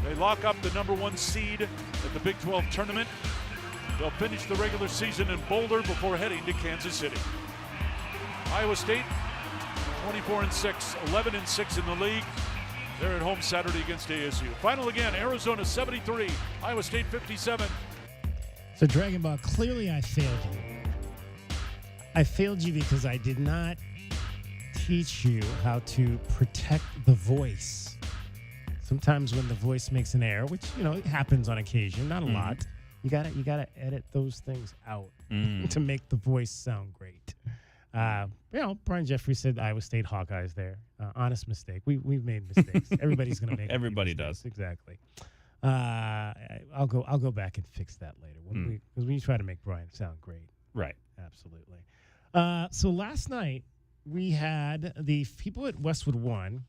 They lock up the #1 seed at the Big 12 tournament. They'll finish the regular season in Boulder before heading to Kansas City. Iowa State 24-6, 11-6 in the league. They're at home Saturday against ASU. Final again, Arizona 73, Iowa State 57. So Dragon Ball, clearly I failed you. I failed you because I did not teach you how to protect the voice. Sometimes when the voice makes an error, which it happens on occasion, not a lot, you gotta edit those things out to make the voice sound great. Brian Jeffrey said Iowa State Hawkeyes there. Honest mistake. We've made mistakes. Everybody's gonna make. Everybody does. Exactly. I'll go back and fix that later because we try to make Brian sound great. Right. Absolutely. So last night we had the people at Westwood One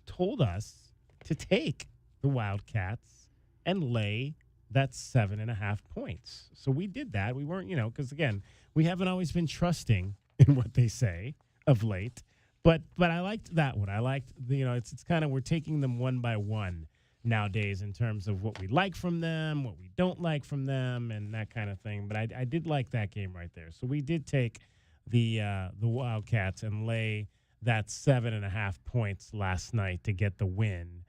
told us to take the Wildcats and lay that 7.5 points. So we did that. We weren't, because again, we haven't always been trusting in what they say of late. But I liked that one. I liked it's kind of we're taking them one by one nowadays in terms of what we like from them, what we don't like from them, and that kind of thing. But I did like that game right there. So we did take the Wildcats and lay that 7.5 points last night to get the win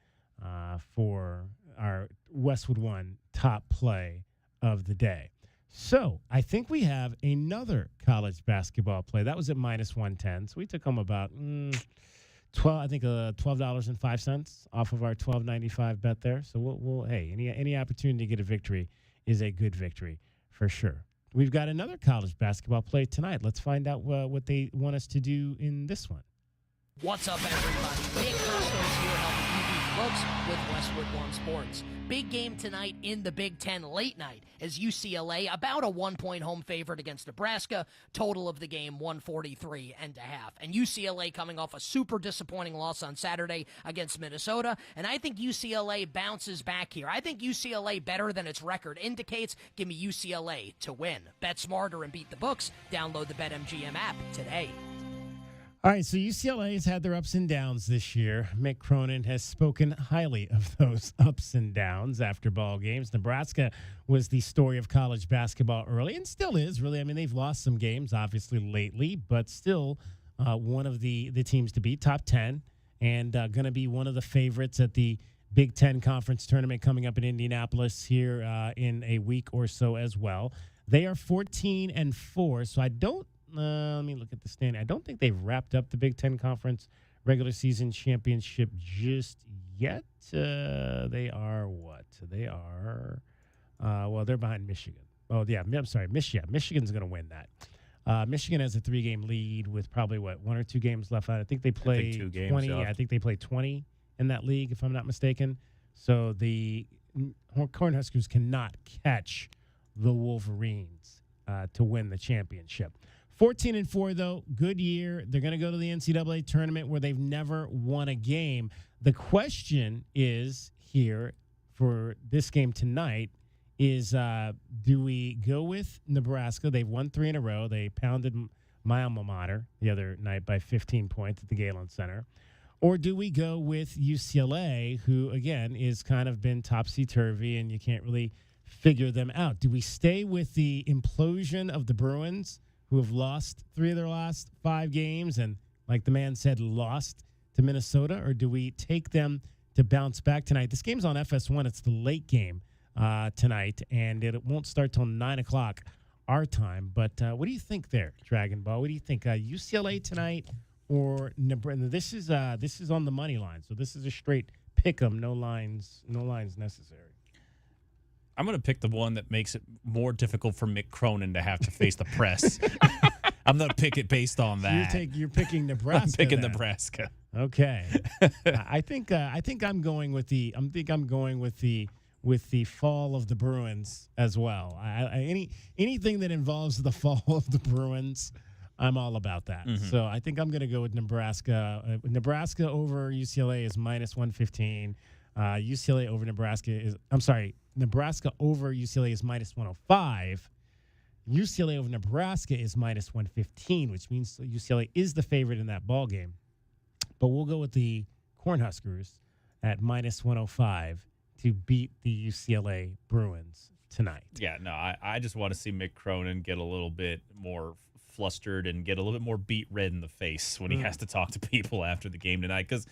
for our Westwood One top play of the day. So I think we have another college basketball play. That was at -110. So we took home about $12.05 off of our $12.95 bet there. So we'll hey, any opportunity to get a victory is a good victory for sure. We've got another college basketball play tonight. Let's find out what they want us to do in this one. What's up, everybody? Nick Costos here helping you beat books with Westwood One Sports. Big game tonight in the Big Ten late night as UCLA about a 1-point home favorite against Nebraska. Total of the game 143.5. And UCLA coming off a super disappointing loss on Saturday against Minnesota. And I think UCLA bounces back here. I think UCLA better than its record indicates. Give me UCLA to win. Bet smarter and beat the books. Download the BetMGM app today. All right, so UCLA has had their ups and downs this year. Mick Cronin has spoken highly of those ups and downs after ball games. Nebraska was the story of college basketball early and still is, really. I mean, they've lost some games, obviously, lately, but still one of the teams to beat, top 10, and going to be one of the favorites at the Big Ten Conference Tournament coming up in Indianapolis here in a week or so as well. They are 14-4, so I don't let me look at the standing. I don't think they've wrapped up the Big Ten Conference regular season championship just yet. They are what? They are, they're behind Michigan. Oh, yeah, I'm sorry. Michigan's going to win that. Michigan has a 3-game lead with probably, 1 or 2 games left. I think they play 2 games 20. left. Yeah, I think they play 20 in that league, if I'm not mistaken. So the Cornhuskers cannot catch the Wolverines to win the championship. 14-4, though, good year. They're going to go to the NCAA tournament where they've never won a game. The question is here for this game tonight is do we go with Nebraska? They've won 3 in a row. They pounded my alma mater the other night by 15 points at the Galen Center. Or do we go with UCLA, who, again, is kind of been topsy-turvy and you can't really figure them out? Do we stay with the implosion of the Bruins, who have lost 3 of their last 5 games and, like the man said, lost to Minnesota? Or do we take them to bounce back tonight? This game's on FS1. It's the late game tonight, and it won't start till 9 o'clock our time. But what do you think there, Dragon Ball? What do you think? UCLA tonight or Nebraska? This is on the money line, so this is a straight pick 'em, no lines necessary. I'm going to pick the one that makes it more difficult for Mick Cronin to have to face the press. I'm going to pick it based on that. You're picking Nebraska. I'm picking then. Nebraska. Okay. I think I'm going with the fall of the Bruins as well. Anything that involves the fall of the Bruins, I'm all about that. Mm-hmm. So I think I'm going to go with Nebraska. Nebraska over UCLA is -115. UCLA over Nebraska is, Nebraska over UCLA is -105. UCLA over Nebraska is -115, which means UCLA is the favorite in that ball game. But we'll go with the Cornhuskers at -105 to beat the UCLA Bruins tonight. Yeah, no, I just want to see Mick Cronin get a little bit more flustered and get a little bit more beat red in the face when he has to talk to people after the game tonight, because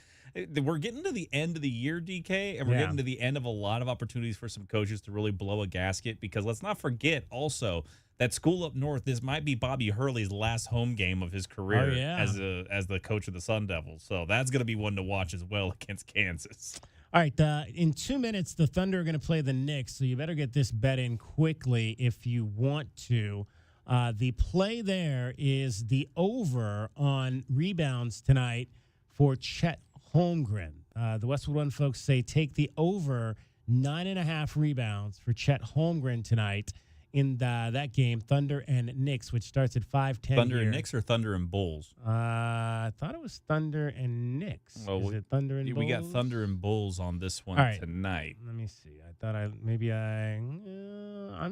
we're getting to the end of the year, DK, and we're getting to the end of a lot of opportunities for some coaches to really blow a gasket, because let's not forget also that school up north, this might be Bobby Hurley's last home game of his career as the coach of the Sun Devils. So that's going to be one to watch as well against Kansas. All right, in 2 minutes, the Thunder are going to play the Knicks, so you better get this bet in quickly if you want to. The play there is the over on rebounds tonight for Chet Holmgren. The Westwood One folks say take the over 9.5 rebounds for Chet Holmgren tonight in that game, Thunder and Knicks, which starts at 5:10. Thunder and Knicks or Thunder and Bulls? I thought it was Thunder and Knicks. Well, is it Thunder and Bulls? We got Thunder and Bulls on this one tonight. Let me see. I thought I'm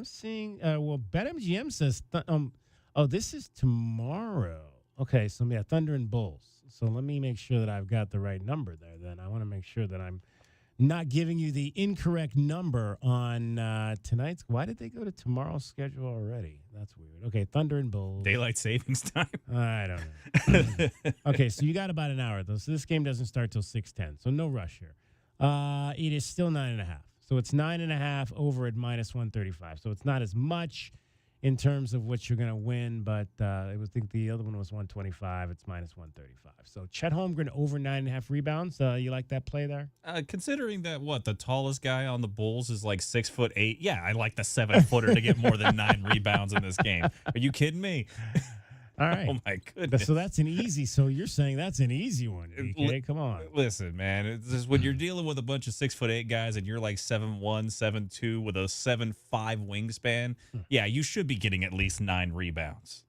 seeing. Well, BetMGM says. This is tomorrow. Okay, so yeah, Thunder and Bulls. So let me make sure that I've got the right number there. Then I want to make sure that I'm not giving you the incorrect number on tonight's. Why did they go to tomorrow's schedule already? That's weird. Okay, Thunder and Bulls. Daylight savings time. I don't know. Okay, so you got about an hour though. So this game doesn't start till 6:10. So no rush here. It is still 9.5. So it's 9.5 over at -135. So it's not as much in terms of what you're going to win, but I think the other one was 125. It's -135. So Chet Holmgren over 9.5 rebounds. You like that play there? Considering that the tallest guy on the Bulls is like 6'8". Yeah, I like the 7-footer to get more than 9 rebounds in this game. Are you kidding me? All right. Oh my goodness. So that's an easy. So you're saying that's an easy one, DK? Come on. Listen, man. It's just when you're dealing with a bunch of 6'8" guys and you're like 7'1", 7'2" with a 7'5" wingspan, yeah, you should be getting at least 9 rebounds.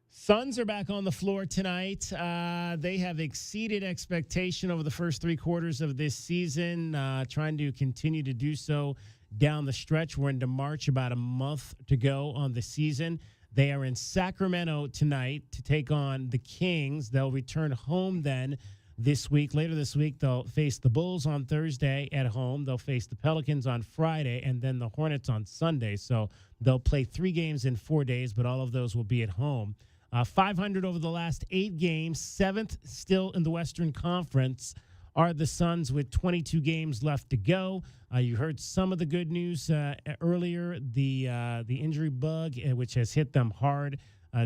Suns are back on the floor tonight. They have exceeded expectation over the first 3 quarters of this season, trying to continue to do so down the stretch. We're into March, about a month to go on the season. They are in Sacramento tonight to take on the Kings. They'll return home then this week. Later this week, they'll face the Bulls on Thursday at home. They'll face the Pelicans on Friday, and then the Hornets on Sunday. So they'll play 3 games in 4 days, but all of those will be at home. 500 over the last 8 games, 7th still in the Western Conference are the Suns with 22 games left to go. You heard some of the good news earlier. The injury bug, which has hit them hard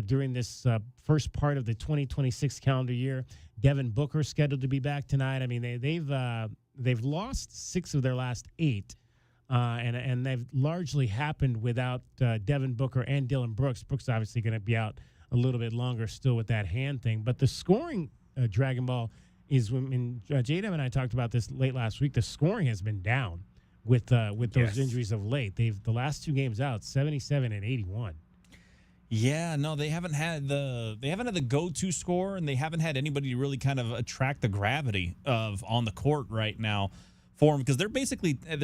during this first part of the 2026 calendar year. Devin Booker scheduled to be back tonight. I mean, they've lost 6 of their last 8, and they've largely happened without Devin Booker and Dylan Brooks. Brooks obviously going to be out a little bit longer still with that hand thing. But the scoring, Dragon Ball, is when J-Dub and I talked about this late last week. The scoring has been down with those injuries of late. The last 2 games out, 77 and 81. Yeah, no, they haven't had the go-to scorer, and they haven't had anybody to really kind of attract the gravity of on the court right now for them, because they're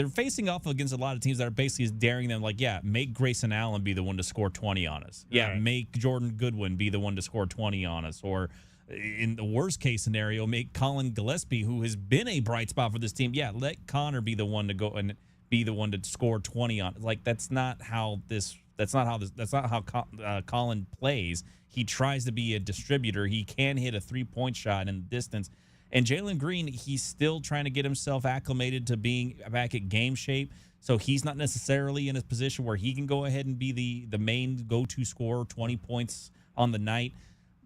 facing off against a lot of teams that are basically daring them, like, yeah, make Grayson Allen be the one to score 20 on us. Yeah, right. Make Jordan Goodwin be the one to score 20 on us, or in the worst case scenario, make Colin Gillespie, who has been a bright spot for this team, let Connor be the one to go and be the one to score 20 on. Like, that's not how Colin plays. He tries to be a distributor. He can hit a 3-point shot in the distance. And Jalen Green, he's still trying to get himself acclimated to being back at game shape. So he's not necessarily in a position where he can go ahead and be the main go-to scorer, 20 points on the night.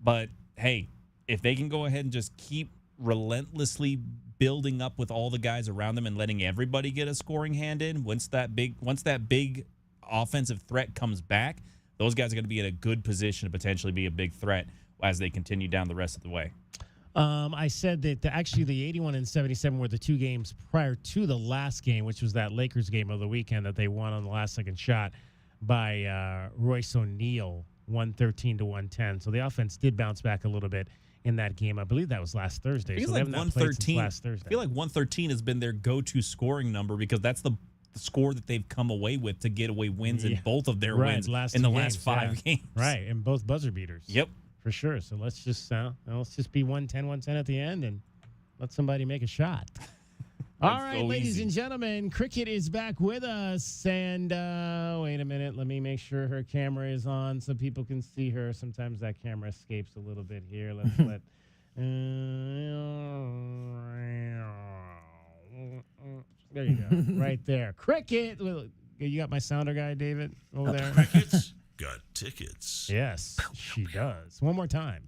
But hey, if they can go ahead and just keep relentlessly building up with all the guys around them and letting everybody get a scoring hand in, once that big offensive threat comes back, those guys are going to be in a good position to potentially be a big threat as they continue down the rest of the way. I said that actually the 81 and 77 were the 2 games prior to the last game, which was that Lakers game of the weekend that they won on the last second shot by Royce O'Neal, 113-110. So the offense did bounce back a little bit in that game. I believe that was last Thursday. I feel like 113 has been their go-to scoring number, because that's the score that they've come away with to get away wins in both of their wins in the last 5 games. Right, and both buzzer beaters. Yep. For sure. So let's just be 110 at the end and let somebody make a shot. All right, ladies and gentlemen, Cricket is back with us. And wait a minute. Let me make sure her camera is on so people can see her. Sometimes that camera escapes a little bit here. Let's let. There you go. Right there. Cricket. You got my sounder guy, David, over there? Crickets. got tickets. Yes, she does. One more time.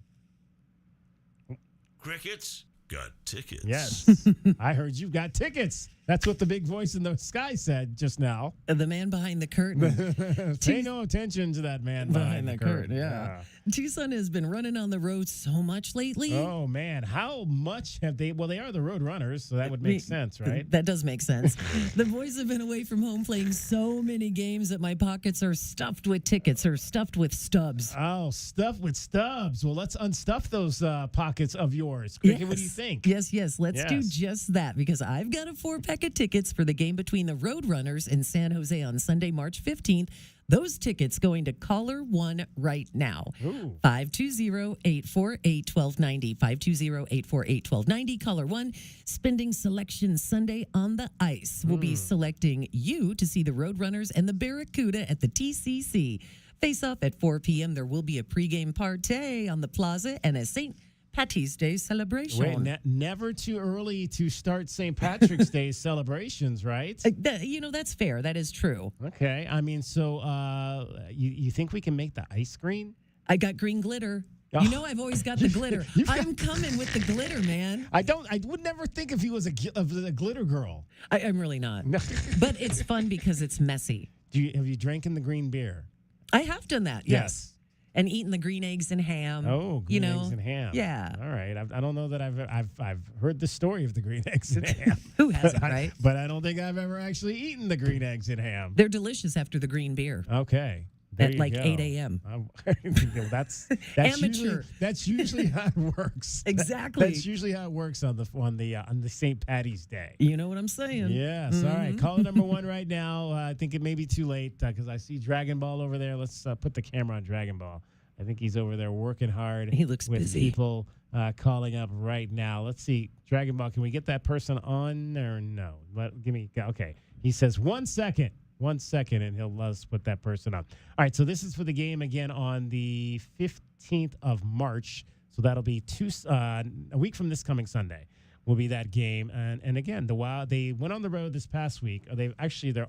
Crickets got tickets. Yes. I heard you've got tickets. That's what the big voice in the sky said just now. The man behind the curtain. Pay no attention to that man behind the curtain. Yeah. Tucson has been running on the road so much lately. Oh, man. How much have they? Well, they are the road runners, so that would make sense, right? That does make sense. The boys have been away from home playing so many games that my pockets are stuffed with tickets or stuffed with stubs. Oh, stuffed with stubs. Well, let's unstuff those pockets of yours. Cricket, what do you think? Yes. Let's do just that because I've got a 4-pack of tickets for the game between the Roadrunners in San Jose on Sunday, March 15th. Those tickets going to caller 1 right now. 520-848-1290. 520-848-1290. Caller 1, spending selection Sunday on the ice. We'll be selecting you to see the Roadrunners and the Barracuda at the TCC. Face off at 4 p.m. There will be a pregame party on the plaza and a St. Patty's Day celebration. Wait, never too early to start St. Patrick's Day celebrations, right? That's fair. That is true. Okay. I mean, so you think we can make the ice green? I got green glitter. Oh. You know I've always got the glitter. I'm coming with the glitter, man. I would never think if he was a glitter girl. I'm really not. But it's fun because it's messy. Have you drank the green beer? I have done that, yes. And eaten the green eggs and ham. Oh, green eggs and ham. Yeah. All right. I don't know that I've heard the story of the green eggs and ham. Who hasn't, right? But I don't think I've ever actually eaten the green eggs and ham. They're delicious after the green beer. Okay. At like 8 a.m. That's amateur. That's usually how it works. Exactly. That's usually how it works on the St. Patty's Day. You know what I'm saying? Yes. All right. Caller number 1 right now. I think it may be too late because I see Dragon Ball over there. Let's put the camera on Dragon Ball. I think he's over there working hard. He looks with busy. People calling up right now. Let's see. Dragon Ball, can we get that person on or no? Okay. He says 1 second. 1 second, and he'll let us put that person on. All right, so this is for the game again on the 15th of March. So that'll be a week from this coming Sunday will be that game. And again, the Wild, they went on the road this past week. They're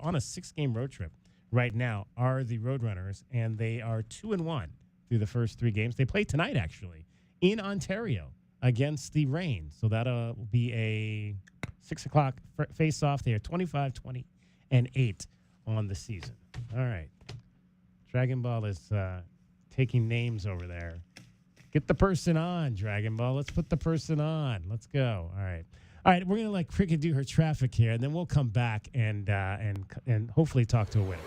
on a 6-game road trip right now, are the Roadrunners, and they are 2-1 through the first 3 games. They play tonight, actually, in Ontario against the Reign. So that'll be a 6 o'clock face-off. They are 25-20-8 on the season. All right. Dragon Ball is taking names over there. Get the person on, Dragon Ball. Let's put the person on. Let's go. All right. All right, we're going to let Cricket do her traffic here, and then we'll come back and hopefully talk to a winner.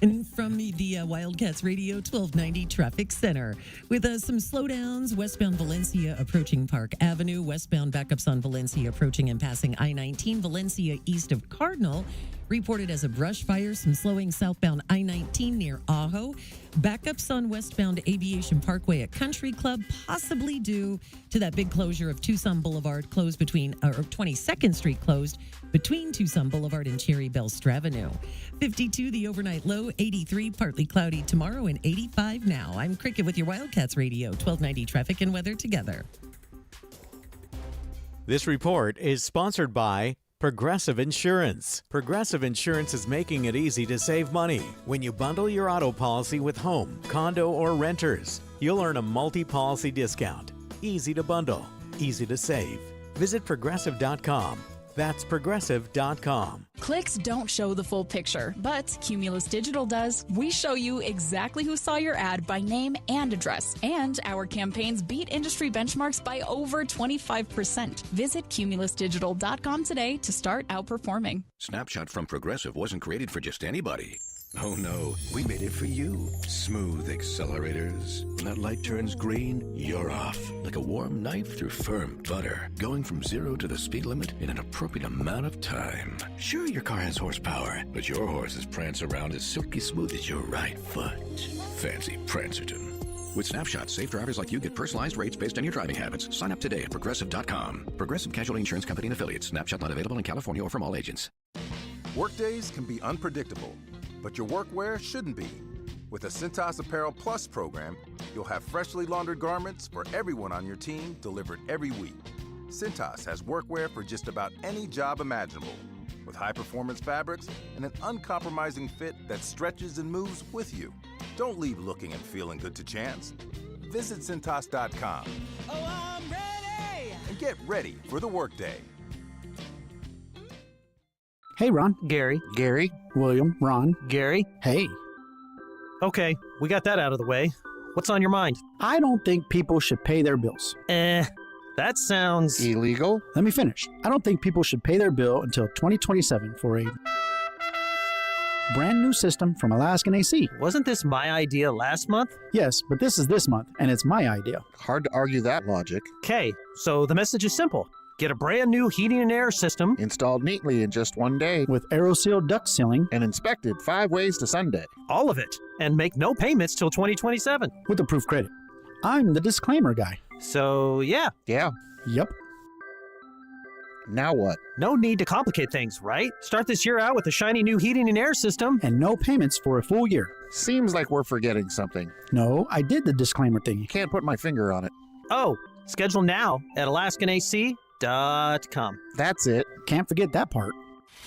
And from the Wildcats Radio 1290 Traffic Center, with some slowdowns, westbound Valencia approaching Park Avenue, westbound backups on Valencia approaching and passing I-19, Valencia east of Cardinal, reported as a brush fire, some slowing southbound I-19 near Ajo, backups on westbound Aviation Parkway at Country Club, possibly due to that big closure of Tucson Boulevard, closed between, or 22nd Street closed between Tucson Boulevard and Cherry Belle-Avenue. 52, the overnight low, 83, partly cloudy tomorrow, and 85 now. I'm Cricket with your Wildcats Radio, 1290 Traffic and Weather together. This report is sponsored by Progressive Insurance. Progressive Insurance is making it easy to save money. When you bundle your auto policy with home, condo, or renters, you'll earn a multi-policy discount. Easy to bundle, easy to save. Visit Progressive.com. That's Progressive.com. Clicks don't show the full picture, but Cumulus Digital does. We show you exactly who saw your ad by name and address, and our campaigns beat industry benchmarks by over 25%. Visit CumulusDigital.com today to start outperforming. Snapshot from Progressive wasn't created for just anybody. Oh no, we made it for you. Smooth accelerators. When that light turns green, you're off. Like a warm knife through firm butter. Going from 0 to the speed limit in an appropriate amount of time. Sure, your car has horsepower, but your horses prance around as silky smooth as your right foot. Fancy Prancerton. With Snapshot, safe drivers like you get personalized rates based on your driving habits. Sign up today at Progressive.com. Progressive Casualty Insurance Company and Affiliates. Snapshot not available in California or from all agents. Workdays can be unpredictable, but your workwear shouldn't be. With the Cintas Apparel Plus program, you'll have freshly laundered garments for everyone on your team delivered every week. Cintas has workwear for just about any job imaginable, with high-performance fabrics and an uncompromising fit that stretches and moves with you. Don't leave looking and feeling good to chance. Visit Cintas.com Oh, I'm ready! and get ready for the workday. Hey, Ron. Gary. Gary. William. Ron. Gary. Hey. Okay, we got that out of the way. What's on your mind? I don't think people should pay their bills. That sounds illegal. Let me finish. I don't think people should pay their bill until 2027 for a brand new system from Alaskan AC. Wasn't this my idea last month? Yes, but this is this month, and it's my idea. Hard to argue that logic. Okay, so the message is simple. Get a brand new heating and air system installed neatly in just one day with AeroSeal duct sealing and inspected 5 ways to Sunday. All of it, and make no payments till 2027 with approved credit. I'm the disclaimer guy. So, yeah. Yeah. Yep. Now what? No need to complicate things, right? Start this year out with a shiny new heating and air system. And no payments for a full year. Seems like we're forgetting something. No, I did the disclaimer thing. Can't put my finger on it. Oh, schedule now at AlaskanAC.com. That's it. Can't forget that part.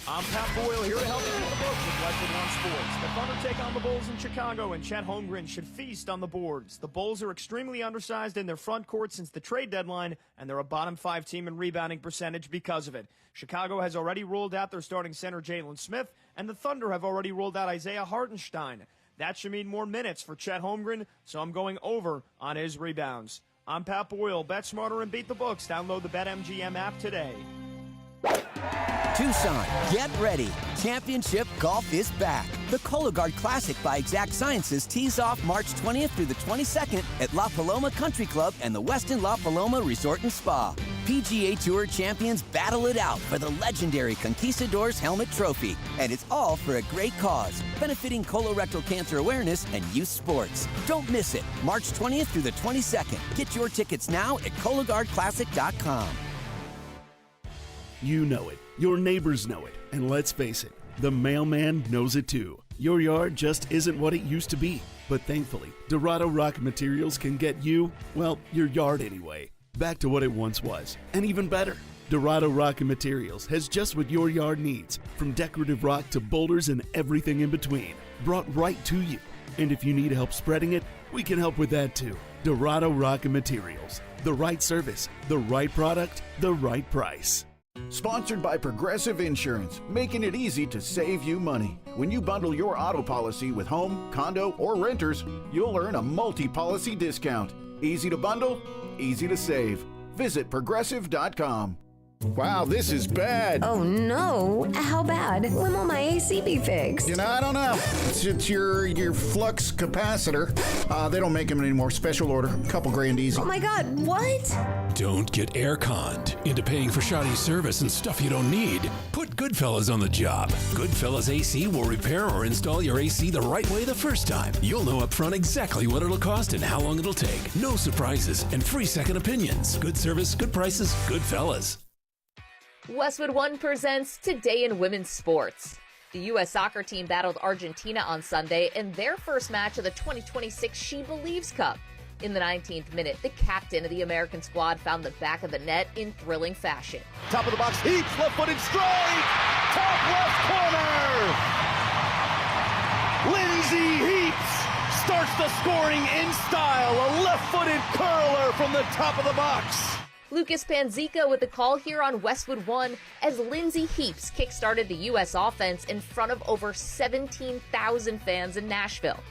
I'm Pat Boyle here to help you get the books with Westwood One Sports. The Thunder take on the Bulls in Chicago, and Chet Holmgren should feast on the boards. The Bulls are extremely undersized in their front court since the trade deadline, and they're a bottom 5 team in rebounding percentage because of it. Chicago has already ruled out their starting center Jalen Smith, and the Thunder have already ruled out Isaiah Hartenstein. That should mean more minutes for Chet Holmgren, so I'm going over on his rebounds. I'm Pat Boyle. Bet smarter and beat the books. Download the BetMGM app today. Tucson, get ready. Championship golf is back. The Cologuard Classic by Exact Sciences tees off March 20th through the 22nd at La Paloma Country Club and the Westin La Paloma Resort and Spa. PGA Tour champions battle it out for the legendary Conquistadors Helmet Trophy. And it's all for a great cause, benefiting colorectal cancer awareness and youth sports. Don't miss it. March 20th through the 22nd. Get your tickets now at CologuardClassic.com. You know it, your neighbors know it, and let's face it, the mailman knows it too. Your yard just isn't what it used to be, but thankfully, Dorado Rock Materials can get you, well, your yard anyway, back to what it once was, and even better. Dorado Rock Materials has just what your yard needs, from decorative rock to boulders and everything in between, brought right to you. And if you need help spreading it, we can help with that too. Dorado Rock Materials, the right service, the right product, the right price. Sponsored by Progressive Insurance, making it easy to save you money. When you bundle your auto policy with home, condo, or renters, you'll earn a multi-policy discount. Easy to bundle, easy to save. Visit Progressive.com. Wow, this is bad. Oh no, how bad? When will my AC be fixed? You know, I don't know. It's your flux capacitor. They don't make them anymore. Special order. Couple grand easy. Oh my God, what? Don't get air-conned into paying for shoddy service and stuff you don't need. Put Goodfellas on the job. Goodfellas AC will repair or install your AC the right way the first time. You'll know up front exactly what it'll cost and how long it'll take. No surprises and free second opinions. Good service, good prices, Goodfellas. Westwood One presents Today in Women's Sports. The U.S. soccer team battled Argentina on Sunday in their first match of the 2026 She Believes Cup. In the 19th minute, the captain of the American squad found the back of the net in thrilling fashion. Top of the box, Heaps, left-footed strike! Top left corner! Lindsay Heaps starts the scoring in style, a left-footed curler from the top of the box. Lucas Panzica with the call here on Westwood One as Lindsay Heaps kickstarted the U.S. offense in front of over 17,000 fans in Nashville.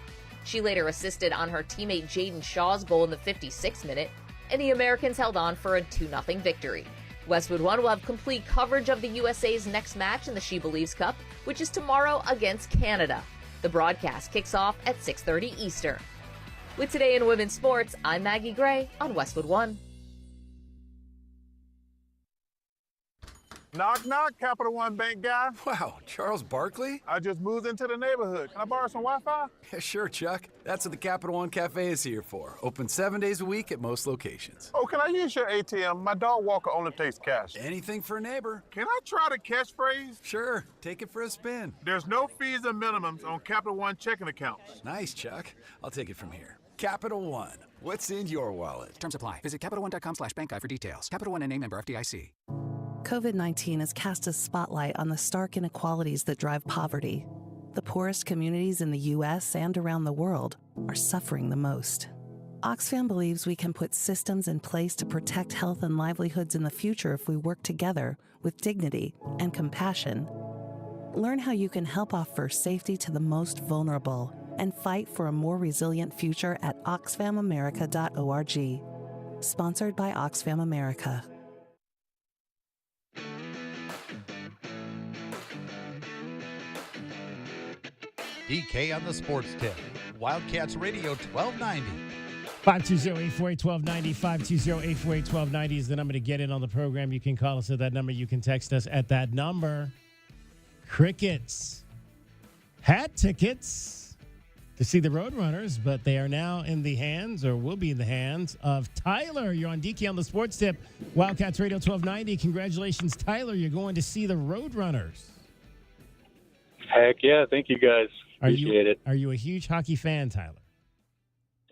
She later assisted on her teammate Jaden Shaw's goal in the 56th minute, and the Americans held on for a 2-0 victory. Westwood One will have complete coverage of the USA's next match in the She Believes Cup, which is tomorrow against Canada. The broadcast kicks off at 6:30 Eastern. With Today in Women's Sports, I'm Maggie Gray on Westwood One. Knock, knock, Capital One Bank guy. Wow, Charles Barkley? I just moved into the neighborhood. Can I borrow some Wi-Fi? Yeah, sure, Chuck. That's what the Capital One Cafe is here for. Open 7 days a week at most locations. Oh, can I use your ATM? My dog walker only takes cash. Anything for a neighbor. Can I try the catchphrase? Sure, take it for a spin. There's no fees and minimums on Capital One checking accounts. Nice, Chuck. I'll take it from here. Capital One. What's in your wallet? Terms apply. Visit CapitalOne.com/bankguide for details. Capital One and name member FDIC. COVID-19 has cast a spotlight on the stark inequalities that drive poverty. the poorest communities in the U.S. and around the world are suffering the most. Oxfam believes we can put systems in place to protect health and livelihoods in the future if we work together with dignity and compassion. Learn how you can help offer safety to the most vulnerable and fight for a more resilient future at oxfamamerica.org. Sponsored by Oxfam America. DK on the Sports Tip. Wildcats Radio 1290. 520-848-1290, 520-848-1290 is the number to get in on the program. You can call us at that number. You can text us at that number. Crickets had tickets to see the Roadrunners, but they are now in the hands, or will be in the hands, of Tyler. You're on DK on the Sports Tip, Wildcats Radio 1290. Congratulations, Tyler. You're going to see the Roadrunners. Heck yeah. Thank you, guys. Appreciate it. Are you a huge hockey fan, Tyler?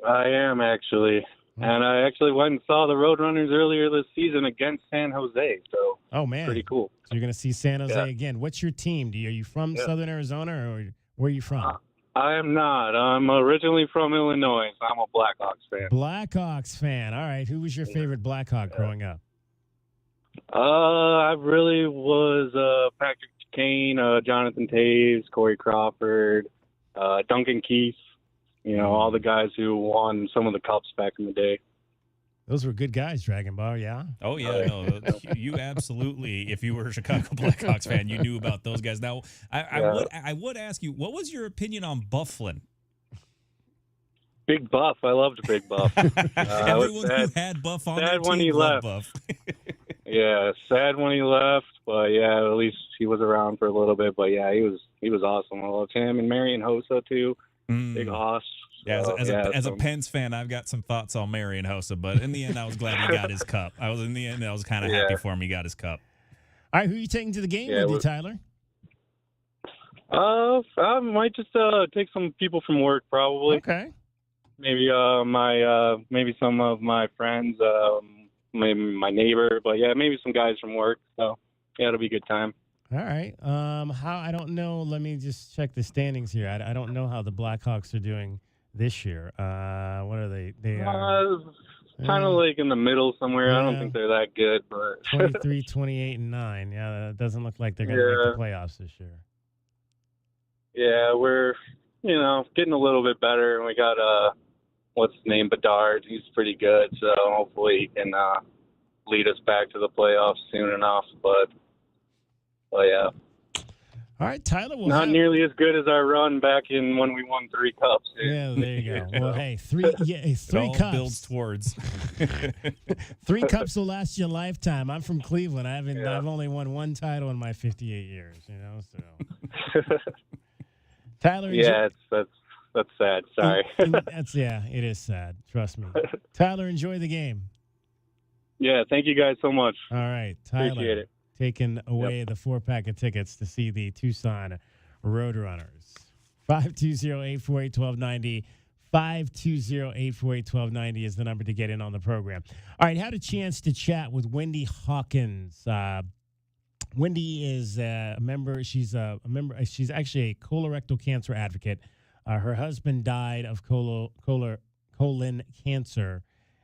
I am, actually. And I actually went and saw the Roadrunners earlier this season against San Jose. So, oh, man. Pretty cool. So you're going to see San Jose again. What's your team? Are you from Southern Arizona, or where are you from? I am not. I'm originally from Illinois, so I'm a Blackhawks fan. Blackhawks fan. All right. Who was your favorite Blackhawk growing up? I really was Patrick Kane, Jonathan Taves, Corey Crawford, Duncan Keith. You know, all the guys who won some of the cups back in the day. Those were good guys, Dragon Ball, yeah? Oh, yeah. No, you absolutely, if you were a Chicago Blackhawks fan, you knew about those guys. Now, I would ask you, what was your opinion on Byfuglien? Big Buff. I loved Big Buff. Everyone who had Buff on their when team he loved left. Buff. Yeah, sad when he left, but yeah, at least he was around for a little bit. But yeah, he was awesome. I loved him, and Marian Hossa too. Big Hoss. Yeah, So, as a Pens fan, I've got some thoughts on Marian Hossa, but in the end, I was glad he got his cup. I was kind of happy for him. He got his cup. All right, who are you taking to the game with you, Tyler? I might just take some people from work, probably. Okay. Maybe maybe some of my friends, maybe my neighbor, but yeah, maybe some guys from work. So yeah, it'll be a good time. All right. I don't know. Let me just check the standings here. I don't know how the Blackhawks are doing this year. What are they? They are kind of like in the middle somewhere. I don't think they're that good, but 23, 28, and 9. Yeah, that doesn't look like they're going to make the playoffs this year. Yeah, we're getting a little bit better, and we got what's his name, Bedard. He's pretty good, so hopefully he can lead us back to the playoffs soon enough. But yeah. All right, Tyler. Not nearly as good as our run back in when we won 3 cups. Yeah, there you go. Well, hey, three cups builds towards 3 cups will last you a lifetime. I'm from Cleveland. I've only won 1 title in my 58 years. So Tyler. Yeah, that's sad. Sorry. It is sad. Trust me. Tyler, enjoy the game. Yeah, thank you guys so much. All right, Tyler. Appreciate it. Taking away the 4-pack of tickets to see the Tucson Roadrunners. 520-848-1290. 520-848-1290 is the number to get in on the program. All right, had a chance to chat with Wendy Hawkins. Wendy is a member. She's a member. She's actually a colorectal cancer advocate. Her husband died of colon cancer,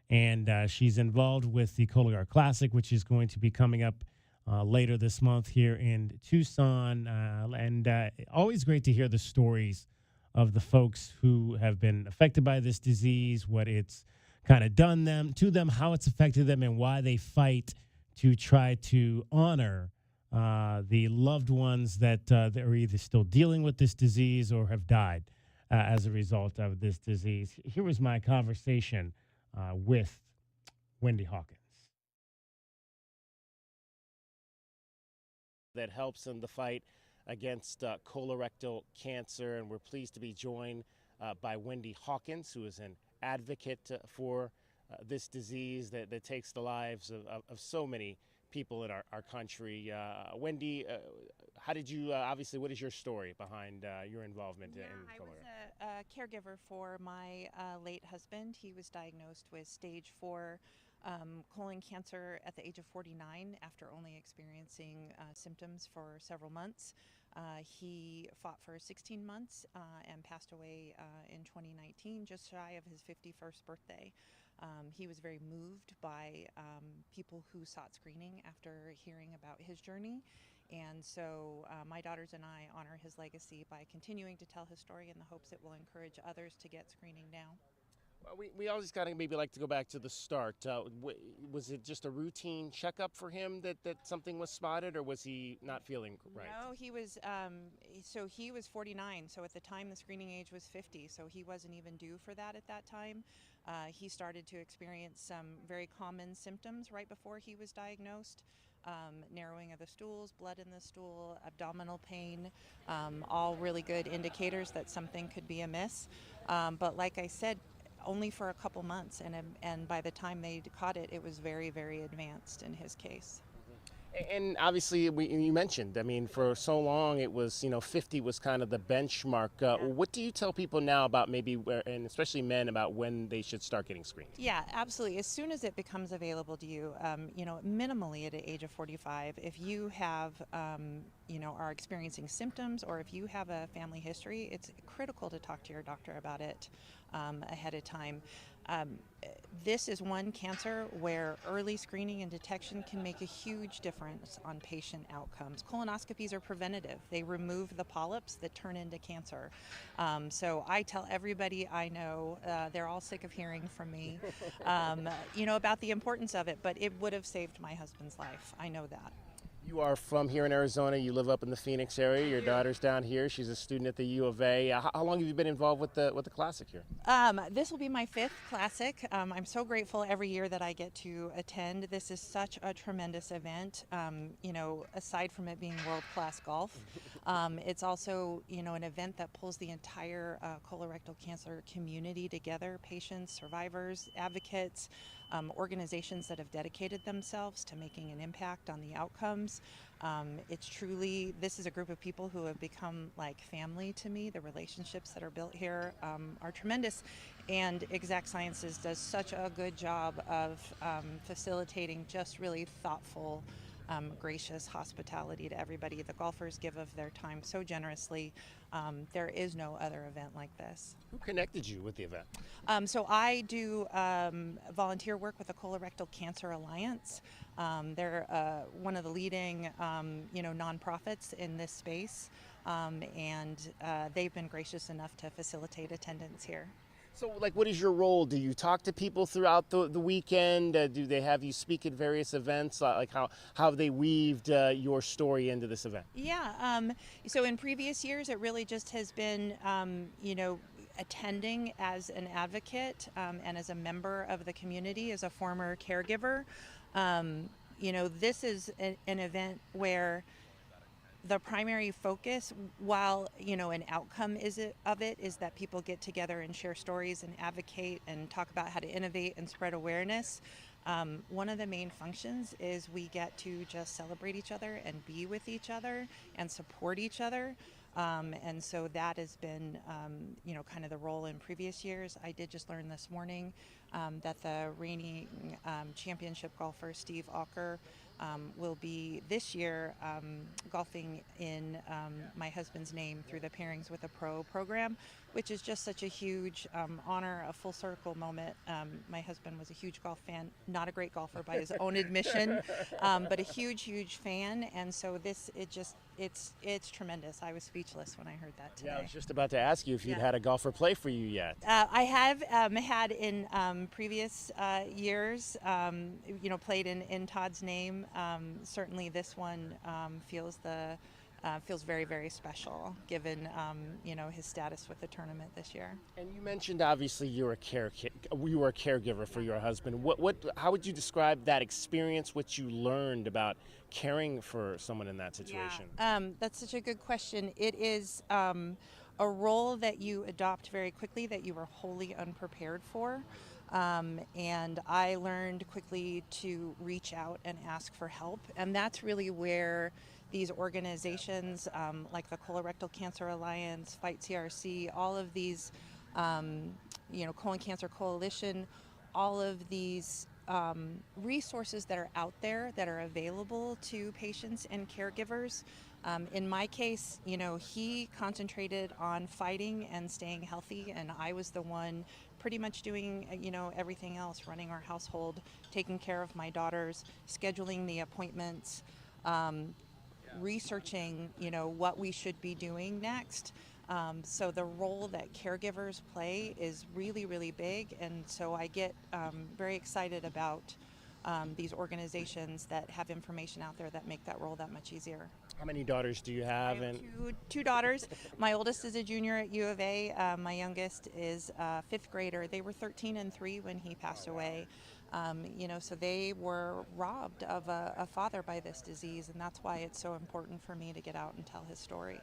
and she's involved with the Cologuard Classic, which is going to be coming up later this month here in Tucson. And always great to hear the stories of the folks who have been affected by this disease, what it's kind of done to them, how it's affected them, and why they fight to try to honor the loved ones that are either still dealing with this disease or have died as a result of this disease. Here was my conversation with Wendy Hawkins. That helps in the fight against colorectal cancer, and we're pleased to be joined by Wendy Hawkins, who is an advocate for this disease that takes the lives of so many people in our country. Wendy, how did you, obviously, what is your story behind your involvement in colorectal? I was a caregiver for my late husband. He was diagnosed with stage 4 colon cancer at the age of 49 after only experiencing symptoms for several months. He fought for 16 months and passed away in 2019, just shy of his 51st birthday. He was very moved by people who sought screening after hearing about his journey. And so my daughters and I honor his legacy by continuing to tell his story in the hopes it will encourage others to get screening now. Well, we always kind of maybe like to go back to the start. Was it just a routine checkup for him that something was spotted, or was he not feeling right? No, he was, so he was 49. So at the time the screening age was 50. So he wasn't even due for that at that time. He started to experience some very common symptoms right before he was diagnosed. Narrowing of the stools, blood in the stool, abdominal pain, all really good indicators that something could be amiss. But like I said, only for a couple months, and by the time they caught it, it was very, very advanced in his case. And obviously, you mentioned, I mean, for so long it was, 50 was kind of the benchmark. What do you tell people now about maybe, and especially men, about when they should start getting screened? Yeah, absolutely. As soon as it becomes available to you, minimally at the age of 45, if you have, are experiencing symptoms, or if you have a family history, it's critical to talk to your doctor about it ahead of time. This is one cancer where early screening and detection can make a huge difference on patient outcomes. Colonoscopies are preventative. They remove the polyps that turn into cancer. So I tell everybody I know, they're all sick of hearing from me, about the importance of it, but it would have saved my husband's life. I know that. You are from here in Arizona. You live up in the Phoenix area. Your daughter's down here. She's a student at the U of A. How long have you been involved with the Classic here? This will be my 5th Classic. I'm so grateful every year that I get to attend. This is such a tremendous event. Aside from it being world-class golf, it's also, an event that pulls the entire colorectal cancer community together: patients, survivors, advocates, organizations that have dedicated themselves to making an impact on the outcomes. This is a group of people who have become like family to me. The relationships that are built here are tremendous, and Exact Sciences does such a good job of facilitating just really thoughtful, gracious hospitality to everybody. The golfers give of their time so generously. There is no other event like this. Who connected you with the event? So I do volunteer work with the Colorectal Cancer Alliance. They're one of the leading, nonprofits in this space, and they've been gracious enough to facilitate attendance here. So, what is your role? Do you talk to people throughout the weekend? Do they have you speak at various events? How have they weaved your story into this event? Yeah. So in previous years, it really just has been, attending as an advocate and as a member of the community, as a former caregiver. This is an event where the primary focus, while an outcome is that people get together and share stories and advocate and talk about how to innovate and spread awareness. One of the main functions is we get to just celebrate each other and be with each other and support each other. And so that has been, kind of the role in previous years. I did just learn this morning that the reigning championship golfer, Steve Alker, will be this year golfing in my husband's name through the Pairings with a Pro program, which is just such a huge honor, a full circle moment. My husband was a huge golf fan, not a great golfer by his own admission, but a huge, huge fan. And so it's tremendous. I was speechless when I heard that today. Yeah, I was just about to ask you if you'd had a golfer play for you yet. I have had in previous years, played in Todd's name. Certainly this one feels very, very special given, his status with the tournament this year. And you mentioned obviously you were a caregiver for your husband. How would you describe that experience, what you learned about caring for someone in that situation? Yeah. That's such a good question. It is a role that you adopt very quickly that you were wholly unprepared for. And I learned quickly to reach out and ask for help. And that's really where these organizations like the Colorectal Cancer Alliance, Fight CRC, all of these, Colon Cancer Coalition, all of these resources that are out there that are available to patients and caregivers In my case, he concentrated on fighting and staying healthy, and I was the one pretty much doing, everything else, running our household, taking care of my daughters, scheduling the appointments, researching, what we should be doing next. So the role that caregivers play is really, really big, and so I get very excited about these organizations that have information out there that make that role that much easier. How many daughters do you have? I have two daughters. My oldest is a junior at U of A. My youngest is a fifth grader. They were 13 and 3 when he passed away. So they were robbed of a father by this disease, and that's why it's so important for me to get out and tell his story.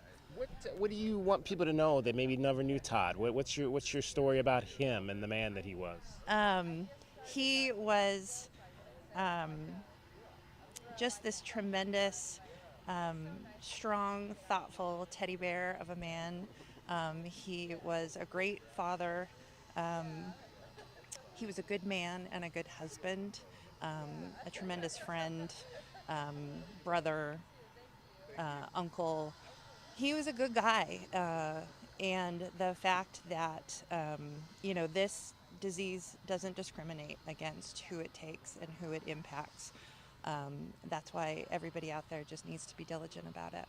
What do you want people to know that maybe never knew Todd? What's your story about him and the man that he was? He was just this tremendous, strong, thoughtful teddy bear of a man. He was a great father. He was a good man and a good husband, a tremendous friend, brother, uncle. He was a good guy. And the fact that, this disease doesn't discriminate against who it takes and who it impacts. That's why everybody out there just needs to be diligent about it.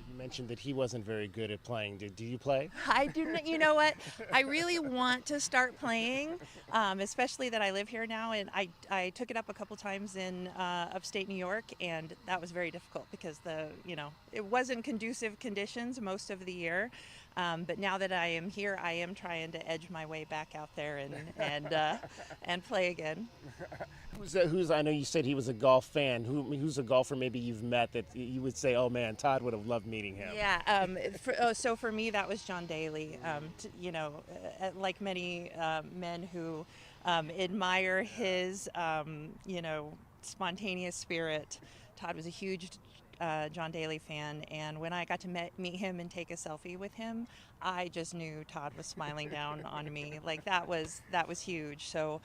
You mentioned that he wasn't very good at playing. Do you play? I do. You know what? I really want to start playing, especially that I live here now. And I took it up a couple times in upstate New York, and that was very difficult because it wasn't conducive conditions most of the year. But now that I am here, I am trying to edge my way back out there and play again. Who's? I know you said he was a golf fan. Who's a golfer maybe you've met that you would say, oh man, Todd would have loved meeting him? Yeah. So for me, that was John Daly. Like many men who admire his, spontaneous spirit, Todd was a huge John Daly fan, and when I got to meet him and take a selfie with him, I just knew Todd was smiling down on me. Like that was huge. So,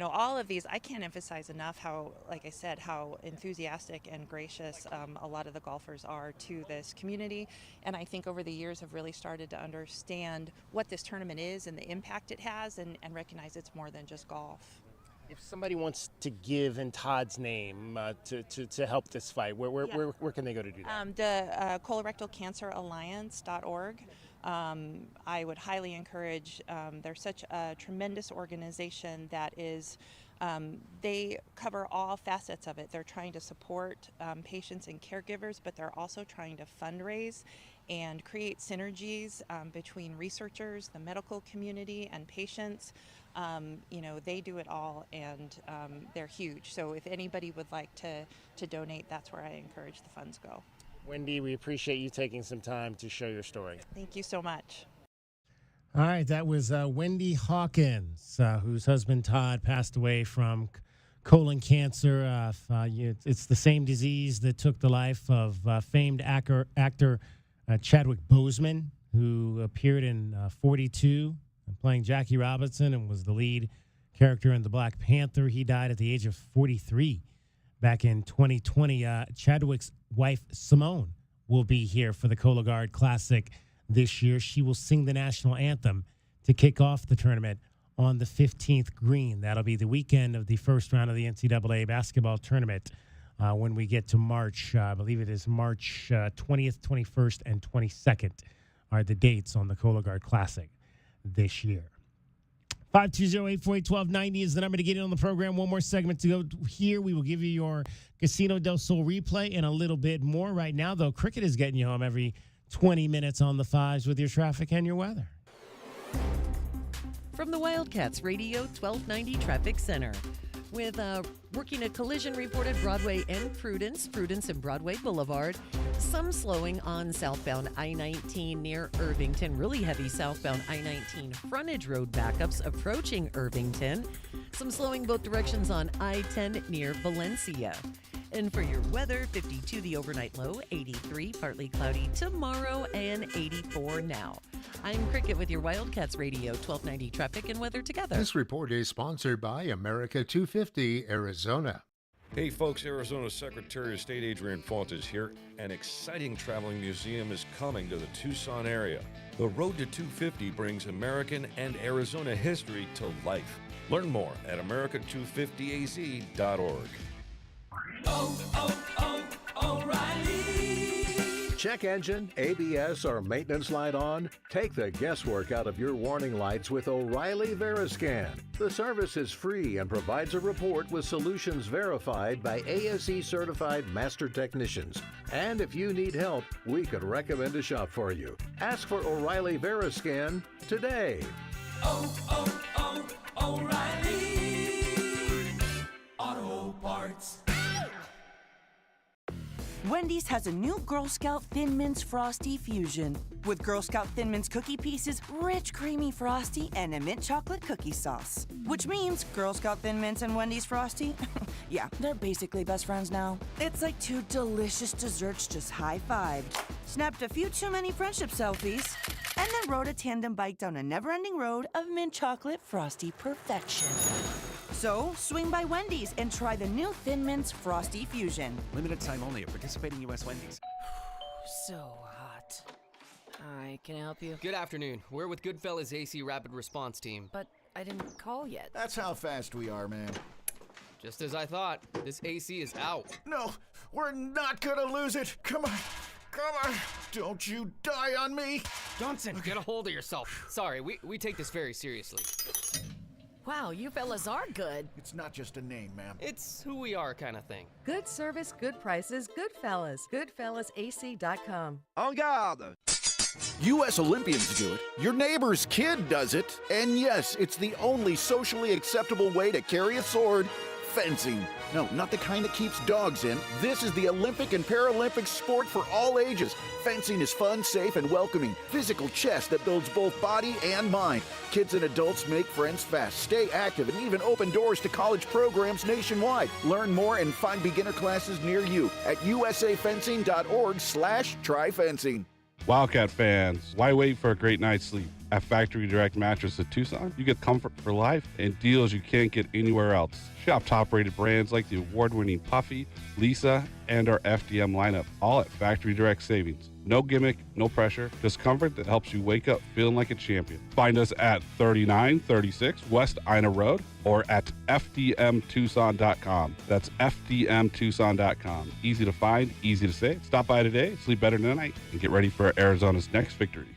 all of these, I can't emphasize enough how, like I said, how enthusiastic and gracious a lot of the golfers are to this community. And I think over the years have really started to understand what this tournament is and the impact it has, and recognize it's more than just golf. If somebody wants to give in Todd's name to help this fight, where can they go to do that? The colorectalcanceralliance.org. I would highly encourage, they're such a tremendous organization that is, they cover all facets of it. They're trying to support patients and caregivers, but they're also trying to fundraise and create synergies between researchers, the medical community, and patients. They do it all, and they're huge. So if anybody would like to donate, that's where I encourage the funds go. Wendy, we appreciate you taking some time to share your story. Thank you so much. All right, that was Wendy Hawkins, whose husband Todd passed away from colon cancer. It's the same disease that took the life of famed actor Chadwick Boseman, who appeared in 42, playing Jackie Robinson, and was the lead character in the Black Panther. He died at the age of 43 back in 2020. Chadwick's wife, Simone, will be here for the Cologuard Classic this year. She will sing the national anthem to kick off the tournament on the 15th green. That'll be the weekend of the first round of the NCAA basketball tournament when we get to March. I believe it is March 20th, 21st, and 22nd are the dates on the Cologuard Classic this year. 520-848-1290 is the number to get in on the program. One more segment to go here. We will give you your Casino del Sol replay and a little bit more. Right now, though, cricket is getting you home every 20 minutes on the fives with your traffic and your weather. From the Wildcats Radio 1290 Traffic Center. With working a collision report at Broadway and Prudence and Broadway Boulevard. Some slowing on southbound I-19 near Irvington. Really heavy southbound I-19 frontage road backups approaching Irvington. Some slowing both directions on I-10 near Valencia. And for your weather, 52 the overnight low, 83 partly cloudy tomorrow, and 84 now. I'm Cricket with your Wildcats Radio 1290 traffic and weather together. This report is sponsored by America 250 Arizona. Hey folks, Arizona Secretary of State Adrian Fontes here. An exciting traveling museum is coming to the Tucson area. The Road to 250 brings American and Arizona history to life. Learn more at america250az.org. O'Reilly! Check engine, ABS, or maintenance light on? Take the guesswork out of your warning lights with O'Reilly Veriscan. The service is free and provides a report with solutions verified by ASE certified master technicians. And if you need help, we could recommend a shop for you. Ask for O'Reilly Veriscan today. O'Reilly Auto Parts. Wendy's has a new Girl Scout Thin Mints Frosty Fusion with Girl Scout Thin Mints cookie pieces, rich creamy frosty, and a mint chocolate cookie sauce. Which means Girl Scout Thin Mints and Wendy's Frosty, yeah, they're basically best friends now. It's like two delicious desserts just high-fived, snapped a few too many friendship selfies, and then rode a tandem bike down a never-ending road of mint chocolate frosty perfection. So, swing by Wendy's and try the new Thin Mints Frosty Fusion. Limited time only at participating U.S. Wendy's. So hot. Hi, can I help you? Good afternoon. We're with Goodfellas AC Rapid Response Team. But I didn't call yet. That's how fast we are, man. Just as I thought, this AC is out. No, we're not gonna lose it. Come on. Come on. Don't you die on me. Johnson, get a hold of yourself. Sorry, we take this very seriously. Wow, you fellas are good. It's not just a name, ma'am. It's who we are kind of thing. Good service, good prices, Goodfellas. Goodfellasac.com. En garde. U.S. Olympians do it. Your neighbor's kid does it. And yes, it's the only socially acceptable way to carry a sword. Fencing. No, not the kind that keeps dogs in. This is the Olympic and Paralympic sport for all ages. Fencing is fun, safe, and welcoming. Physical chess that builds both body and mind. Kids and adults make friends fast, stay active, and even open doors to college programs nationwide. Learn more and find beginner classes near you at usafencing.org/tryfencing. Wildcat fans, why wait for a great night's sleep? At Factory Direct Mattress in Tucson, you get comfort for life and deals you can't get anywhere else. Shop top-rated brands like the award-winning Puffy, Lisa, and our FDM lineup, all at Factory Direct Savings. No gimmick, no pressure, just comfort that helps you wake up feeling like a champion. Find us at 3936 West Ina Road or at fdmtucson.com. That's fdmtucson.com. Easy to find, easy to save. Stop by today, sleep better tonight, and get ready for Arizona's next victory.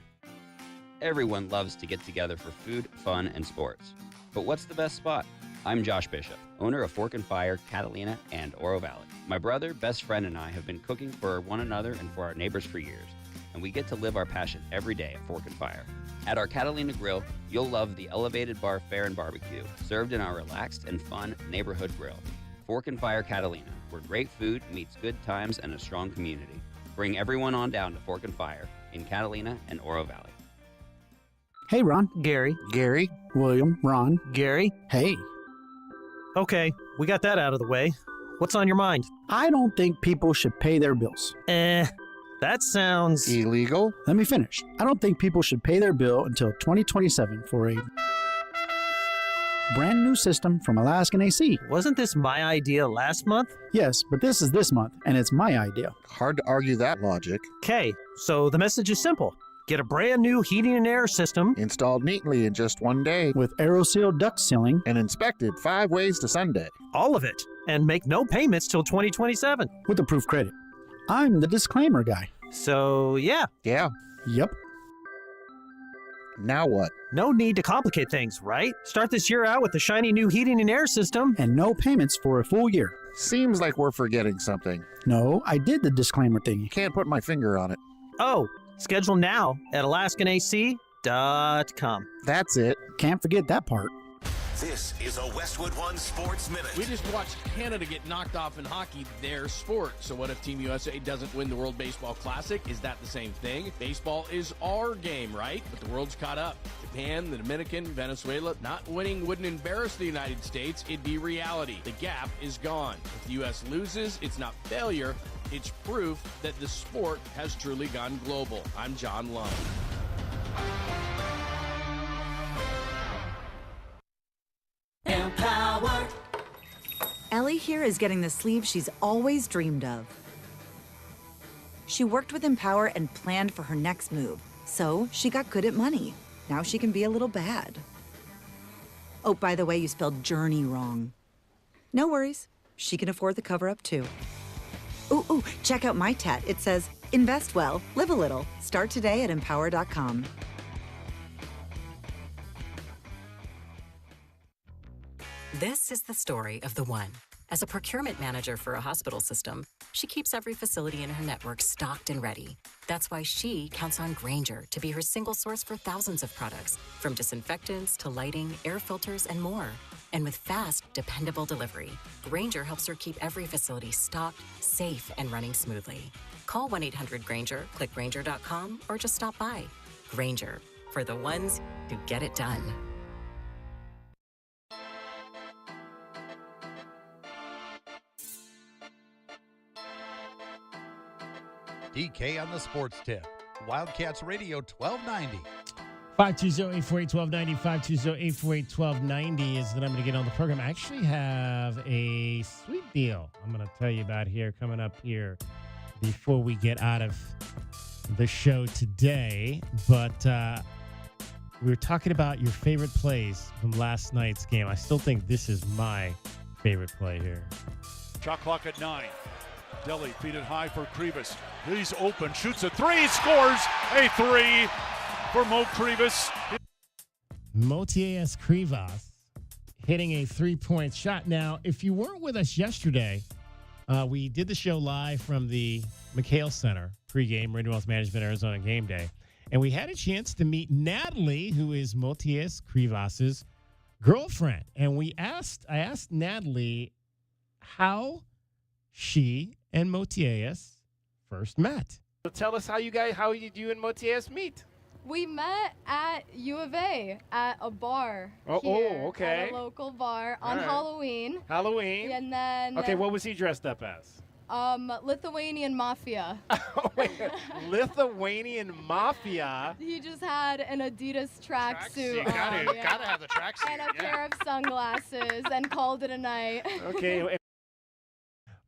Everyone loves to get together for food, fun, and sports. But what's the best spot? I'm Josh Bishop, owner of Fork and Fire, Catalina, and Oro Valley. My brother, best friend, and I have been cooking for one another and for our neighbors for years, and we get to live our passion every day at Fork and Fire. At our Catalina Grill, you'll love the elevated bar fare and barbecue, served in our relaxed and fun neighborhood grill. Fork and Fire Catalina, where great food meets good times and a strong community. Bring everyone on down to Fork and Fire in Catalina and Oro Valley. Hey, Ron. Gary. Gary. William. Ron. Gary. Hey. Okay, we got that out of the way. What's on your mind? I don't think people should pay their bills. That sounds illegal. Let me finish. I don't think people should pay their bill until 2027 for a brand new system from Alaskan AC. Wasn't this my idea last month? Yes, but this is this month, and it's my idea. Hard to argue that logic. Okay, so the message is simple. Get a brand new heating and air system installed neatly in just one day with AeroSeal duct sealing and inspected 5 ways to Sunday. All of it, and make no payments till 2027 with approved credit. I'm the disclaimer guy. So, yeah. Yeah. Yep. Now what? No need to complicate things, right? Start this year out with the shiny new heating and air system and no payments for a full year. Seems like we're forgetting something. No, I did the disclaimer thing. Can't put my finger on it. Oh, schedule now at alaskanac.com. That's it. Can't forget that part. This is a Westwood One Sports Minute. We just watched Canada get knocked off in hockey, their sport. So what if Team USA doesn't win the World Baseball Classic? Is that the same thing? Baseball is our game, right? But the world's caught up. Japan, the Dominican, Venezuela. Not winning wouldn't embarrass the United States. It'd be reality. The gap is gone. If the U.S. loses, it's not failure. It's proof that the sport has truly gone global. I'm John Lund. Empower. Ellie here is getting the sleeve she's always dreamed of. She worked with Empower and planned for her next move, so she got good at money. Now she can be a little bad. Oh, by the way, you spelled journey wrong. No worries. She can afford the cover-up, too. Ooh, check out my tat. It says, invest well, live a little. Start today at empower.com. This is the story of the one. As a procurement manager for a hospital system, she keeps every facility in her network stocked and ready. That's why she counts on Grainger to be her single source for thousands of products, from disinfectants to lighting, air filters, and more. And with fast, dependable delivery, Grainger helps her keep every facility stocked, safe, and running smoothly. Call 1-800-GRAINGER, click Grainger.com, or just stop by. Grainger, for the ones who get it done. DK on the Sports Tip. Wildcats Radio 1290. 520-848-1290, 520-848-1290 is the number to get on the program. I actually have a sweet deal I'm going to tell you about here coming up here before we get out of the show today. But we were talking about your favorite plays from last night's game. I still think this is my favorite play here. Shot clock at 9. Delhi feed it high for Krivas. He's open, shoots a three, scores a three for Mo Krivas. Motiejus Krivas hitting a three-point shot. Now, if you weren't with us yesterday, we did the show live from the McHale Center pregame, Radio Wealth Management Arizona game day, and we had a chance to meet Natalie, who is Motiejus Krivas' girlfriend. And I asked Natalie how she and Motiejus first met. So tell us how you and Motiejus meet. We met at U of A at a bar. Okay. At a local bar on Halloween. Halloween. And then. Okay, what was he dressed up as? Lithuanian Mafia. Lithuanian Mafia. He just had an Adidas tracksuit. Gotta have the tracksuit. And a pair of sunglasses and called it a night. Okay.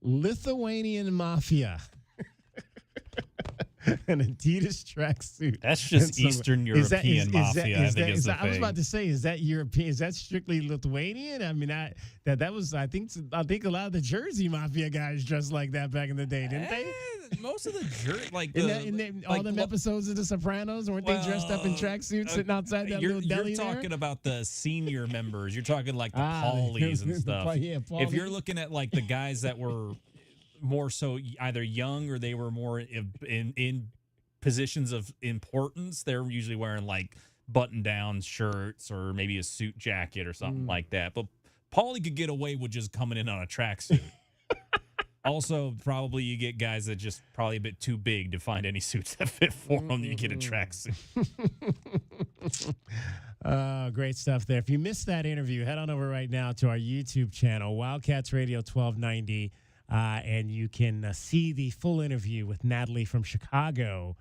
Lithuanian Mafia. An Adidas tracksuit. That's just Eastern European Mafia. I think is the I was about to say, is that European? Is that strictly Lithuanian? I mean, I think a lot of the Jersey Mafia guys dressed like that back in the day, didn't they? Most of the Jersey, all them episodes of The Sopranos, weren't they dressed up in tracksuits sitting outside that little deli You're talking about the senior members. You're talking like the Ah, Paulies and stuff. Yeah, If you're looking at like the guys that were more so either young or they were more in positions of importance, they're usually wearing like button-down shirts or maybe a suit jacket or something like that. But Paulie could get away with just coming in on a tracksuit. Also, probably you get guys that just probably a bit too big to find any suits that fit for them. You get a tracksuit. Great stuff there. If you missed that interview, head on over right now to our YouTube channel, Wildcats Radio 1290, and you can see the full interview with Natalie from Chicago,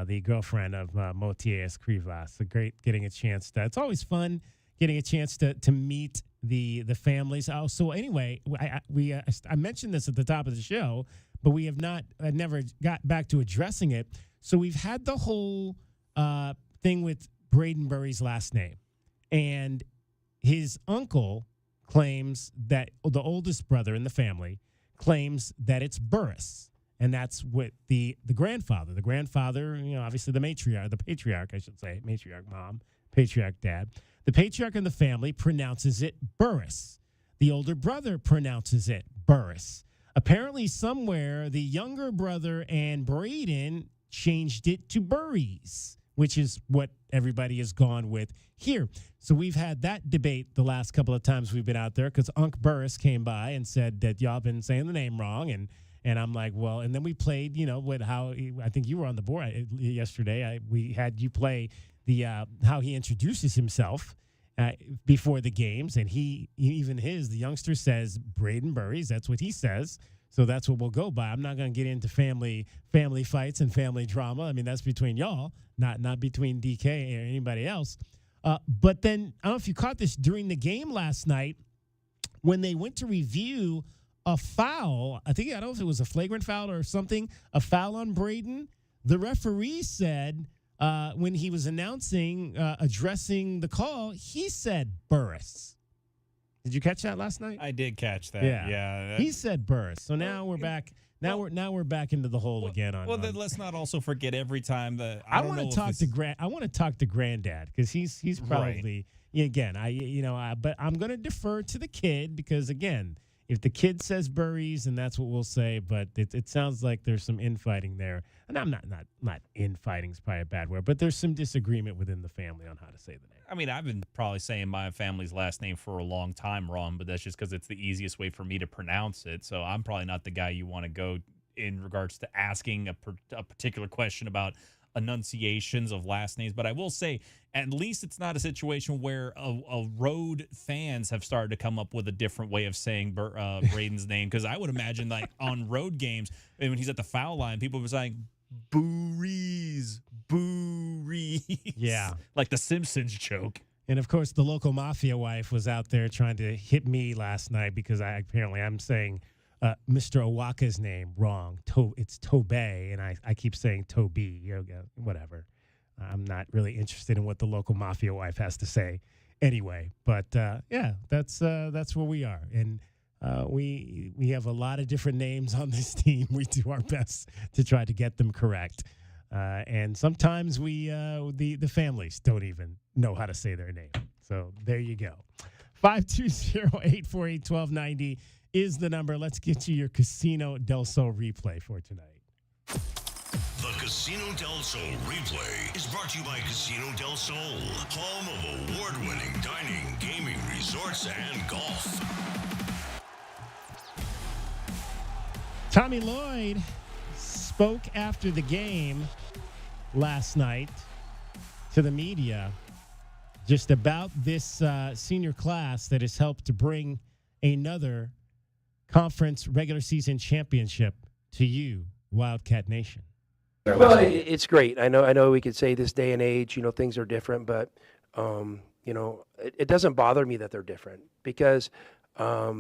the girlfriend of Motiejus Krivas. So great getting a chance to. It's always fun getting a chance to meet the families. Oh, so anyway, I mentioned this at the top of the show, but we have never got back to addressing it. So we've had the whole thing with Bradenbury's last name, and his uncle claims that the oldest brother in the family claims that it's Burris, and that's what the grandfather, obviously the patriarch, I should say, matriarch mom, patriarch dad. The patriarch in the family pronounces it Burris. The older brother pronounces it Burris. Apparently somewhere the younger brother and Braden changed it to Burries, which is what everybody has gone with here. So we've had that debate the last couple of times we've been out there because Unc Burris came by and said that y'all been saying the name wrong. And I'm like, well, and then we played, I think you were on the board yesterday. We had you play how he introduces himself before the games. And the youngster says Braden Burries. That's what he says. So that's what we'll go by. I'm not going to get into family fights and family drama. I mean, that's between y'all, not between DK or anybody else. But then, I don't know if you caught this during the game last night, when they went to review a foul. I don't know if it was a flagrant foul or something, a foul on Braden. The referee said when he was addressing the call, he said Burris. Did you catch that last night? I did catch that. Yeah. He said Burris. So now we're back. Now we're back into the hole again. Then let's not also forget every time that I want to talk to Granddad because he's probably again. But I'm going to defer to the kid because again, if the kid says Burries, then that's what we'll say. But it sounds like there's some infighting there, and I'm not infighting is probably a bad word, but there's some disagreement within the family on how to say the name. I mean, I've been probably saying my family's last name for a long time wrong, but that's just because it's the easiest way for me to pronounce it. So I'm probably not the guy you want to go in regards to asking a particular question about enunciations of last names. But I will say, at least it's not a situation where a road fans have started to come up with a different way of saying Braden's name. Because I would imagine, like, on road games, and when he's at the foul line, people were saying, Boo-rees. Yeah. Like the Simpsons joke. And, of course, the local mafia wife was out there trying to hit me last night because I'm saying Mr. Owaka's name wrong. It's Tobey, and I keep saying Toby. Whatever. I'm not really interested in what the local mafia wife has to say anyway. But, that's where we are. And we have a lot of different names on this team. We do our best to try to get them correct. And sometimes the families don't even know how to say their name. So there you go. 520-848-1290 is the number. Let's get you your Casino del Sol replay for tonight. The Casino del Sol replay is brought to you by Casino del Sol, home of award-winning dining, gaming, resorts, and golf. Tommy Lloyd spoke after the game last night to the media just about this senior class that has helped to bring another conference regular season championship to you, Wildcat Nation. Well, it's great. I know we could say this day and age, things are different, but, it doesn't bother me that they're different because, how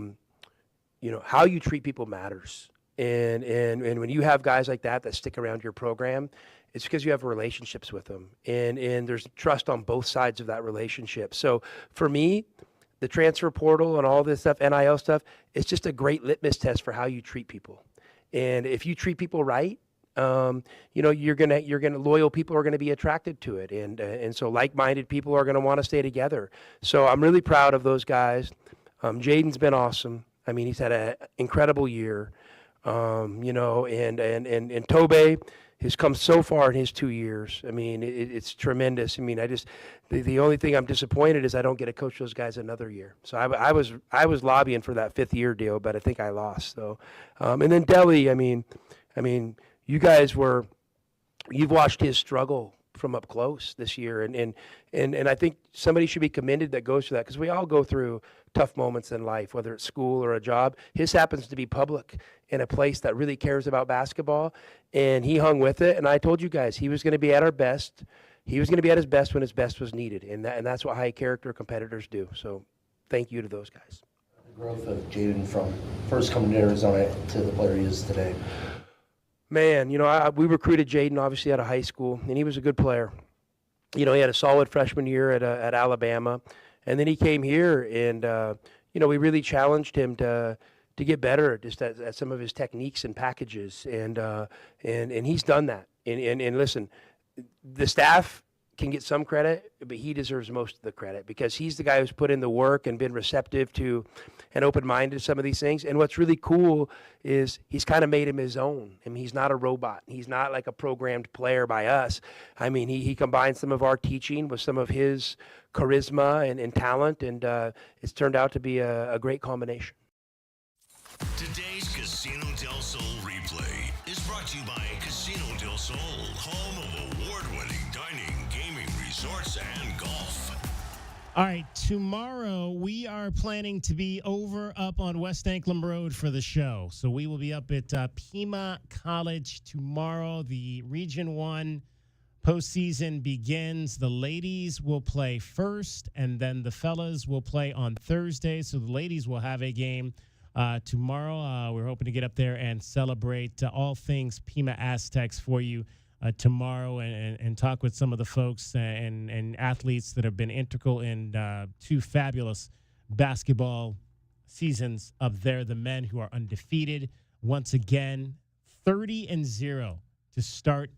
you treat people matters. And when you have guys like that stick around your program, it's because you have relationships with them. And there's trust on both sides of that relationship. So for me, the transfer portal and all this stuff, NIL stuff, it's just a great litmus test for how you treat people. And if you treat people right, you're gonna loyal people are gonna be attracted to it, and so like-minded people are gonna want to stay together. So I'm really proud of those guys. Jaden's been awesome. I mean, he's had an incredible year. And Tobey has come so far in his 2 years. I mean, it's tremendous. I mean, the only thing I'm disappointed is I don't get to coach those guys another year. So I was lobbying for that 5th year deal, but I think I lost. So, and then Deli, I mean, you guys you've watched his struggle from up close this year, and I think somebody should be commended that goes through that, because we all go through tough moments in life, whether it's school or a job. His happens to be public in a place that really cares about basketball, and he hung with it. And I told you guys he was going to be at our best. He was going to be at his best when his best was needed, and that's what high character competitors do. So thank you to those guys. The growth of Jaden from first coming to Arizona to the player he is today. Man, we recruited Jaden obviously out of high school, and he was a good player. He had a solid freshman year at Alabama, and then he came here, and we really challenged him to get better just at some of his techniques and packages, and he's done that. And listen, the staff can get some credit, but he deserves most of the credit because he's the guy who's put in the work and been receptive to and open-minded to some of these things. And what's really cool is he's kind of made him his own. I mean, he's not a robot. He's not like a programmed player by us. I mean, he combines some of our teaching with some of his charisma and talent, and it's turned out to be a great combination. Today's Casino del Sol replay is brought to you by Casino del Sol, home of award-winning dining, gaming, resorts, and golf. All right, tomorrow we are planning to be up on West Anklam Road for the show. So we will be up at Pima College tomorrow, the Region 1 postseason begins. The ladies will play first, and then the fellas will play on Thursday. So the ladies will have a game tomorrow. We're hoping to get up there and celebrate all things Pima Aztecs for you tomorrow, and talk with some of the folks and athletes that have been integral in 2 fabulous basketball seasons of the men who are undefeated. Once again, 30-0 to start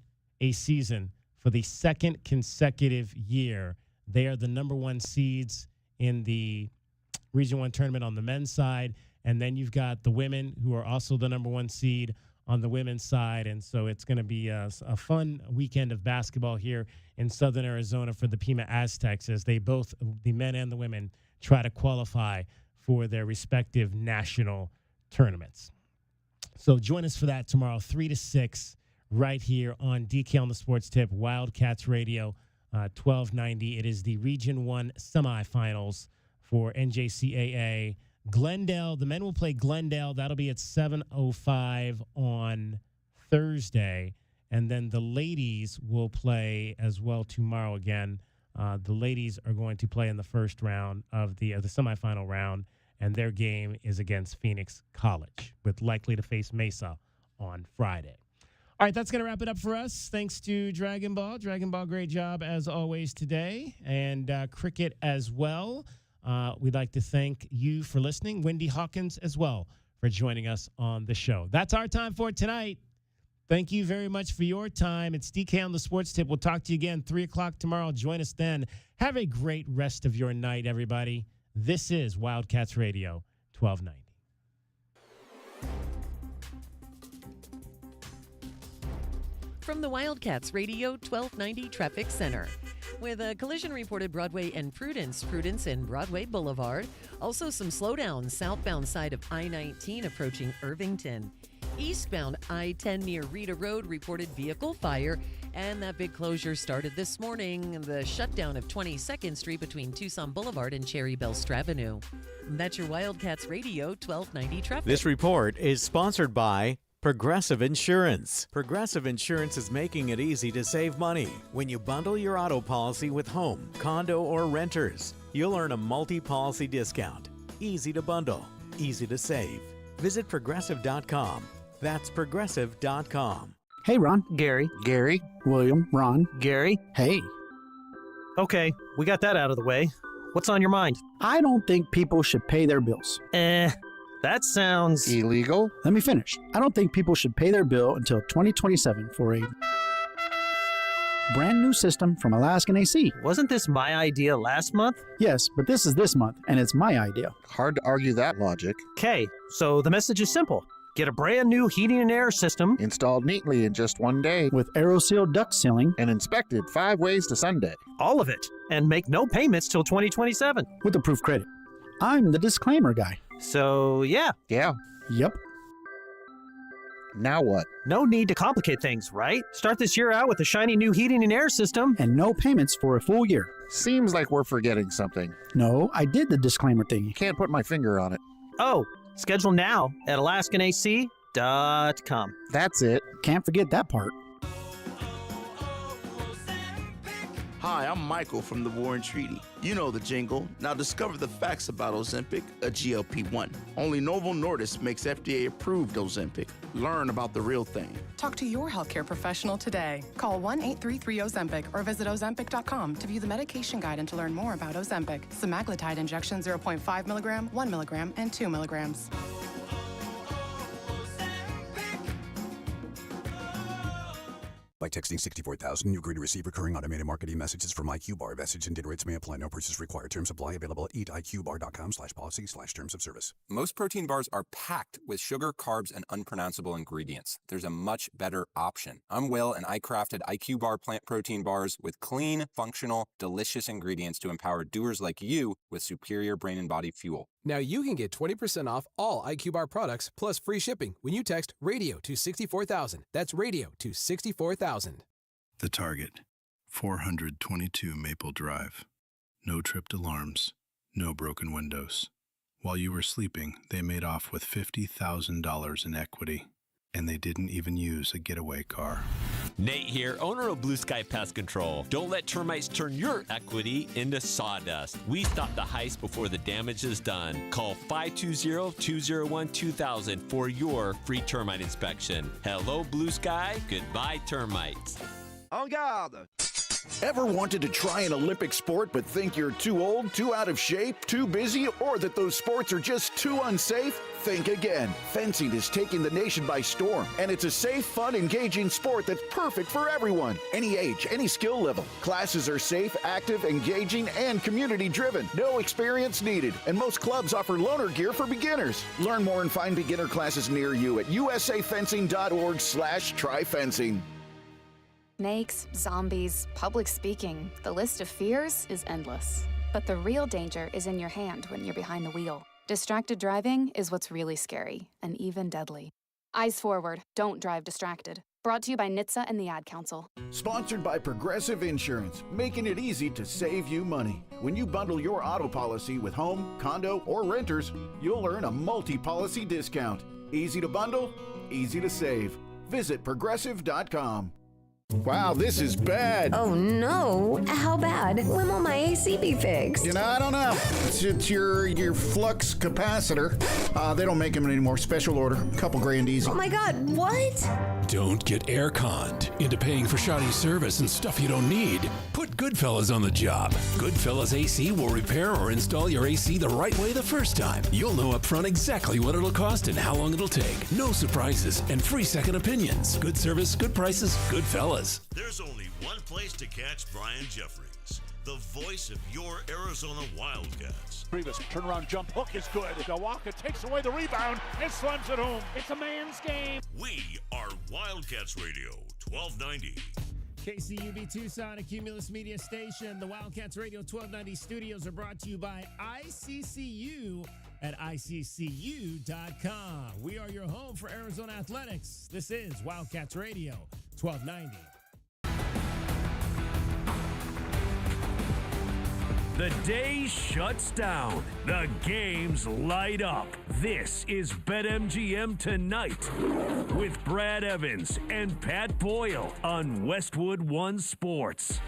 a season for the second consecutive year. They are the number 1 seeds in the Region 1 tournament on the men's side. And then you've got the women, who are also the number 1 seed on the women's side. And so it's going to be a fun weekend of basketball here in Southern Arizona for the Pima Aztecs, as they both, the men and the women, try to qualify for their respective national tournaments. So join us for that tomorrow, 3 to 6, right here on DK on the Sports Tip, Wildcats Radio, 1290. It is the Region 1 semifinals for NJCAA. Glendale, the men will play Glendale. That'll be at 7:05 on Thursday. And then the ladies will play as well tomorrow again. The ladies are going to play in the first round of the semifinal round, and their game is against Phoenix College, with likely to face Mesa on Friday. All right, that's going to wrap it up for us. Thanks to Dragon Ball. Dragon Ball, great job as always today, and Cricket as well. We'd like to thank you for listening. Wendy Hawkins as well for joining us on the show. That's our time for tonight. Thank you very much for your time. It's DK on the Sports Tip. We'll talk to you again 3 o'clock tomorrow. Join us then. Have a great rest of your night, everybody. This is Wildcats Radio 1290. From the Wildcats Radio 1290 Traffic Center. With a collision reported Broadway and Prudence and Broadway Boulevard. Also some slowdowns southbound side of I-19 approaching Irvington. Eastbound I-10 near Rita Road reported vehicle fire, and that big closure started this morning, the shutdown of 22nd Street between Tucson Boulevard and Cherry Belle Avenue. That's your Wildcats Radio 1290 Traffic. This report is sponsored by Progressive Insurance. Progressive Insurance is making it easy to save money. When you bundle your auto policy with home, condo, or renters, you'll earn a multi-policy discount. Easy to bundle, easy to save. Visit Progressive.com. That's Progressive.com. Hey, Ron. Gary. Gary. William. Ron. Gary. Hey. Okay, we got that out of the way. What's on your mind? I don't think people should pay their bills. That sounds illegal. Let me finish. I don't think people should pay their bill until 2027 for a brand new system from Alaskan AC. Wasn't this my idea last month? Yes, but this is this month, and it's my idea. Hard to argue that logic. Okay, so the message is simple. Get a brand new heating and air system installed neatly in just one day with AeroSeal duct sealing and inspected 5 ways to Sunday. All of it, and make no payments till 2027 with approved credit. I'm the disclaimer guy. So, yeah. Yeah. Yep. Now what? No need to complicate things, right? Start this year out with a shiny new heating and air system. And no payments for a full year. Seems like we're forgetting something. No, I did the disclaimer thing. Can't put my finger on it. Oh, schedule now at AlaskanAC.com. That's it. Can't forget that part. Hi, I'm Michael from the Warren Treaty. You know the jingle. Now discover the facts about Ozempic, a GLP-1. Only Novo Nordisk makes FDA-approved Ozempic. Learn about the real thing. Talk to your healthcare professional today. Call 1-833-OZEMPIC or visit Ozempic.com to view the medication guide and to learn more about Ozempic. Semaglutide injection 0.5 milligram, 1 milligram, and 2 milligrams. By texting 64,000, you agree to receive recurring automated marketing messages from IQ Bar. Message and data rates may apply. No purchase required. Terms apply. Available at eatiqbar.com/policy/terms of service. Most protein bars are packed with sugar, carbs, and unpronounceable ingredients. There's a much better option. I'm Will, and I crafted IQ Bar plant protein bars with clean, functional, delicious ingredients to empower doers like you with superior brain and body fuel. Now you can get 20% off all IQ Bar products plus free shipping when you text RADIO to 64,000. That's RADIO to 64,000. The Target, 422 Maple Drive. No tripped alarms, no broken windows. While you were sleeping, they made off with $50,000 in equity. And they didn't even use a getaway car. Nate here, owner of Blue Sky Pest Control. Don't let termites turn your equity into sawdust. We stop the heist before the damage is done. Call 520-201-2000 for your free termite inspection. Hello, Blue Sky. Goodbye, termites. En garde! Ever wanted to try an Olympic sport but think you're too old, too out of shape, too busy, or that those sports are just too unsafe? Think again. Fencing is taking the nation by storm, and it's a safe, fun, engaging sport that's perfect for everyone. Any age, any skill level. Classes are safe, active, engaging, and community-driven. No experience needed, and most clubs offer loaner gear for beginners. Learn more and find beginner classes near you at usafencing.org/tryfencing. Snakes, zombies, public speaking. The list of fears is endless. But the real danger is in your hand when you're behind the wheel. Distracted driving is what's really scary and even deadly. Eyes forward, don't drive distracted. Brought to you by NHTSA and the Ad Council. Sponsored by Progressive Insurance, making it easy to save you money. When you bundle your auto policy with home, condo, or renters, you'll earn a multi-policy discount. Easy to bundle, easy to save. Visit Progressive.com. Wow, this is bad. Oh no, how bad? When will my AC be fixed? You know, I don't know. It's your flux capacitor. They don't make them anymore. Special order. Couple grand easy. Oh my God, what? Don't get air-conned into paying for shoddy service and stuff you don't need. Put Goodfellas on the job. Goodfellas AC will repair or install your AC the right way the first time. You'll know up front exactly what it'll cost and how long it'll take. No surprises and free second opinions. Good service, good prices, Goodfellas. There's only one place to catch Brian Jeffries, the voice of your Arizona Wildcats. Previous turnaround jump hook is good. Gawaka takes away the rebound and slams it home. It's a man's game. We are Wildcats Radio 1290. KCUB Tucson, a Cumulus Media station. The Wildcats Radio 1290 studios are brought to you by ICCU at ICCU.com. We are your home for Arizona athletics. This is Wildcats Radio 1290. The day shuts down. The games light up. This is BetMGM Tonight with Brad Evans and Pat Boyle on Westwood One Sports.